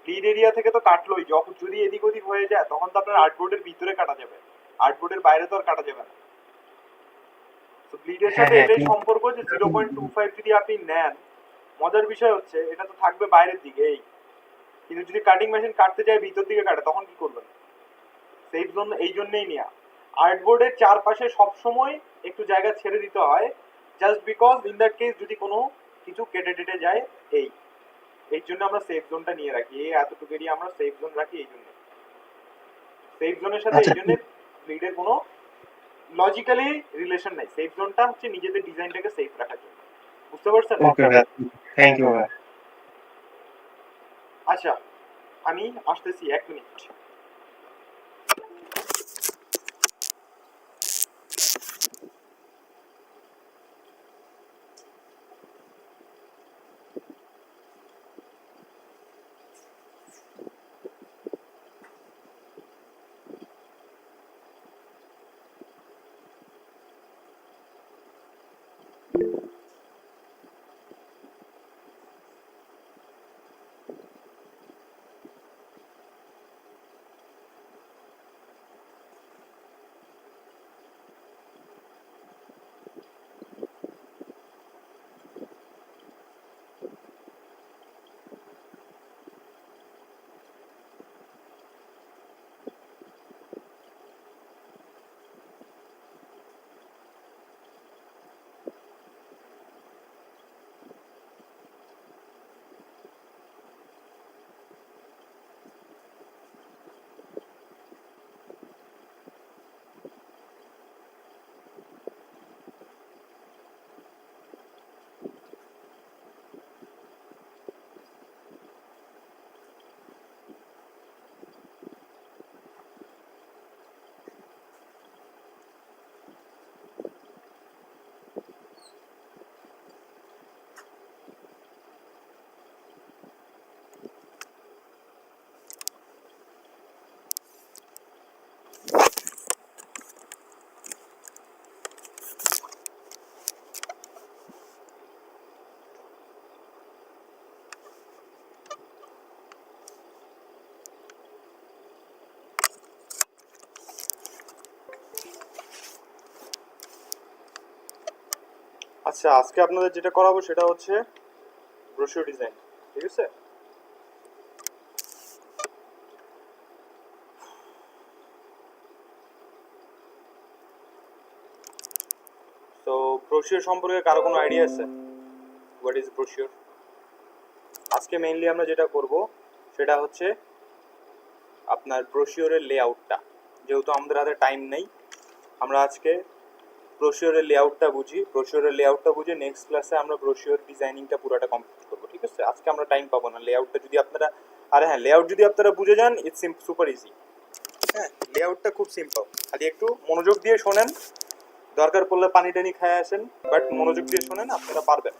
ব্লিড এরিয়া থেকে তো কাটলোই, যখন যদি এদিক ওদিক হয়ে যায় তখন তো আপনার আর্টবোর্ডের ভিতরে কাটা যাবে, আর্টবোর্ডের বাইরে তো আর কাটা যাবে না। তো ব্লিডের সাথে এটাই সম্পর্ক যে 0.25 যদি আপনি নেন, মজার বিষয় হচ্ছে এটা তো থাকবে বাইরের দিকে এই, কিন্তু যদি কাটিং মেশিন কাটতে যায় ভিতর দিকে কাটে তখন কি করবেন? সেই জন্য এই জন্যই নেওয়া, আর্টবোর্ডের চারপাশে সবসময় একটু জায়গা ছেড়ে দিতে হয়, just because in that case যদি কোনো কিছু কেটে টেটে যায়, এই এই জন্য আমরা সেফ জোনটা নিয়ে রাখি, এই এতটুকু এরিয়া আমরা সেফ জোন রাখি এই জন্য। সেফ জোনের সাথে আচ্ছা এই জন্য ব্লিডের কোনো লজিক্যালি রিলেশন নাই। সেফ জোনটা হচ্ছে নিজেদের ডিজাইনটাকে সেফ রাখার জন্য, বুঝতে পারছেন? ওকে ভাই, থ্যাংক ইউ ভাই। আচ্ছা আমি আসতেছি 1 মিনিট। আচ্ছা আজকে আপনাদের যেটা করাবো সেটা হচ্ছে ব্রোশিওর ডিজাইন, ঠিক আছে? তো ব্রোশিওর সম্পর্কে কারো কোনো আইডিয়া আছে? What is brochure? আজকে মেইনলি আমরা যেটা করব সেটা হচ্ছে আপনার ব্রোশিওরের লেআউটটা। যেহেতু আমাদের হাতে টাইম নেই, আমরা আজকে ব্রোশিওরের লেআউটটা বুঝি। ব্রোশিওরের লেআউটটা বুঝে নেক্সট ক্লাসে আমরা ব্রোশিওর ডিজাইনিংটা পুরোটা কমপ্লিট করবো, ঠিক আছে? আজকে আমরা টাইম পাবো না। লেআউটটা যদি আপনারা, আরে হ্যাঁ, লেআউট যদি আপনারা বুঝে যান ইটস সুপার ইজি। হ্যাঁ, লেআউটটা খুব সিম্পল, খালি একটু মনোযোগ দিয়ে শোনেন, দরকার পড়লে পানি টানি খায় আসেন, বাট মনোযোগ দিয়ে শোনেন, আপনারা পারবেন।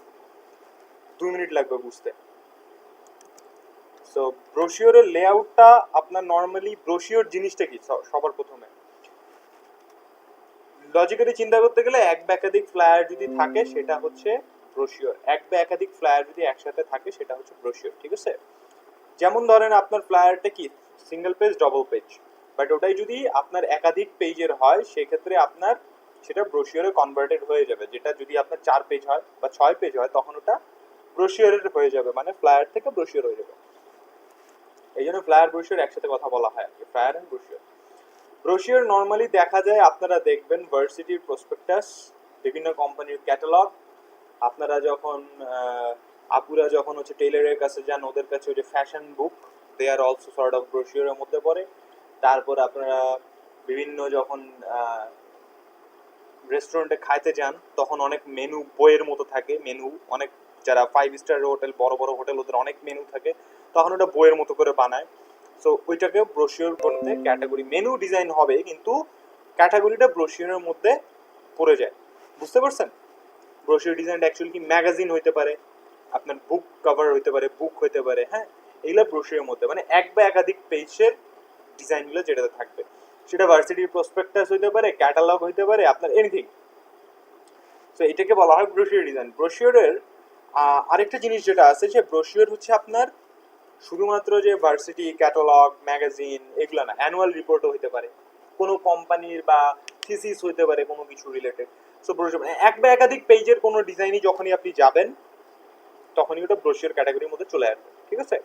2 মিনিট লাগবে বুঝতে। সো ব্রোশিওরের লেআউটটা আপনার নর্মালি, ব্রোশিওর জিনিসটা কি সবার প্রথমে লজিক্যালি চিন্তা করতে গেলে এক বা একাধিক ফ্লায়ার যদি থাকে সেটা হচ্ছে ব্রোশিওর। এক বা একাধিক ফ্লায়ার যদি একসাথে থাকে সেটা হচ্ছে ব্রোশিওর, ঠিক আছে? যেমন ধরেন আপনার ফ্লায়ারটা কি single page double page, but ওটাই যদি আপনার একাধিক পেজের হয় সেক্ষেত্রে আপনার সেটা ব্রোশিওরে কনভার্টেড হয়ে যাবে। যেটা যদি আপনার 4 পেজ হয় বা 6 পেজ হয় তখন ওটা ব্রোশিওরের হয়ে যাবে, মানে ফ্লায়ার থেকে ব্রোশিওর হয়ে যাবে। এই জন্য ফ্লায়ার ব্রোশিওর একসাথে কথা বলা হয় আর কি, flyer and brochure. Brochure normally দেখা যায়, আপনারা দেখবেন ভার্সিটির প্রসপেক্টাস, বিভিন্ন কোম্পানির ক্যাটালগ। আপনারা যখন আপুরা যখন হচ্ছে টেইলারের কাছে যান, ওদের কাছে ওই যে fashion book, they are also sort of ব্রোশিওরের মধ্যে পড়ে। তারপর আপনারা বিভিন্ন যখন রেস্টুরেন্টে খাইতে যান তখন অনেক মেনু বইয়ের মতো থাকে, মেনু অনেক, যারা 5 স্টার হোটেল, বড় বড় হোটেল, ওদের অনেক মেনু থাকে, তখন ওটা বইয়ের মতো করে বানায়। সো ওইটাকে ব্রোশিওর বলতে ক্যাটাগরি, মেনু ডিজাইন হবে কিন্তু ক্যাটাগরিটা ব্রোশিওরের মধ্যে পড়ে যায়, বুঝতে পারছেন? ব্রোশিওর ডিজাইনটা অ্যাকচুয়ালি কি ম্যাগাজিন হইতে পারে, আপনার বুক কভার হইতে পারে, বুক হইতে পারে, হ্যাঁ, এইগুলো ব্রোশিওরের মধ্যে, মানে এক বা একাধিক পেজের ডিজাইনগুলো যেটাতে থাকবে, সেটা ভার্সিটির প্রসপেক্টাস হইতে পারে, ক্যাটালগ হইতে পারে, আপনার এনিথিং। সো এটাকে বলা হয় ব্রোশিওর ডিজাইন। ব্রোশিওরের আরেকটা জিনিস যেটা আছে, যে ব্রোশিওর হচ্ছে আপনার শুধুমাত্র যে ভার্সিটি ক্যাটালগ ম্যাগাজিন এগুলো না, অ্যানুয়াল রিপোর্টও হইতে পারে, কোনো কোম্পানির বা থিসিস হইতে পারে কোনো কিছু রিলেটেড। সো ব্রোশিওর এক বা একাধিক পেজের কোনো ডিজাইনই যখনই আপনি যাবেন তখনই ওটা ব্রোশিওর ক্যাটাগরির মধ্যে চলে আসবে, ঠিক আছে?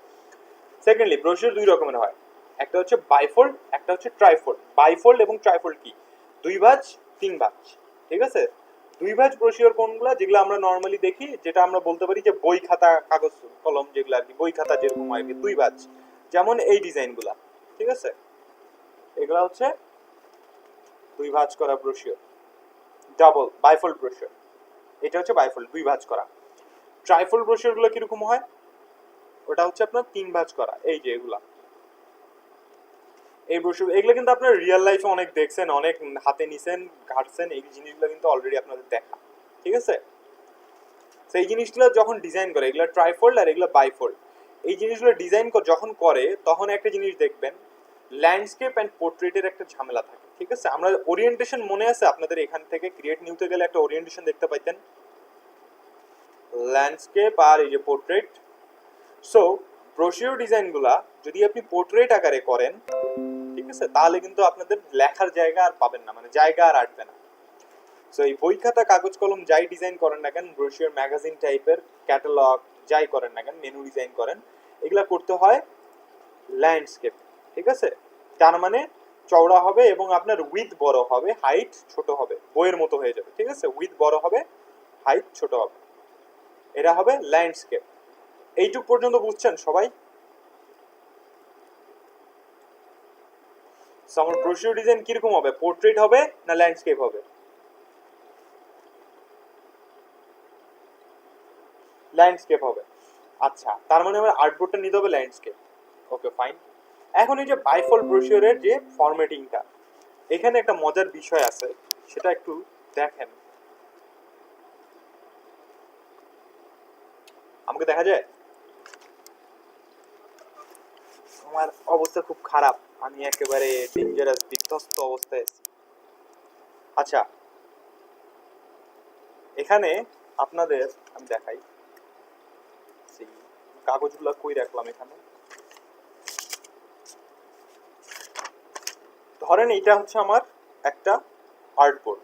সেকেন্ডলি ব্রোশিওর 2 রকমের হয়, একটা হচ্ছে বাইফোল্ড, একটা হচ্ছে ট্রাইফোল্ড। বাইফোল্ড এবং ট্রাইফোল্ড কি? 2 ভাঁজ 3 ভাঁজ, ঠিক আছে? দুই ভাঁজ ব্রোশিওর কোনগুলো, যেগুলো আমরা নর্মালি দেখি, যেটা আমরা বলতে পারি যে বই খাতা কাগজ কলম যেগুলো আর কি, বই খাতা যেরকম হয় আর কি, দুই ভাঁজ, যেমন এই ডিজাইনগুলা, ঠিক আছে, এগুলা হচ্ছে দুই ভাঁজ করা ব্রোশিওর। ডাবল বাইফোল্ড ব্রোশিওর, এটা হচ্ছে বাইফোল্ড, দুই ভাঁজ করা। ট্রাইফোল্ড ব্রোশিওর গুলো কিরকম হয়, ওটা হচ্ছে আপনার তিন ভাঁজ করা, এই যে এগুলা, এই ব্রোশিওর, এগুলো কিন্তু আপনার রিয়েল লাইফে অনেক দেখছেন, অনেক হাতে নিছেন, ঘাটছেন, এই জিনিসগুলো কিন্তু অলরেডি আপনাদের দেখা, ঠিক আছে। সেই জিনিসগুলো যখন ডিজাইন করে, এগুলো ট্রাইফোল্ড আর এগুলো বাইফোল্ড, এই জিনিসগুলো ডিজাইন যখন করে তখন একটা জিনিস দেখবেন, ল্যান্ডস্কেপ অ্যান্ড পোর্ট্রেটের একটা ঝামেলা থাকে, ঠিক আছে। আমরা ওরিয়েন্টেশন মনে আছে আপনাদের, এখান থেকে ক্রিয়েট নিউতে গেলে একটা ওরিয়েন্টেশন দেখতে পাইতেন, ল্যান্ডস্কেপ আর এই যে পোর্ট্রেট। সো ব্রোশিওর ডিজাইনগুলা যদি আপনি পোর্ট্রেট আকারে করেন, ঠিক আছে, তাহলে কিন্তু আপনাদের লেখার জায়গা আর পাবেন না, মানে জায়গা আর আটবে না। সো এই বই খাতা কাগজ কলম যাই ডিজাইন করেন না কেন, ব্রোশিওর ম্যাগাজিন টাইপের ক্যাটালগ যাই করেন না কেন, মেনু ডিজাইন করেন, এগুলা করতে হয় ল্যান্ডস্কেপ, ঠিক আছে। তার মানে চওড়া হবে এবং আপনার উইথ বড় হবে, হাইট ছোট হবে, বইয়ের মতো হয়ে যাবে, ঠিক আছে, উইথ বড় হবে, হাইট ছোট হবে, এটা হবে ল্যান্ডস্কেপ। এইটুক পর্যন্ত বুঝছেন সবাই? সো আমার ব্রোশিওর ডিজাইন কিরকম হবে, পোর্ট্রেট হবে না ল্যান্ডস্কেপ হবে? ল্যান্ডস্কেপ হবে। আচ্ছা, তার মানে আমার আর্টবোর্ডটা নিতে হবে ল্যান্ডস্কেপ, ওকে ফাইন। এখন এই যে বাইফোল্ড ব্রোশিওরের যে ফরম্যাটিংটা, এখানে একটা মজার বিষয় আছে, সেটা একটু দেখেন। আমাকে দেখা যায়? আমার অবস্থা খুব খারাপ, আমি একেবারে ডেঞ্জারাস বিধ্বস্ত অবস্থায় আছি। আচ্ছা, এখানে আপনাদের আমি দেখাই, সেই কাগজগুলো কই রাখলাম এখানে। ধরেন এটা হচ্ছে আমার একটা artboard,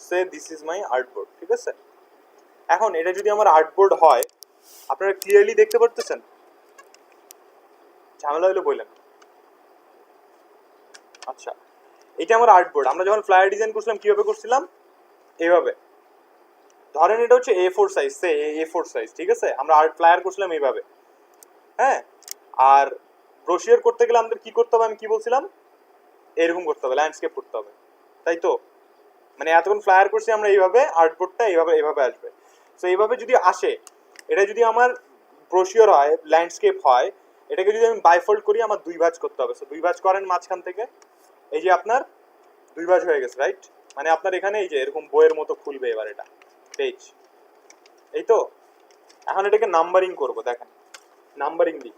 say this is my artboard, ঠিক আছে। এখন এটা যদি আমার আর্টবোর্ড হয়, আপনারা ক্লিয়ারলি দেখতে পারতেছেন? ঝামেলা হলে বললেন। আচ্ছা, এটা আমার আর্টবোর্ড, আমরা যখন ফ্লায়ার ডিজাইন করছিলাম কিভাবে করছিলাম, এইভাবে। ধরেন এটা হচ্ছে A4 সাইজ, সে A4 সাইজ, ঠিক আছে, আমরা আর্ট ফ্লায়ার করছিলাম এইভাবে, হ্যাঁ। আর ব্রোশিওর করতে গেলে আমাদের কি করতে হবে, আমি কি বলছিলাম, এরকম করতে হবে, ল্যান্ডস্কেপ করতে হবে, তাই তো। মানে এতক্ষণ ফ্লায়ার করছি আমরা এইভাবে, আর্টবোর্ডটা এইভাবে এইভাবে আসবে। সো এইভাবে যদি আসে, এটা যদি আমার ব্রোশিওর হয়, ল্যান্ডস্কেপ হয়, এটাকে যদি আমি বাইফোল্ড করি, আমার দুই ভাঁজ করতে হবে। সো দুই ভাঁজ করেন মাঝখান থেকে, এই যে আপনার দুই ভাঁজ হয়ে গেছে, রাইট। মানে আপনার এখানে এই যে এরকম বইয়ের মতো খুলবে এবার এটা পেজ, এই তো। এখন এটাকে নাম্বারিং করব, দেখেন নাম্বারিং দিই,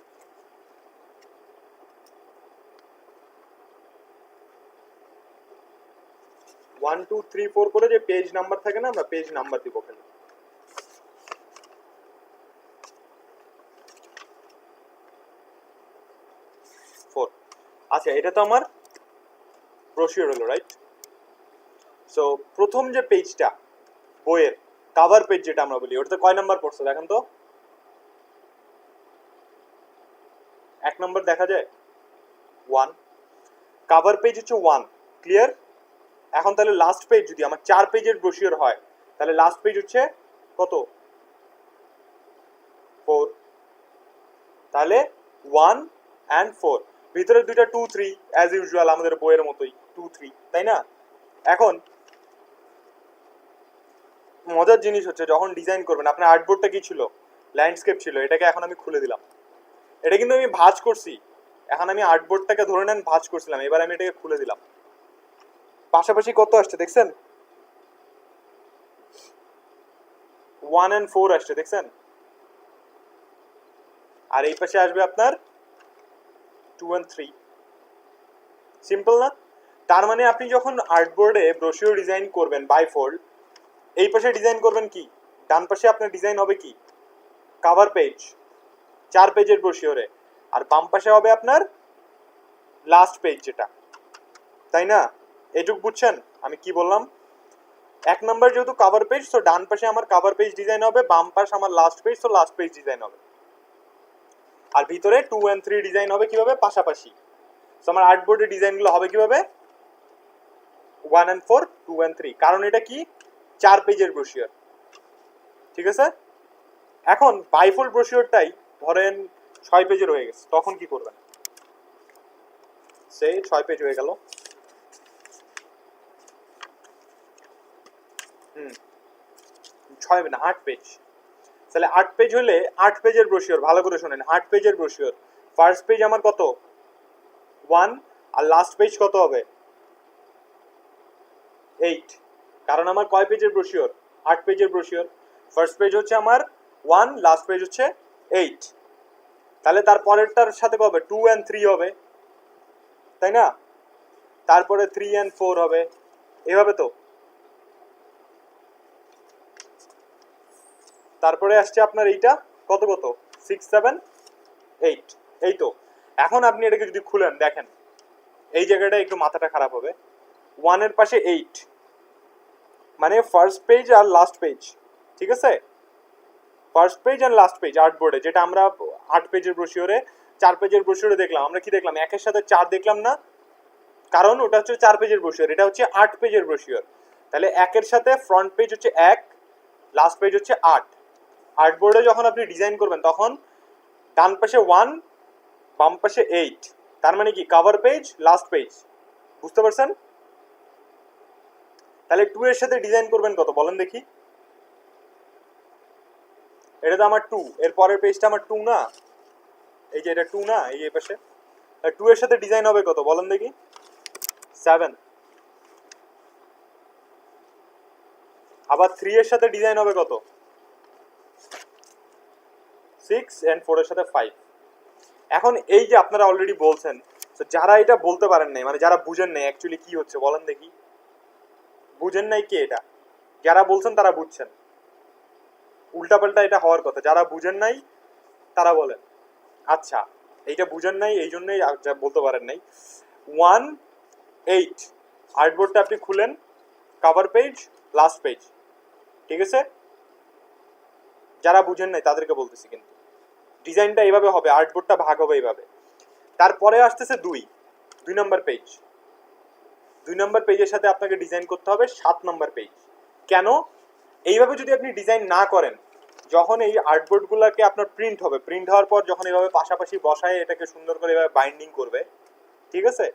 1 2 3 4 করে যে পেজ নাম্বার থাকে না, আমরা পেজ নাম্বার দিব খালি। আচ্ছা, এটা তো আমার ব্রোশিওর হলো, রাইট। সো প্রথম যে পেজটা বইয়ের কভার পেজ যেটা আমরা বলি, ওটাতে কয় নাম্বার পড়ছে দেখেন তো? 1 নাম্বার দেখা যায়, 1। কভার পেজ হচ্ছে 1, ক্লিয়ার। এখন তাহলে লাস্ট পেজ যদি আমার 4 পেজের ব্রোশিওর হয়, তাহলে লাস্ট পেজ হচ্ছে কত? 4। তাহলে 1 and 4, ভিতরে দুইটা 2 3 অ্যাজ ইউজুয়াল, আমাদের বইয়ের মতোই 2 3, তাই না? এখন মজার জিনিস হচ্ছে, যখন ডিজাইন করবেন, আপনার আর্টবোর্ডটা কি ছিল, ল্যান্ডস্কেপ ছিল, এটাকে এখন আমি খুলে দিলাম, এটা কিন্তু আমি ভাঁজ করছি। এখন আমি আর্টবোর্ডটাকে ধরে নেন ভাঁজ করছিলাম, এবার আমি এটাকে খুলে দিলাম, পাশাপাশি কত আসছে দেখছেন? 1 and 4 আসছে, দেখছেন? আর এই পাশে আসবে আপনার 2 and 3। সিম্পল না? তার মানে আপনি যখন আর্টবোর্ডে ব্রোশিওর ডিজাইন করবেন বাইফোল্ড, এই পাশে ডিজাইন করবেন কি, ডান পাশে আপনার ডিজাইন হবে কি, কভার পেজ 4 পেজের ব্রোশিওরে, আর বাম পাশে হবে আপনার লাস্ট পেজ যেটা, তাই না? এটুক বুঝছেন আমি কি বললাম? 1 নাম্বার যেহেতু কভার পেজ, তো ডান পাশে আমার কভার পেজ ডিজাইন হবে, বাম পাশে আমার লাস্ট পেজ, তো লাস্ট পেজ ডিজাইন হবে। আর ভিতরে 2 and 3 ডিজাইন হবে কিভাবে, পাশাপাশি। তো আমার আর্টবোর্ডের ডিজাইনগুলো হবে কিভাবে, 1 and 4 2 and 3, কারণ এটা কি 4 পেজের ব্রোশিওর, ঠিক আছে? এখন বাইফোল্ড ব্রোশিওরটাই ধরেন 6 পেজের হয়ে গেছে, তখন কি করবেন? সে 6 পেজ হয়ে গেল, 6 না 8 পেজ, তাহলে 8 পেজ হলে 8 পেজের ব্রোশিওর, ভালো করে শুনেন, 8 পেজের ব্রোশিওর, ফার্স্ট পেজ আমার কত 1 আর লাস্ট পেজ কত হবে 8, কারণ আমার কয় পেজের ব্রোশিওর? 8 পেজের ব্রোশিওর, ফার্স্ট পেজ হচ্ছে আমার 1, লাস্ট পেজ হচ্ছে 8, তাহলে তার পরেরটার সাথে কবে 2 and 3 হবে, তাই না? তারপরে 3 and 4 হবে, এভাবে তো। তারপরে আসছে আপনার এইটা কত কত 6 7 8, এই তো। এখন আপনি এটাকে যদি খুলেন দেখেন এই জায়গাটা একটু মাথাটা খারাপ হবে, 1 এর পাশে 8 মানে ফার্স্ট পেজ আর লাস্ট পেজ, ঠিক আছে? ফার্স্ট পেজ আর লাস্ট পেজ আর্ট বোর্ডে, যেটা আমরা 8 পেজের ব্রোশিওরে 4 পেজের ব্রোশিওরে দেখলাম, আমরা কি দেখলাম? একের সাথে 4 দেখলাম না, কারণ ওটা হচ্ছে 4 পেজের ব্রোশিওর, এটা হচ্ছে 8 পেজের ব্রোশিওর। তাহলে একের সাথে ফ্রন্ট পেজ হচ্ছে 1, লাস্ট পেজ হচ্ছে 8। আর্ট বোর্ডে যখন আপনি ডিজাইন করবেন তখন ডান পাশে 1, বাম পাশে 8, তার মানে কি কভার পেজ লাস্ট পেজ, বুঝতে পারছেন? তাহলে 2 এর সাথে ডিজাইন করবেন কত বলেন দেখি? এটা তো আমার 2, এর পরের পেজটা আমার 2 না, এই যে এটা 2 না, এই পাশে 2 এর সাথে ডিজাইন হবে কত বলেন দেখি? 7। আবার 3 এর সাথে ডিজাইন হবে কত? 6 and 4 এর সাথে 5। এখন এই যে আপনারা অলরেডি বলছেন, তো যারা এটা বলতে পারেন নাই, মানে যারা বুঝেন নাই অ্যাকচুয়ালি কি হচ্ছে বলেন দেখি, বুঝেন নাই কে এটা? যারা বলছেন তারা বুঝছেন, উল্টাপাল্টা এটা হওয়ার কথা, যারা বুঝেন নাই তারা বলেন। আচ্ছা, এইটা বুঝেন নাই এই জন্যই বলতে পারেন নাই। 1 8 আর্টবোর্ডটা আপনি খুলেন, কভার পেজ লাস্ট পেজ, ঠিক আছে? যারা বুঝেন নাই তাদেরকে বলতেছি, কিন্তু ডিজাইনটা এইভাবে হবে, আর্টবোর্ডটা ভাগ হবে এইভাবে। তারপরে আসতেছে 2 নম্বর পেজ, 2 নম্বর পেজের সাথে আপনাকে ডিজাইন করতে হবে 7 নম্বর পেজ। কেন? এইভাবে যদি আপনি ডিজাইন না করেন, যখন এই আর্টবোর্ডগুলোকে আপনার প্রিন্ট হবে, প্রিন্ট হওয়ার পর যখন এইভাবে পাশাপাশি বসায় এটাকে সুন্দর করে এইভাবে বাইন্ডিং করবে, ঠিক আছে?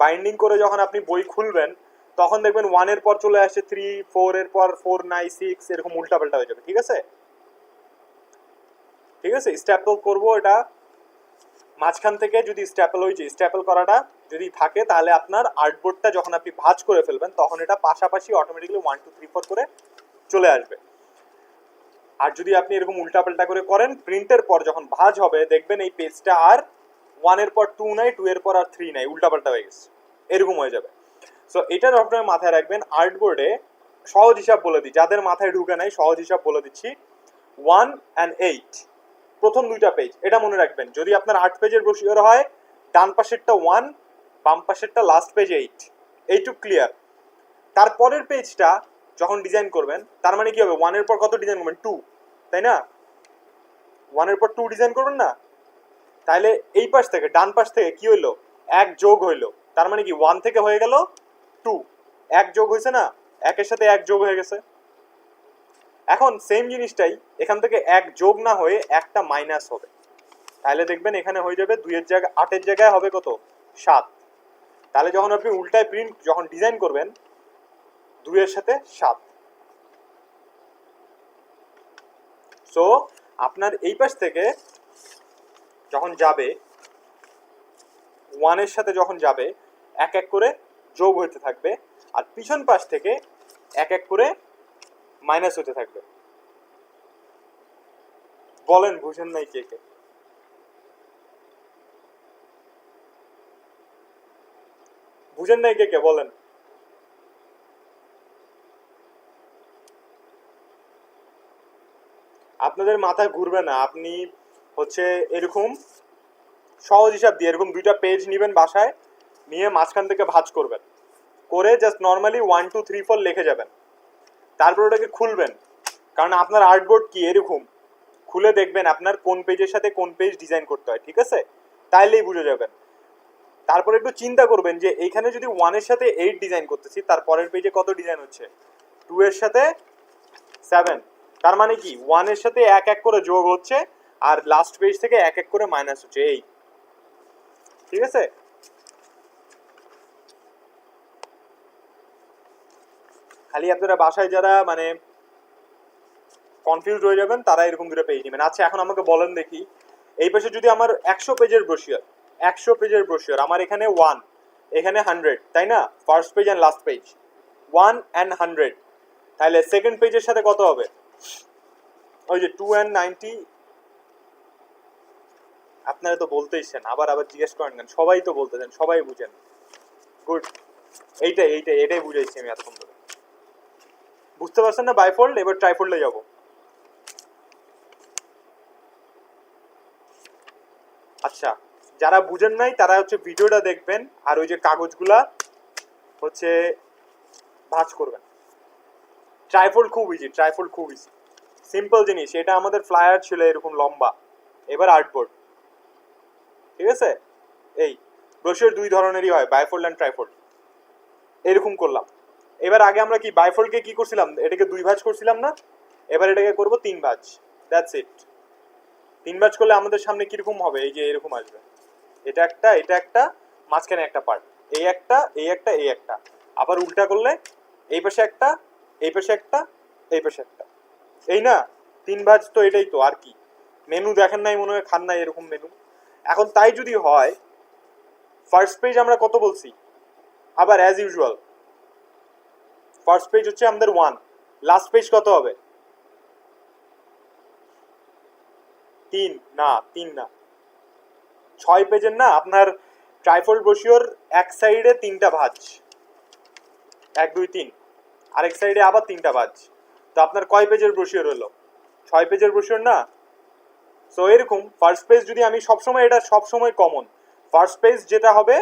বাইন্ডিং করে যখন আপনি বই খুলবেন তখন দেখবেন 1 এর পর চলে আসছে 3, 4 এর পর 4 9 6, এরকম উল্টাপাল্টা হয়ে যাবে, ঠিক আছে? ঠিক আছে, স্ট্যাপল করব এটা মাঝখান থেকে, যদি স্ট্যাপল হয়েছে, স্ট্যাপল করাটা যদি থাকে তাহলে আপনার আর্টবোর্ডটা যখন আপনি ভাঁজ করে ফেলবেন তখন এটা পাশাপাশি অটোমেটিক্যালি 1 2 3 4 করে চলে আসবে। আর যদি আপনি এরকম উল্টাপাল্টা করে করেন, প্রিন্টের পর যখন ভাঁজ হবে দেখবেন এই পেজটা আর 1 এর পর 2 নাই, 2 এর পর আর 3 নাই, উল্টাপাল্টা হয়ে গেছে, এরকম হয়ে যাবে। সো এটা আপনার মাথায় রাখবেন। আর্টবোর্ডে সহজ হিসাব বলে দিই, যাদের মাথায় ঢুকে নাই সহজ হিসাব বলে দিচ্ছি, 1 and 8 প্রথম 2টা পেজ, এটা মনে রাখবেন। যদি আপনার 8 পেজের ব্রোশিওর হয়, ডান পাশেরটা 1, বাম পাশেরটা লাস্ট পেজ 8, এইটুক ক্লিয়ার। তারপরের পেজটা যখন ডিজাইন করবেন তার মানে কি হবে, 1 এর পর কত ডিজাইন করবেন? 2, তাই না? 1 এর পর 2 ডিজাইন করবেন না? তাহলে এই পাশ থেকে ডান পাশ থেকে কি হইলো, 1 যোগ হইলো, তার মানে কি 1 থেকে হয়ে গেল 2, 1 যোগ হয়েছে না, 1 এর সাথে 1 যোগ হয়ে গেছে। এখন সেম জিনিসটাই এখান থেকে 1 যোগ না হয়ে একটা মাইনাস হবে, তাহলে দেখবেন এখানে হয়ে যাবে 2 এর জায়গায় 8 এর জায়গায় হবে কত 7। তাহলে যখন আপনি উল্টায় প্রিন্ট যখন ডিজাইন করবেন 2 এর সাথে 7। সো আপনার এই পাশ থেকে যখন যাবে 1 এর সাথে যখন যাবে এক এক করে যোগ হতে থাকবে, আর পিছন পাশ থেকে এক এক করে মাইনাস হতে থাকবে। বলেন বুঝেন নাই কে কে? বুঝেন নাই কে কে বলেন? আপনাদের মাথায় ঘুরবে না, আপনি হচ্ছে এরকম সহজ হিসাব দিয়ে এরকম 2টা পেজ নেবেন বাসায়, নিয়ে মাঝখান থেকে ভাঁজ করবেন, করে জাস্ট নর্মালি 1 2 3 4 লিখে যাবেন। তারপর ওটাকে খুলবেন, কারণ আপনার আর্টবোর্ড কি এরকম খুলে দেখবেন আপনার কোন পেজের সাথে কোন পেজ ডিজাইন করতে হয়, ঠিক আছে? তাইলেই বুঝে যাবেন। তারপর একটু চিন্তা করবেন যে এইখানে যদি 1 এর সাথে 8 ডিজাইন করতেছি, তার পরের পেজে কত ডিজাইন হচ্ছে? 2 এর সাথে 7, তার মানে কি 1 এর সাথে এক এক করে যোগ হচ্ছে আর লাস্ট পেজ থেকে এক এক করে মাইনাস হচ্ছে, এই ঠিক আছে। খালি আপনারা বাসায় যারা মানে কনফিউজ হয়ে যাবেন তারা এরকম দুটো পেজ নেবেন। আচ্ছা এখন আমাকে বলেন দেখি, এই পাশে যদি আমার 100 পেজের ব্রোশিওর, 100 পেজের ব্রোশিওর, আমার এখানে 1, এখানে 100, তাই না? First page and last page 1 and 100, তাহলে সেকেন্ড পেজের সাথে কত হবে? ওই যে 2 and 90। আপনারা তো বলতেইছেন, আবার আবার জিজ্ঞেস করেন কেন? সবাই তো বলতেছেন, সবাই বুঝেন। গুড, এইটাই বুঝাইছি আমি এতক্ষণ ধরে। বুঝতে পারছেন না বাইফোল্ড? এবার ট্রাইফোল্ডে যাব। আচ্ছা যারা বুঝেন নাই তারা হচ্ছে ভিডিওটা দেখবেন আর ওই যে কাগজগুলা হচ্ছে ভাঁজ করবেন। ট্রাইফোল্ড খুব ইজি, ট্রাইফোল্ড খুব ইজি, সিম্পল জিনিস। এটা আমাদের ফ্লায়ার ছিল এরকম লম্বা, এবার আর্টবোর্ড, ঠিক আছে। এই ব্রোশিওর দুই ধরনেরই হয়, বাইফোল্ড অ্যান্ড ট্রাইফোল্ড। এরকম করলাম। এবার আগে আমরা কি বাইফোল্ডকে কি করছিলাম, এটাকে দুই ভাঁজ করছিলাম না, এবার এটাকে করব তিন ভাঁজ, দ্যাটস ইট। তিন ভাঁজ করলে আমাদের সামনে কিরকম হবে, এই যে এরকম আসবে, এটা একটা, মাঝখানে একটা পার্ট, এই একটা, এই একটা, এই একটা। আবার উল্টা করলে এই পাশে একটা, এই পাশে একটা, এই পাশে একটা, এই না তিন ভাঁজ। তো এটাই তো, আর কি। মেনু দেখেন নাই মনে হয়, খান নাই এরকম মেনু। এখন তাই যদি হয়, ফার্স্ট পেজ আমরা কত বলছি, আবার অ্যাজ ইউজুয়াল ফার্স্ট পেজ হচ্ছে আমাদের 1, লাস্ট পেজ কত হবে? 3 না, 3 না, 6 পেজের না আপনার ট্রাইফোল্ড ব্রোশিওর এক সাইডে 3টা ভাঁজ, 1 2 3, আরেক সাইডে আবার 3টা ভাঁজ। তো আপনার কয় পেজের ব্রোশিওর হলো? 6 পেজের ব্রোশিওর না? সো এরকম ফার্স্ট পেজ যদি আমি সবসময়, এটা সবসময় কমন, ফার্স্ট পেজ যেটা হবে,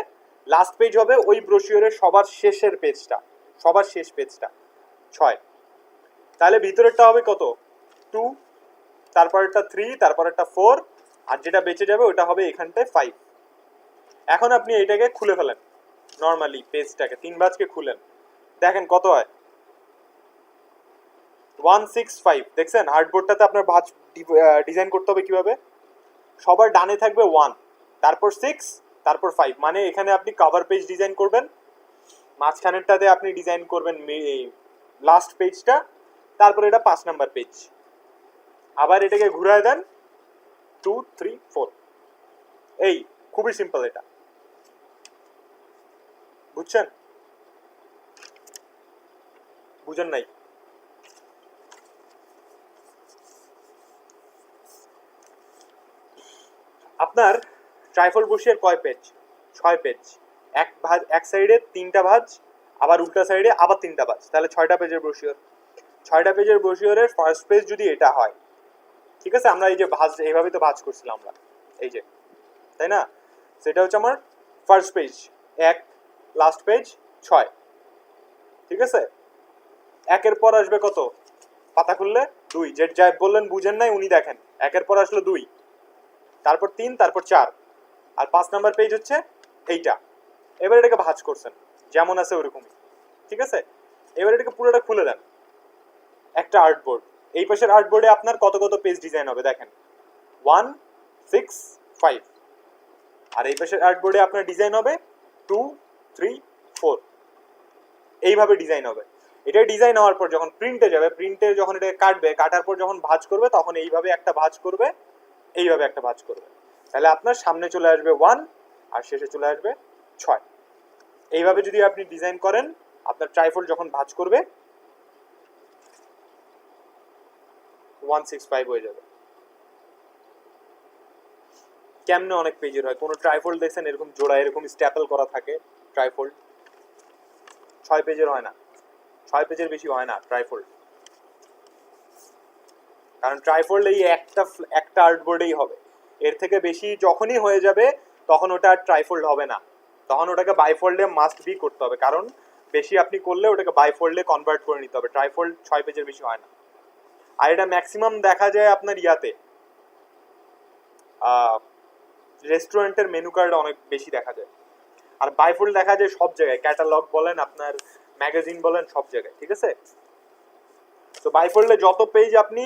লাস্ট পেজ হবে ওই ব্রোশিওরের সবার শেষের পেজটা, সবার শেষ পেজটা 6। তাহলে ভিতরেরটা হবে কত? 2, তারপরেরটা 3, তারপরেরটা 4, আর যেটা বেঁচে যাবে ওটা হবে এখানটায় 5। এখন আপনি এটাকে খুলে ফেলেন, নর্মালি পেজটাকে 3 ভাঁজকে খুলেন, দেখেন কত হয়। 165, দেখছেন? আর্টবোর্ডটাতে আপনার ভাঁজ ডিজাইন করতে হবে কিভাবে? সবার ডানে থাকবে 1, তারপর 6, তারপর 5, মানে এখানে আপনি কভার পেজ ডিজাইন করবেন, মাঝখানেরটাতে আপনি ডিজাইন করবেন লাস্ট পেজটা, তারপর এটা 5 নাম্বার পেজ। আবার এটাকে ঘুরায় দেন 2 3 4। এই খুবই সিম্পল, এটা বুঝছেন? বুঝেন নাই? আপনার ট্রাইফল ব্রোশিওর কয় পেজ? 6 পেজ। এক ভাঁজ, এক সাইডে 3টা ভাঁজ, আবার উল্টা সাইডে আবার 3টা ভাঁজ, তাহলে 6টা পেজের ব্রোশিওর। 6টা পেজের ব্রোশিওরের ফার্স্ট পেজ যদি এটা হয়, ঠিক আছে, আমরা এই যে ভাঁজ, এইভাবেই তো ভাঁজ করছিলাম আমরা, এই যে, তাই না? সেটা হচ্ছে আমার ফার্স্ট পেজ 1, লাস্ট পেজ 6, ঠিক আছে। একের পর আসবে কত? পাতা খুললে 2, যে যাই বললেন বুঝেন নাই উনি দেখেন, একের পর আসলো 2, তারপর 3, তারপর 4, আর 5 নাম্বার পেজ হচ্ছে এইটা। এবার এটাকে ভাঁজ করছেন যেমন আছে ওরকমই, ঠিক আছে। এবার এটাকে পুরোটা খুলে দেন, একটা আর্টবোর্ড। এই পাশের আর্টবোর্ডে আপনার কত কত পেজ ডিজাইন হবে দেখেন, 1 6 5, আর এই পাশের আর্টবোর্ডে আপনার ডিজাইন হবে 2 3 4, এইভাবে ডিজাইন হবে। এটা ডিজাইন হওয়ার পর যখন প্রিন্টে যাবে, প্রিন্টে যখন এটাকে কাটবে, কাটার পর যখন ভাঁজ করবে, তখন এইভাবে একটা ভাঁজ করবে, এইভাবে একটা ভাঁজ করবে, তাহলে আপনার সামনে চলে আসবে 1 আর শেষে চলে আসবে 6। এইভাবে যদি আপনি ডিজাইন করেন, আপনার ট্রাইফোল্ড যখন ভাঁজ করবে 165 হয়ে যাবে। কেমনে অনেক পেজের হয়? কোনো ট্রাইফোল্ড দেখছেন এরকম জোড়া, এরকম স্ট্যাপল করা থাকে ট্রাইফোল্ড? 6 পেজের হয় না, 6 পেজের বেশি হয় না ট্রাইফোল্ড, কারণ ট্রাইফোল্ড এই একটা আর্টবোর্ডেই হবে। এর থেকে বেশি যখনই হয়ে যাবে তখন ওটা আর ট্রাইফোল্ড হবে না, তখন ওটাকে বাইফোল্ডে মাস্ট বি করতে হবে, কারণ বেশি আপনি করলে ওটাকে বাইফোল্ডে কনভার্ট করে নিতে হবে। ট্রাইফোল্ড 6 পেজের বেশি হয় না। আর এটা ম্যাক্সিমাম দেখা যায় আপনার ইয়াতে, রেস্টুরেন্টের মেনু কার্ড অনেক বেশি দেখা যায়। আর বাইফোল্ড দেখা যায় সব জায়গায়, ক্যাটালগ বলেন, আপনার ম্যাগাজিন বলেন, সব জায়গায়, ঠিক আছে। তো বাইফোল্ডে যত পেজ আপনি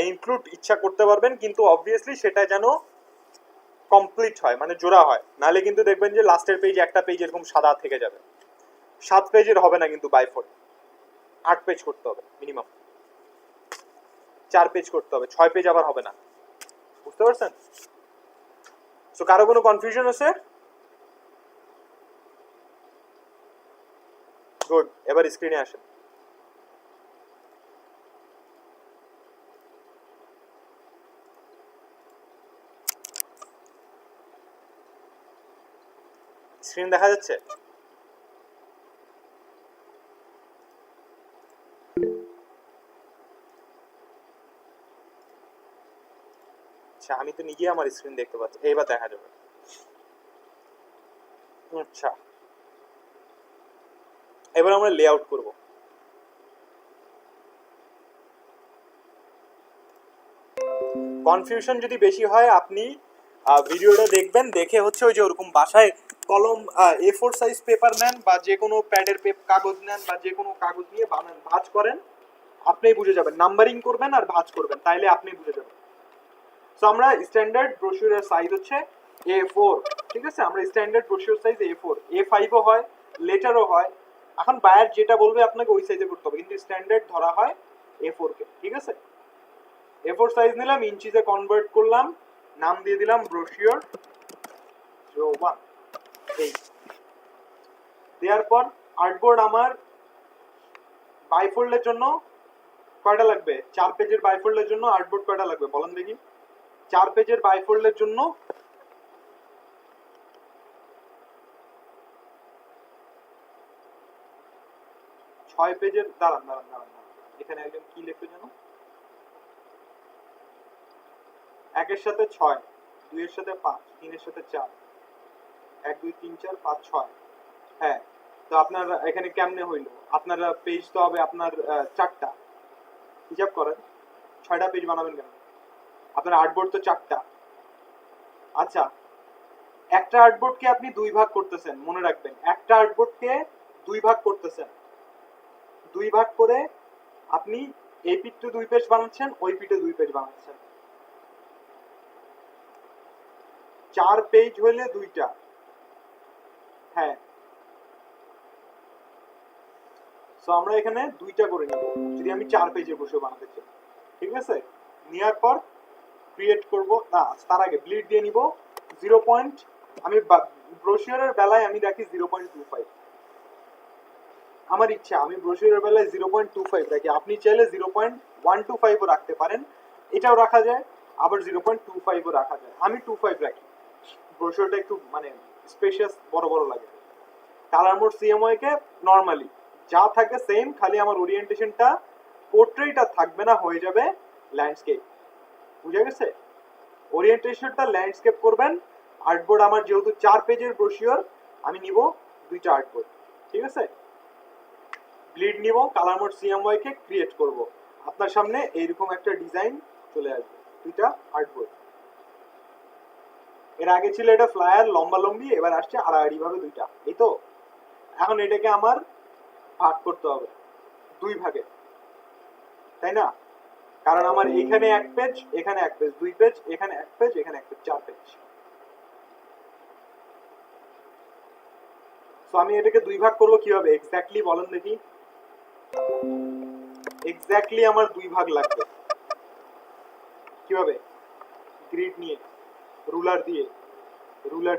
ইনক্লুড ইচ্ছা করতে পারবেন, কিন্তু অবভিয়াসলি সেটা যেন কমপ্লিট হয়, মানে জোড়া হয়, নাহলে কিন্তু দেখবেন যে লাস্টের পেজ একটা পেজ এরকম সাদা থেকে যাবে। 7 পেজের হবে না কিন্তু বাইফোল্ড, 8 পেজ করতে হবে মিনিমাম, 4 পেজ করতে হবে, 6 পেজ আবার হবে না, বুঝতে পারছেন? সো কারো কোনো কনফিউশন আছে? গুড, এবার স্ক্রিনে আসেন। স্ক্রিন দেখা যাচ্ছে? আচ্ছা, আমি তো নিজে আমার স্ক্রিন দেখতে পাচ্ছি, এইবার দেখা যাবে। আচ্ছা, এবার আমরা লেআউট করব। কনফিউশন যদি বেশি হয় আপনি ভিডিওটা দেখবেন, দেখে হচ্ছে ওই যে ওরকম বাসায় কলম A4 সাইজ পেপার নেন বা যে কোনো প্যাডের কাগজ নেন বা যে কোনো কাগজ নিয়ে বানান, ভাঁজ করেন, আপনিই বুঝে যাবেন। নাম্বারিং করবেন আর ভাঁজ করবেন, তাইলে আপনি বুঝে যাবেন। সো আমরা স্ট্যান্ডার্ড ব্রোশিউরের সাইজ হচ্ছে A4, ঠিক আছে? আমরা স্ট্যান্ডার্ড ব্রোশিউর সাইজ A4, A5ও হয়, লেটারও হয়। এখন বায়ার যেটা বলবে আপনাকে ওই সাইজে করতে হবে, কিন্তু স্ট্যান্ডার্ড ধরা হয় A4 কে, ঠিক আছে? A4 সাইজ নিলাম, ইঞ্চিতে কনভার্ট করলাম, নাম দিয়ে দিলাম ব্রোশিওর 01। এই দেওয়ার পর আর্টবোর্ড আমার বাইফোল্ডের জন্য কয়টা লাগবে? 4 পেজের বাইফোল্ডের জন্য আর্টবোর্ড কয়টা লাগবে বলেন দেখি? 4 পেজের বাইফোল্ডের জন্য 6 পেজের, দাঁড়ান দাঁড়ান দাঁড়ান, এখানে একজন কি লিখবে জানো? 1 এর সাথে 6, 2 এর সাথে 5, 3 এর সাথে 4, 1 2 3 4 5 6। হ্যাঁ, তো আপনার এখানে কেমনে হইলো? আপনার পেজ তো হবে আপনার 4টা, হিসাব করেন 6টা পেজ বানাবেন কেন? আপনার আর্টবোর্ড তো 4টা। আচ্ছা, একটা আর্টবোর্ডকে আপনি 2 ভাগ করতেছেন, মনে রাখবেন একটা আর্টবোর্ডকে 2 ভাগ করতেছেন। 2 ভাগ করে আপনি এই পিঠে 2 পেজ বানাচ্ছেন, ওই পিঠে 2 পেজ বানাচ্ছেন। 4 পেজ হইলে 2টা। হ্যাঁ, সো আমরা এখানে 2টা করে নিব যদি আমি 4 পেজে বসে বানাতে চাই, ঠিক আছে? নেওয়ার পর ক্রিয়েট করব, না তার আগে ব্লিড দিয়ে নিব 0. আমি ব্রোশিওরের বেলায় আমি রাখি 0.25, আমার ইচ্ছা আমি ব্রোশিওরের বেলায় 0.25 রাখি, আপনি চাইলে 0.125 ও রাখতে পারেন, এটাও রাখা যায়, আবার 0.25 ও রাখা যায়। আমি 25 রাখি, ব্রোশিওরটা একটু মানে স্পেশাস বড় বড় লাগে। কালার মোড সিএমওয়াই কে নরমালি যা থাকে সেম, খালি আমার ওরিয়েন্টেশনটা পোর্ট্রেইট আর থাকবে না, হয়ে যাবে ল্যান্ডস্কেপ, বুঝা গেছে? ওরিয়েন্টেশনটা ল্যান্ডস্কেপ করবেন। আর্টবোর্ড আমার যেহেতু 4 পেজের ব্রোশিওর, আমি নিব 2টা আর্টবোর্ড, ঠিক আছে? ব্লিড নিব, কালার মোড সিএমওয়াই কে ক্রিয়েট করব, আপনার সামনে এইরকম একটা ডিজাইন চলে আসবে, 2টা আর্টবোর্ড। এর আগে ছিল এটা ফ্লায়ার লম্বা লম্বি, এবার আসছে আড়াআড়ি ভাবে 2টা, এই তো। এখন এটাকে আমার ভাগ করতে হবে 2 ভাগে, তাই না? কারণ আমার এখানে 1 পেজ, এখানে 1 পেজ, 2 পেজ, এখানে 1 পেজ, এখানে 1 পেজ, 4 পেজ। সো আমি এটাকে 2 ভাগ করব কিভাবে এক্স্যাক্টলি বলেন দেখি? এক্স্যাক্টলি আমার 2 ভাগ লাগবে কিভাবে? গ্রিড নিয়ে, রুলার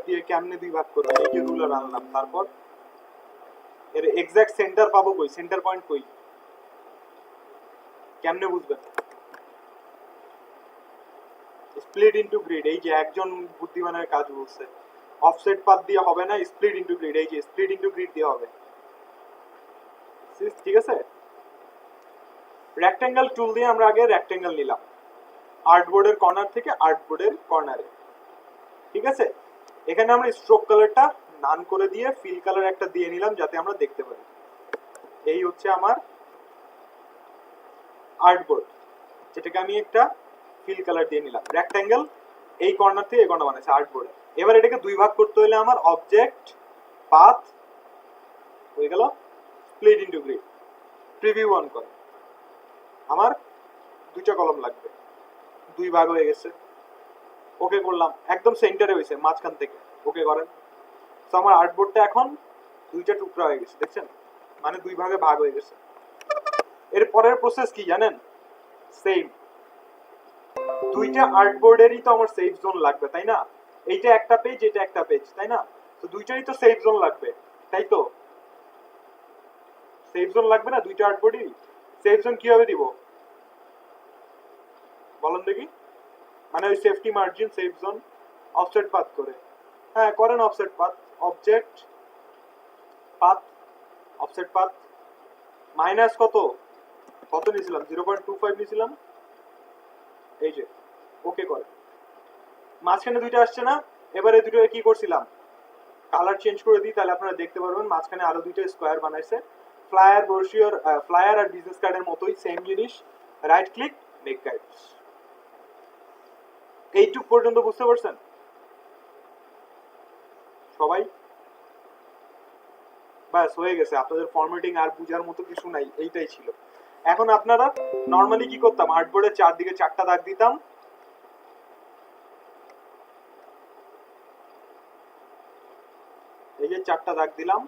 দিয়ে কেমনে 2 ভাগ করব? এই যে রুলার আনলাম, তারপর এর এক্সাক্ট সেন্টার পাবো কই? সেন্টার পয়েন্ট কই? কেমনে বুঝবেন? স্প্লিট ইনটু গ্রিড, এই যে একজন বুদ্ধিমানের কাজ বলছে, অফসেট পাথ দিয়ে হবে না, স্প্লিট ইনটু গ্রিড, এই যে স্প্লিট ইনটু গ্রিড দিয়ে হবে, ঠিক আছে? রেক্টেঙ্গেল টুল দিয়ে আমরা আগে রেক্টেঙ্গেল নিলাম আর্টবোর্ডের কর্নার থেকে আর্টবোর্ডের কর্নারে, ঠিক আছে? এখানে আমরা স্ট্রোক কালারটা নান করে দিয়ে ফিল কালার একটা দিয়ে নিলাম যাতে আমরা দেখতে পারি। এই হচ্ছে আমার আর্টবোর্ড, যেটাকে আমি একটা ফিল কালার দিয়ে নিলাম। রেক্টেঙ্গেল এই কর্নার থেকে এই কর্নার বানাইছে আর্টবোর্ডে। এবার এটাকে 2 ভাগ করতে হলে আমার অবজেক্ট পাথ হয়ে গেল split into grid, preview on করে। আমার দুইটা কলম লাগবে, দুই ভাগ হয়ে গেছে, ওকে করলাম, একদম সেন্টারে হয়েছে মাঝখান থেকে, ওকে করেন। তো আমার আর্টবোর্ডটা এখন দুইটা টুকরা হয়ে গেছে, দেখছেন, মানে দুই ভাগে ভাগ হয়ে গেছে। এর পরের প্রসেস কি জানেন? সেম, দুইটা আর্টবোর্ডেরই তো আমার সেফ জোন লাগবে, তাই না? এইটা একটা পেজ, এটা একটা পেজ, তাই না? তো দুইটারই তো সেফ জোন লাগবে, তাই তো? সেফ জোন লাগবে না দুইটা আর্টবোর্ডেরই? সেফ জোন কিভাবে দিব বলেন দেখি? মানে ওই safety margin, safe zone offset path করে, হ্যাঁ করেন offset path, object path, offset path minus কত কত নিয়েছিলাম, 0.25 নিয়েছিলাম, এই যে ওকে করে। মাঝখানে দুইটা আসছে না, এবারে দুটো কি করছিলাম, কালার চেঞ্জ করে দিই, তাহলে আপনারা দেখতে পারবেন মাঝখানে আরো দুইটা স্কোয়ার বানাইছে। ফ্লায়ার ব্রোশিওর, ফ্লায়ার আর বিজনেস কার্ডের মতোই সেম জিনিস, রাইট ক্লিক মেক গাইডস। এইটুক পর্যন্ত বুঝতে পারছেন সবাই? ব্যাস হয়ে গেছে, আপনাদের ফরম্যাটিং আর বুঝার মতো কিছু নাই, এইটাই ছিল। এখন আপনারা নরমালি কি করতাম, আর্টবোর্ডের চারদিকে চারটা দাগ দিতাম, এই যে চারটা দাগ দিলাম।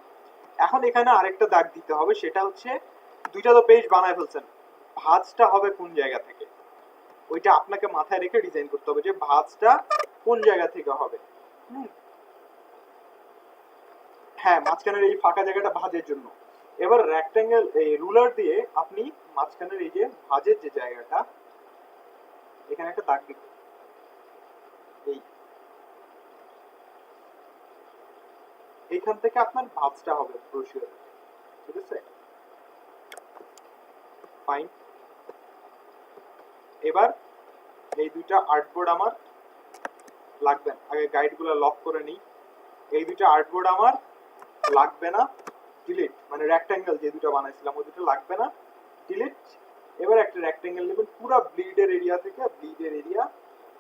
এখন এখানে আরেকটা দাগ দিতে হবে, সেটা হচ্ছে দুইটা তো পেজ বানায় ফেলছেন, ভাঁজটা হবে কোন জায়গা থেকে, ওইটা আপনাকে মাথায় রেখে ডিজাইন করতে হবে যে ভাঁজটা কোন জায়গা থেকে হবে। হ্যাঁ, মাঝখানের এই ফাঁকা জায়গাটা ভাঁজের জন্য। এবার রেক্ট্যাঙ্গেল এই রুলার দিয়ে আপনি মাঝখানের এই যে ভাঁজের যে জায়গাটা, এখানে একটা দাগ দিবেন, এই এইখান থেকে আপনার ভাঁজটা হবে ব্রোশিওর, ঠিক আছে? ফাইন। এবার এই দুইটা আর্টবোর্ড আমার লাগবে না, আগে গাইডগুলো লক করে নিই। এই দুইটা আর্টবোর্ড আমার লাগবে না, ডিলিট, মানে রেক্ট্যাঙ্গেল যে দুটো বানাইছিলাম ওই দুটো লাগবে না, ডিলিট। এবার একটা রেক্ট্যাঙ্গেল নেবেন পুরো ব্লিডের এরিয়া থেকে ব্লিডের এরিয়া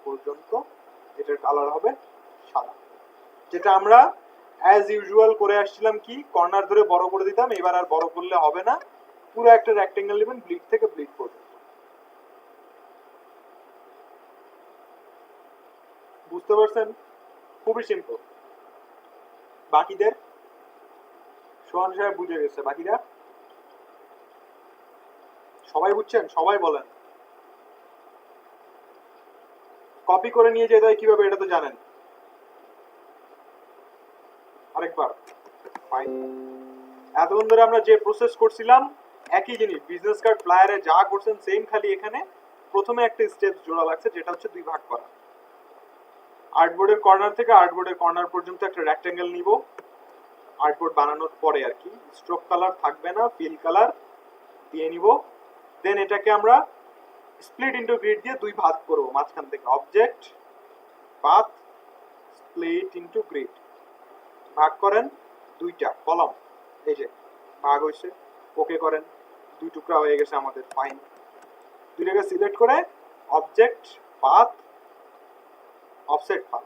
পর্যন্ত, এটার কালার হবে সাদা, যেটা আমরা অ্যাজ ইউজুয়াল করে আসছিলাম, কি কর্নার ধরে বড় করে দিতাম, এবার আর বড় করলে হবে না, পুরো একটা রেক্ট্যাঙ্গেল নেবেন ব্লিড থেকে ব্লিড পর্যন্ত। বুঝতে পারছেন? খুবই সিম্পল। বাকিদের সোহান সাহেব বুঝে গেছে, বাকিরা সবাই বুঝছেন? সবাই বলেন। কপি করে নিয়ে যেতে হয় কিভাবে এটা তো জানেন, আরেকবার ফাইন। এতক্ষণ ধরে আমরা যে প্রসেস করছিলাম একই জিনিস, বিজনেস কার্ড ফ্লায়ারে যা করছেন সেম, খালি এখানে প্রথমে একটা স্টেপ জোড়া লাগছে, যেটা হচ্ছে দুই ভাগ করা। আর্টবোর্ডের কর্নার থেকে আর্টবোর্ডের কর্নার পর্যন্ত একটা রেক্ট্যাঙ্গেল নিব, আর্টবোর্ড বানানোর পরে আর কি, স্ট্রোক কালার থাকবে না, ফিল কালার দিয়ে নিব। দেন এটাকে আমরা স্প্লিট ইনটু গ্রিড দিয়ে দুই ভাগ করব মাঝখান থেকে, object path split into grid, ভাগ করেন দুইটা কলম, এই যে ভাগ হয়েছে, ওকে করেন, দুই টুকরা হয়ে গেছে আমাদের, ফাইন। দুইটাকে সিলেক্ট করে object path offset path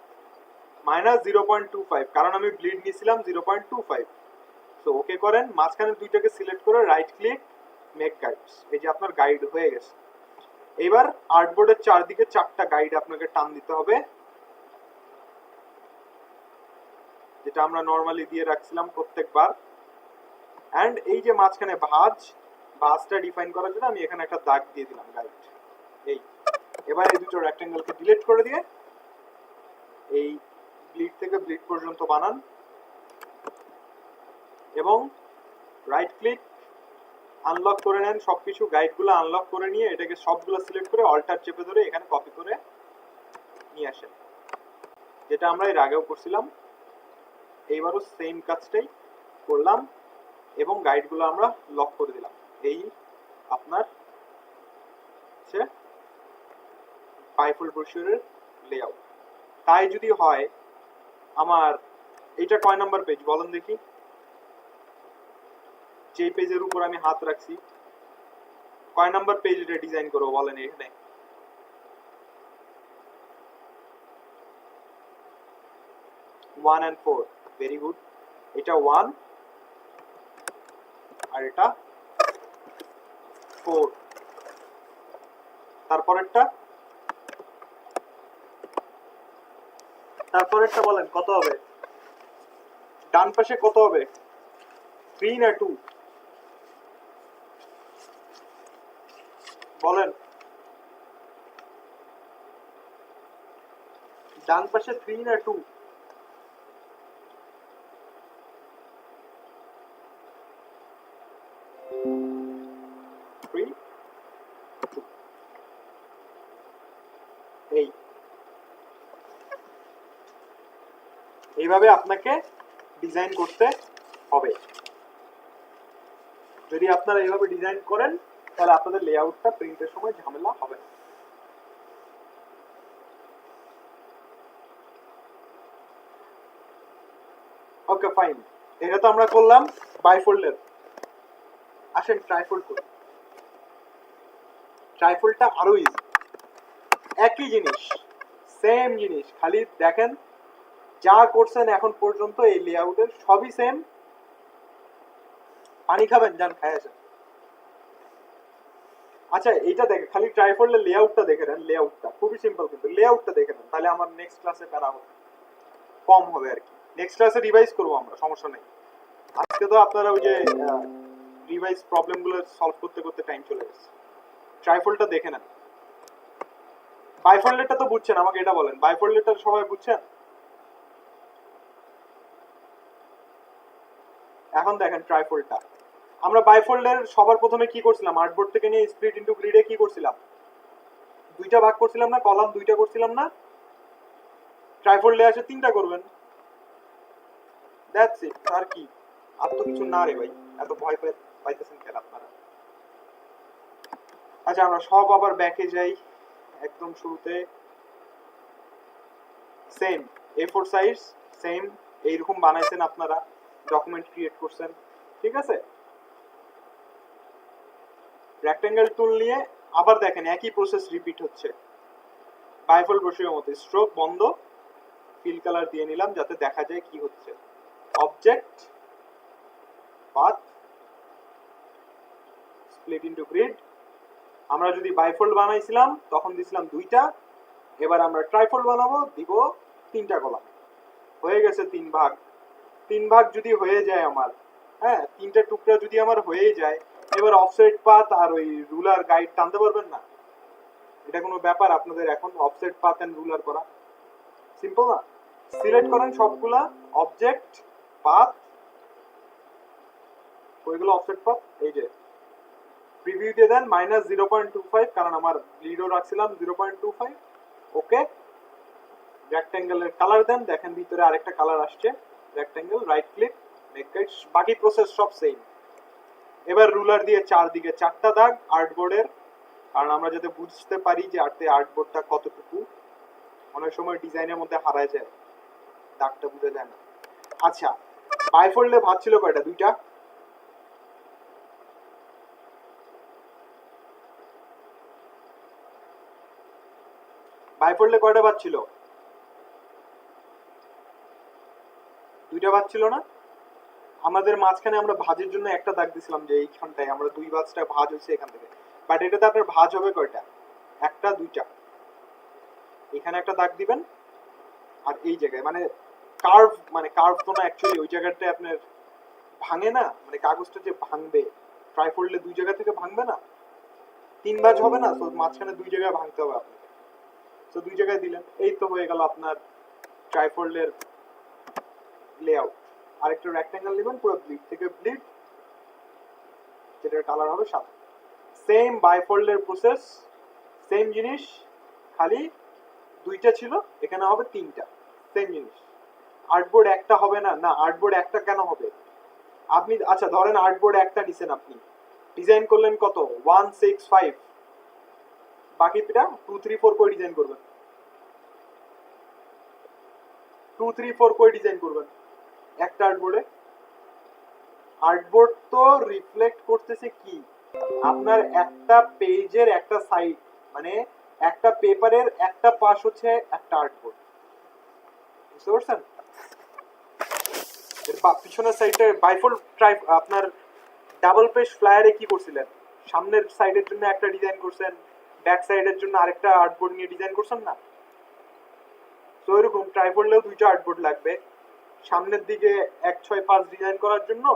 minus 0.25, কারণ আমি ব্লিড নিয়েছিলাম 0.25, সো ওকে করেন। মাঝখানে দুইটাকে সিলেক্ট করে রাইট ক্লিক মেক গাইডস, এই যে আপনার গাইড হয়ে গেছে। এবার আর্টবোর্ডের চারদিকে চারটা গাইড আপনাকে টান দিতে হবে, যেটা আমরা নরমালি দিয়ে রাখছিলাম প্রত্যেকবার। এন্ড এই যে মাঝখানে ভাঁজটা ডিফাইন করার জন্য আমি এখানে একটা দাগ দিয়ে দিলাম গাইড, এই। এবার এই দুটো রেক্ট্যাঙ্গেলকে ডিলিট করে দিয়ে এই ব্লিড থেকে ব্লিড পর্যন্ত বানান, এবং রাইট ক্লিক আনলক করে নেন সবকিছু, গাইডগুলো আনলক করে নিয়ে এটাকে সবগুলো সিলেক্ট করে অল্টার চেপে ধরে এখানে কপি করে নিয়ে আসেন, যেটা আমরা এর আগেও করছিলাম। এইবারও সেম কাজটাই করলাম এবং গাইডগুলো আমরা লক করে দিলাম। এই আপনার হচ্ছে বাইফোল্ড ব্রোশিওরের লেআউট। তাই যদি হয়, আমার এটা কয় নাম্বার পেজ বলেন দেখি, যে পেজের উপর আমি হাত রাখছি কয় নাম্বার পেজ এটা ডিজাইন করবো বলেন এখানে? One and four, very good. এটা ওয়ান আর এটা ফোর, তারপরেরটা বলেন কত হবে? ডান পাশে কত হবে? 3 না 2? বলেন। ডান পাশে 3 না 2? 3 2 এইভাবে আপনাকে ডিজাইন করতে হবে। যদি আপনারা এইভাবে ডিজাইন করেন তাহলে আপনাদের লেআউটটা প্রিন্টের সময় ঝামেলা হবে না। ওকে ফাইন, এটা তো আমরা করলাম বাইফোল্ডের। আসেন ট্রাইফোল্ড করি। ট্রাইফোল্ডটা আরো ইজি, একই জিনিস, সেম জিনিস, খালি দেখেন যা করছেন এখন পর্যন্ত এই লেআউটের সবই সেম। পানি খাবেন, যান খায় আসেন। আচ্ছা এইটা দেখে খালি ট্রাইফোল্ডের লেআউটটা দেখে নেন, লেআউটটা খুবই সিম্পল, কিন্তু লেআউটটা দেখে নেন, তাহলে আমার নেক্সট ক্লাসে প্যারা কম হবে আর কি। নেক্সট ক্লাসে রিভাইজ করবো আমরা, সমস্যা নেই। আজকে তো আপনারা ওই যে রিভাইজ প্রবলেমগুলো সলভ করতে করতে টাইম চলে গেছে। ট্রাইফোল্ডটা দেখে নেন। বাইফোল্ডেরটা তো বুঝছেন, আমাকে এটা বলেন, বাইফোল্ডেরটা সবাই বুঝছেন? এখন দেখেন ট্রাইফোল্ডটা। আমরা বাইফোল্ডের সবার প্রথমে কি করছিলাম? আর্টবোর্ড থেকে নিয়ে স্প্লিট ইনটু গ্রিডে কি করছিলাম? দুইটা ভাগ করছিলাম না? কলাম দুইটা করছিলাম না? ট্রাইফোল্ডে আসে তিনটা করবেন, দ্যাটস ইট। আর কি, আর তো কিছু না রে ভাই, এত ভয় পাইতেছেন কেন আপনারা? আচ্ছা আমরা সব আবার ব্যাকে যাই, একদম শুরুতে। সেম A4 সাইজ, সেম এইরকম বানাইছেন আপনারা, ডকুমেন্ট ক্রিয়েট করছেন, ঠিক আছে? রেক্টেঙ্গেল টুল নিয়ে আবার দেখেন একই প্রসেস রিপিট হচ্ছে। বাইফোল্ড বসিয়ে মতো স্ট্রোক বন্ধ, ফিল কালার দিয়ে নিলাম যাতে দেখা যায় কি হচ্ছে। Object, path, split into grid. আমরা যদি বাইফোল্ড বানাইছিলাম তখন দিছিলাম দুইটা, এবার আমরা ট্রাইফোল্ড বানাবো, দিব তিনটা কলাম। হয়ে গেছে তিন ভাগ। তিন ভাগ যদি হয়ে যায় আমার, হ্যাঁ তিনটা টুকরা যদি আমার হয়ে যায়, এবার অফসেট পাথ আর ওই রুলার গাইড টানতে পারবেন না? এটা কোনো ব্যাপার আপনাদের এখন অফসেট পাথ এন্ড রুলার করা? সিম্পল না? সিলেক্ট করেন সবগুলা, অবজেক্ট, পাথ, ওইগুলো অফসেট পাথ, এই যে প্রিভিউ দিয়ে দেন -0.25, কারণ আমার ব্লিডও রাখছিলাম 0.25। ওকে, রেক্ট্যাঙ্গেলের কালার দেন, দেখেন ভিতরে আরেকটা কালার আসছে rectangle, right click, make guide, বাকি প্রসেস সব সেম। এবার রুলার দিয়ে চারদিকে চারটা দাগ আর্টবোর্ডের, কারণ আমরা যাতে বুঝতে পারি যে আর্টবোর্ডটা কতটুকু, অনেক সময় ডিজাইনের মধ্যে হারায় যায়, দাগটা বুঝা যায় না। আচ্ছা বাইফোল্ডে ভাগ ছিল কয়টা? দুইটা। বাইফোল্ডে কয়টা ভাগ ছিল? দুইটা ভাগ ছিল না? আমাদের মাঝখানে আমরা ভাঁজের জন্য একটা দাগ দিছিলাম, যে এইখানটায় আমরা দুই ভাঁজটা ভাঁজ হয়েছে এখান থেকে, বাট এটাতে আপনার ভাঁজ হবে কয়টা? একটা, দুইটা। এখানে একটা দাগ দিবেন, আর এই জায়গায় মানে কার্ভ, মানে কার্ভ তো না অ্যাকচুয়ালি, ওই জায়গাটায় আপনার ভাঙে না, মানে কাগজটা যে ভাঙবে ট্রাইফোল্ডে দুই জায়গা থেকে ভাঙবে না, তিন ভাঁজ হবে না, তো মাঝখানে দুই জায়গায় ভাঙতে হবে আপনাকে, তো দুই জায়গায় দিলেন, এই তো হয়ে গেল আপনার ট্রাইফোল্ডের লেআউট। আরেকটা রেক্ট্যাঙ্গেল নেবেন, পুরো ব্লিড থেকে ব্লিড, যেটার কালার হবে সাদা। সেম বাইফোল্ডের প্রসেস, সেম জিনিস, খালি দুইটা ছিল এখানে হবে তিনটা, সেম জিনিস। আর্টবোর্ড একটা হবে না? না, আর্টবোর্ড একটা কেন হবে? আপনি আচ্ছা ধরেন আর্টবোর্ড একটা নিছেন, আপনি ডিজাইন করলেন কত? 165, বাকিটা 2 3 4 করে ডিজাইন করবেন, 2 3 4 করে ডিজাইন করবেন একটা আর্টবোর্ডে। আর্টবোর্ড তো রিফ্লেক্ট করতেছে কি? আপনার একটা পেজের একটা সাইড, মানে একটা পেপারের একটা পাশ হচ্ছে একটা আর্টবোর্ড, বুঝতে পারছেন? পিছনের সাইডে বাইফোল্ড আপনার ডাবল পেজ ফ্লায়ারে কি করছিলেন? সামনের সাইডের জন্য একটা ডিজাইন করছেন, ব্যাক সাইডের জন্য আরেকটা আর্টবোর্ড নিয়ে ডিজাইন করছেন না, তো এরকম ট্রাইপডেও দুইটা আর্টবোর্ড লাগবে, সামনের দিকে 1 6 5 ডিজাইন করার জন্য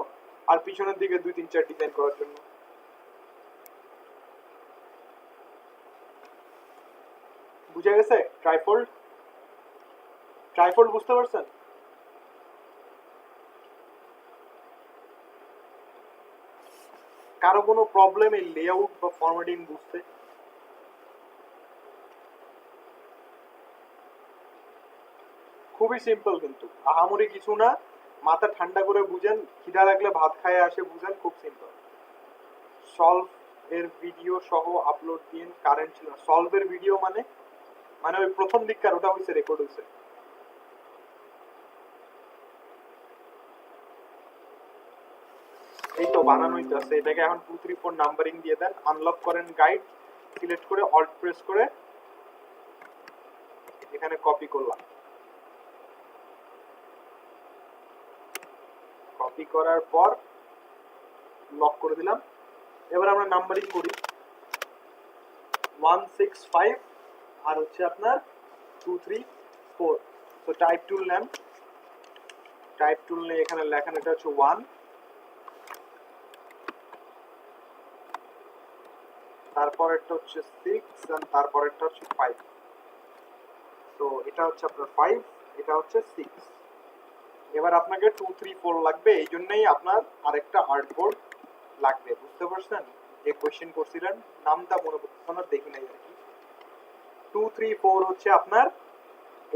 আর পিছনের দিকে 2 3 4 ডিজাইন করার জন্য। বুঝা গেছে? ট্রাইফোল্ড, ট্রাইফোল্ড বুঝতে পারছেন? কারো কোনো প্রবলেম এই লেআউট বা ফরম্যাটিং বুঝতে? খুবই সিম্পল, কিন্তু আহামরি কিছু না, মাথা ঠান্ডা করে বুঝেন, খিদা লাগলে ভাত খায় আসে বুঝেন, খুব সিম্পল। সলভ এর ভিডিও সহ আপলোড দিন, কারেন্ট ছিল না। সলভ এর ভিডিও মানে মানে ওই প্রথম দিককার ওটা হইছে, রেকর্ড হইছে। এই তো বানানোই তো আছে, এটাকে এখন 2 3 4 নাম্বারিং দিয়ে দেন, আনলক করেন গাইড, সিলেক্ট করে অল্ট প্রেস করে এখানে কপি করলাম, কপি করার পর লক করে দিলাম। এবার আমরা নাম্বারিং করি 1 6 5 আর হচ্ছে আপনার 2 3 4। তো টাইপ টুল নেন, টাইপ টুল নিয়ে এখানে লেখেন এটা হচ্ছে 1, তারপর একটা হচ্ছে 6 আর তারপর একটা হচ্ছে 5। তো এটা হচ্ছে আপনার 5, এটা হচ্ছে 6। এবার আপনাকে 2 3 4 লাগবে, এই জন্যই আপনার আরেকটা আর্টবোর্ড লাগবে। বুঝতে পারছেন? যে কোশ্চেন করছিলেন, নামটা মনে পড়ছে না, দেখি নাই আর কি। 2 3 4 হচ্ছে আপনার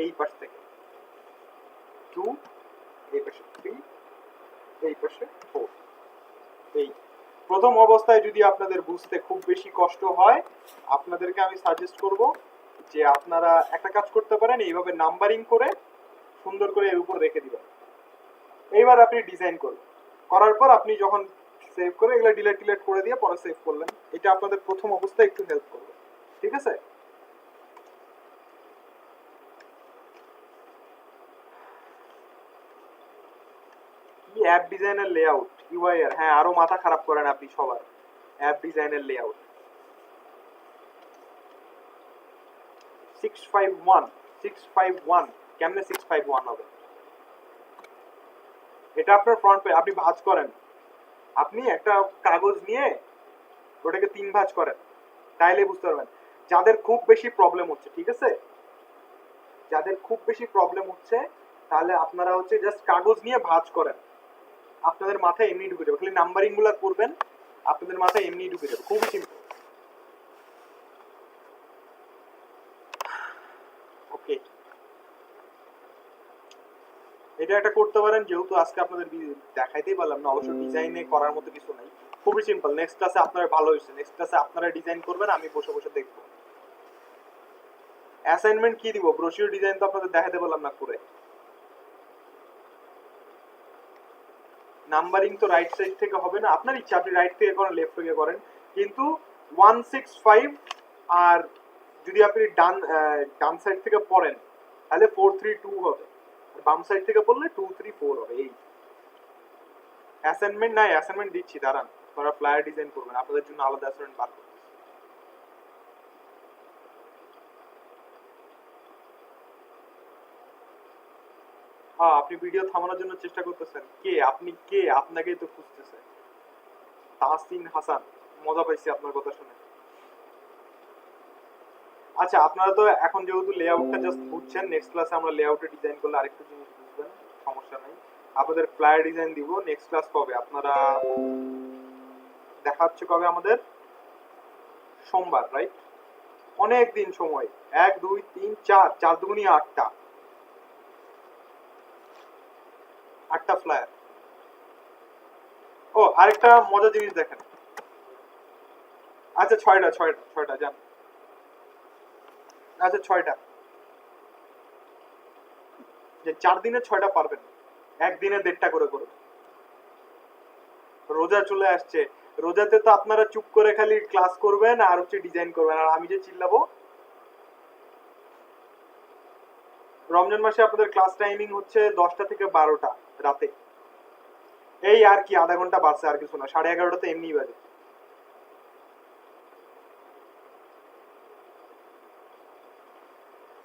এই পাশ থেকে 2, এই পাশে 3, এই পাশে 4। এই প্রথম অবস্থায় যদি আপনাদের বুঝতে খুব বেশি কষ্ট হয়, আপনাদেরকে আমি সাজেস্ট করব যে আপনারা একটা কাজ করতে পারেন, এইভাবে নাম্বারিং করে সুন্দর করে এর উপর রেখে দিবেন। এইবার আপনি ডিজাইন করবেন, করার পর আপনি যখন সেভ করে এগুলো ডিলেট করে দিয়ে পরে সেভ করলেন, এটা আপনাদের প্রথম অবস্থায় একটু হেল্প করবে। ঠিক আছে? কি অ্যাপ ডিজাইনের লেআউট, ইউআইআর, হ্যাঁ আরো মাথা খারাপ করেন আপনি সবার। অ্যাপ ডিজাইনের লেআউট 651 কেমনে 651 হবে? এটা আপনার ফ্রন্ট পেজ, আপনি ভাঁজ করেন, আপনি একটা কাগজ নিয়ে ওটাকে 3 ভাঁজ করেন, তাইলে বুঝতে পারবেন। যাদের খুব বেশি প্রবলেম হচ্ছে, ঠিক আছে, যাদের খুব বেশি প্রবলেম হচ্ছে, তাহলে আপনারা হচ্ছে জাস্ট কাগজ নিয়ে ভাঁজ করেন, আপনাদের মাথায় এমনি ঢুকে যাবে। খালি নাম্বারিং গুলো করবেন, আপনাদের মাথায় এমনি ঢুকে যাবে। খুবই সিম্পল। ওকে, এটা একটা করতে পারেন, যেহেতু আজকে আপনাদের দেখাইতেই পারলাম না, অবশ্য ডিজাইনে করার মতো কিছু নাই, খুবই সিম্পল। নেক্সট ক্লাসে আপনারা ভালো হয়েছে, নেক্সট ক্লাসে আপনারা ডিজাইন করবেন, আমি বসে বসে দেখবো। অ্যাসাইনমেন্ট কি দিব? ব্রোশিওর ডিজাইন তো আপনাদের দেখাতে পারলাম না করে। নাম্বারিং তো রাইট সাইড থেকে হবে না, আপনার ইচ্ছা, আপনি রাইট থেকে করেন, লেফট থেকে করেন, কিন্তু 1 6 5 আর যদি আপনি ডান সাইড থেকে পড়েন তাহলে 4 3 2 হবে, আর বাম সাইড থেকে পড়লে 2 3 4 হবে। এই অ্যাসাইনমেন্ট নাই, অ্যাসাইনমেন্ট দিচ্ছি, দাঁড়ান। আপনারা ফ্লায়ার ডিজাইন করবেন, আপনাদের জন্য আলাদা অ্যাসাইনমেন্ট বার করব। হ্যাঁ, আপনি ভিডিও থামানোর জন্য চেষ্টা করতেছেন। কে আপনি? কে? আপনাকেই তো খুঁজতেছে। তাহসিন হাসান, মজা পাইছি আপনার কথা শুনে। আচ্ছা, আপনারা তো এখন যেহেতু লেআউটটা জাস্ট বুঝছেন, নেক্সট ক্লাসে আমরা লেআউটে ডিজাইন করলে আরেকটু জিনিস বুঝবেন, সমস্যা নাই। আপনাদের ফ্লায়ার ডিজাইন দিব। নেক্সট ক্লাস কবে? আপনারা দেখা হচ্ছে কবে আমাদের? সোমবার, রাইট? অনেক দিন সময়, 1 2 3 4, 4 দুগুণী 8টা, 8টা ফ্লায়ার। ও, আরেকটা মজা জিনিস দেখেন। আচ্ছা 6টা যান। আচ্ছা 6টা, যে 4 দিনে 6টা পারবেন, একদিনে 1.5টা করে করবেন। রোজা চলে আসছে, রোজাতে তো আপনারা চুপ করে খালি ক্লাস করবেন আর হচ্ছে ডিজাইন করবেন, আর আমি যে চিল্লাবো। রমজান মাসে আপনাদের ক্লাস টাইমিং হচ্ছে 10টা থেকে 12টা রাতে। এই আর কি আধা ঘন্টা বাড়ছে, আর কিছু না, 11:30 তো এমনিই বাজে।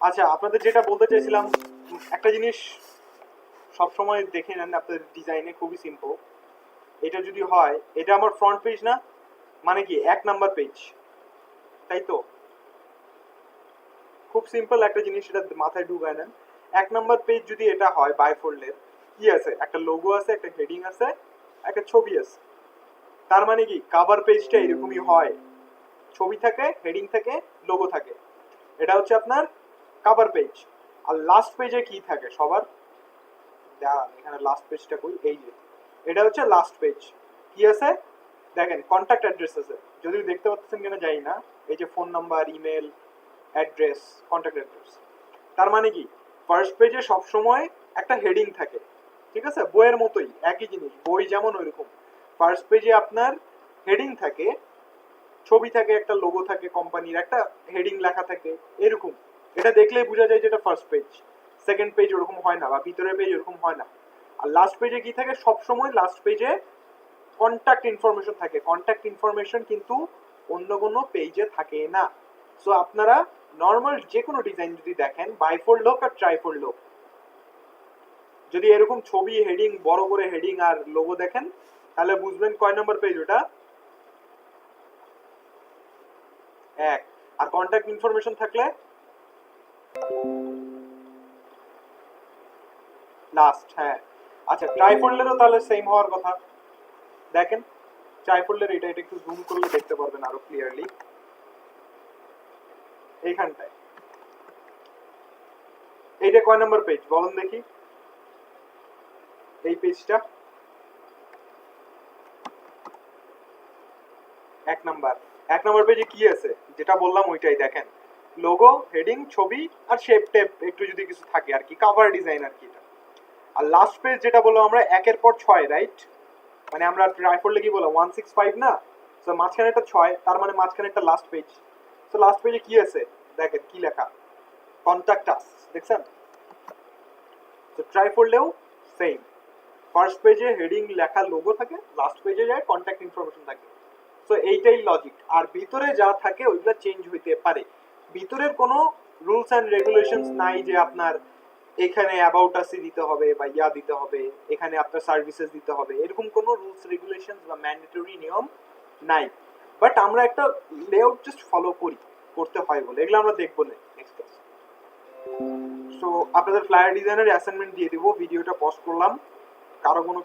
আচ্ছা, আপনাদের যেটা বলতে চাইছিলাম, একটা জিনিস সবসময় দেখে নেন আপনাদের ডিজাইনে, খুবই সিম্পল। এটা যদি হয়, এটা আমার ফ্রন্ট পেজ না, মানে কি 1 নাম্বার পেজ, তাই তো? খুব সিম্পল একটা জিনিস, এটা মাথায় ঢুকায় নেন। 1 নাম্বার পেজ যদি এটা হয় বাইফোল্ডের, কি আছে? একটা লোগো আছে, একটা হেডিং আছে, একটা ছবি আছে। তার মানে কি কভার পেজটা এরকমই হয়, ছবি থাকে, হেডিং থাকে, লোগো থাকে। এটা হচ্ছে আপনার কভার পেজ। আর লাস্ট পেজে কি থাকে সবার? দাঁড়ান, এখানে লাস্ট পেজটা কই, এই যে এটা হচ্ছে লাস্ট পেজ। কি আছে দেখেন, কন্ট্যাক্ট অ্যাড্রেস আছে, যদিও দেখতে পাচ্ছেন কিনা জানি না। এই যে phone number, email address, contact address. তার মানে কি ফার্স্ট পেজে সবসময় একটা হেডিং থাকে, ঠিক আছে? বইয়ের মতোই একই জিনিস, বই যেমন ওইরকম। ফার্স্ট পেজে আপনার হেডিং থাকে, ছবি থাকে, একটা লোগো থাকে, কোম্পানির একটা হেডিং লেখা থাকে, এরকম। এটা দেখলেই বোঝা যায় যে এটা ফার্স্ট পেজ। সেকেন্ড পেজ ওরকম হয় না, বা ভিতরের পেজ ওরকম হয় না। আর লাস্ট পেজে কি থাকে? সবসময় লাস্ট পেজে কন্ট্যাক্ট ইনফরমেশন থাকে। কন্ট্যাক্ট ইনফরমেশন কিন্তু অন্য কোনো পেজে থাকে না। সো আপনারা নর্মাল যে কোনো ডিজাইন যদি দেখেন, বাইফোল্ড হোক আর ট্রাইফোল্ড হোক, যদি এরকম ছবি, হেডিং, বড় করে হেডিং আর লোগো দেখেন, তাহলে বুঝবেন কয় নম্বর পেজ ওটা? 1। আর কন্ট্যাক্ট ইনফরমেশন থাকলে লাস্ট। হ্যাঁ, আচ্ছা, ট্রাইফোল্ডেরও তাহলে সেম হওয়ার কথা। দেখেন ট্রাইফোল্ডের এটা একটু জুম করলে দেখতে পারবেন আরো ক্লিয়ারলি। এইখানটায় এইটা কয় নম্বর পেজ বলেন দেখি? এই পেজটা 1 নাম্বার। 1 নাম্বার পেজে কি আছে? যেটা বললাম ওইটাই দেখেন, লোগো, হেডিং, ছবি আর শেপ টেপ একটু যদি কিছু থাকে আর কি, কভার ডিজাইন আর কি এটা। আর লাস্ট পেজ যেটা বললাম আমরা, 1-এর পর 6, রাইট? মানে আমরা ট্রাইফোল্ডে কি বললাম 165 না? সো মাঝখানে একটা 6, তার মানে মাঝখানে একটা লাস্ট পেজ। সো লাস্ট পেজে কি আছে দেখেন, কি লেখা? কন্ট্যাক্ট আস, দেখছেন? তো ট্রাইফোল্ডেও সেম, ফার্স্ট পেজে হেডিং লেখা লোগো থাকে, লাস্ট পেজে যায় কন্ট্যাক্ট ইনফরমেশন থাকে। সো এইটাই লজিক। আর ভিতরে যা থাকে ওইগুলো চেঞ্জ হইতে পারে। ভিতরের কোনো রুলস অ্যান্ড রেগুলেশনস নাই যে আপনার এখানে অ্যাবাউট আসি দিতে হবে বা ইয়া দিতে হবে, এখানে আপনার সার্ভিসেস দিতে হবে, এরকম কোনো রুলস রেগুলেশনস বা ম্যান্ডেটরি নিয়ম নাই। বাট আমরা একটা লেআউট জাস্ট ফলো করি, করতে হয় বলে। এগুলো আমরা দেখবো না নেক্সট ক্লাস। সো আপনাদের ফ্লায়ার ডিজাইনের অ্যাসাইনমেন্ট দিয়ে দিব, ভিডিওটা পজ করলাম। কারো কোনো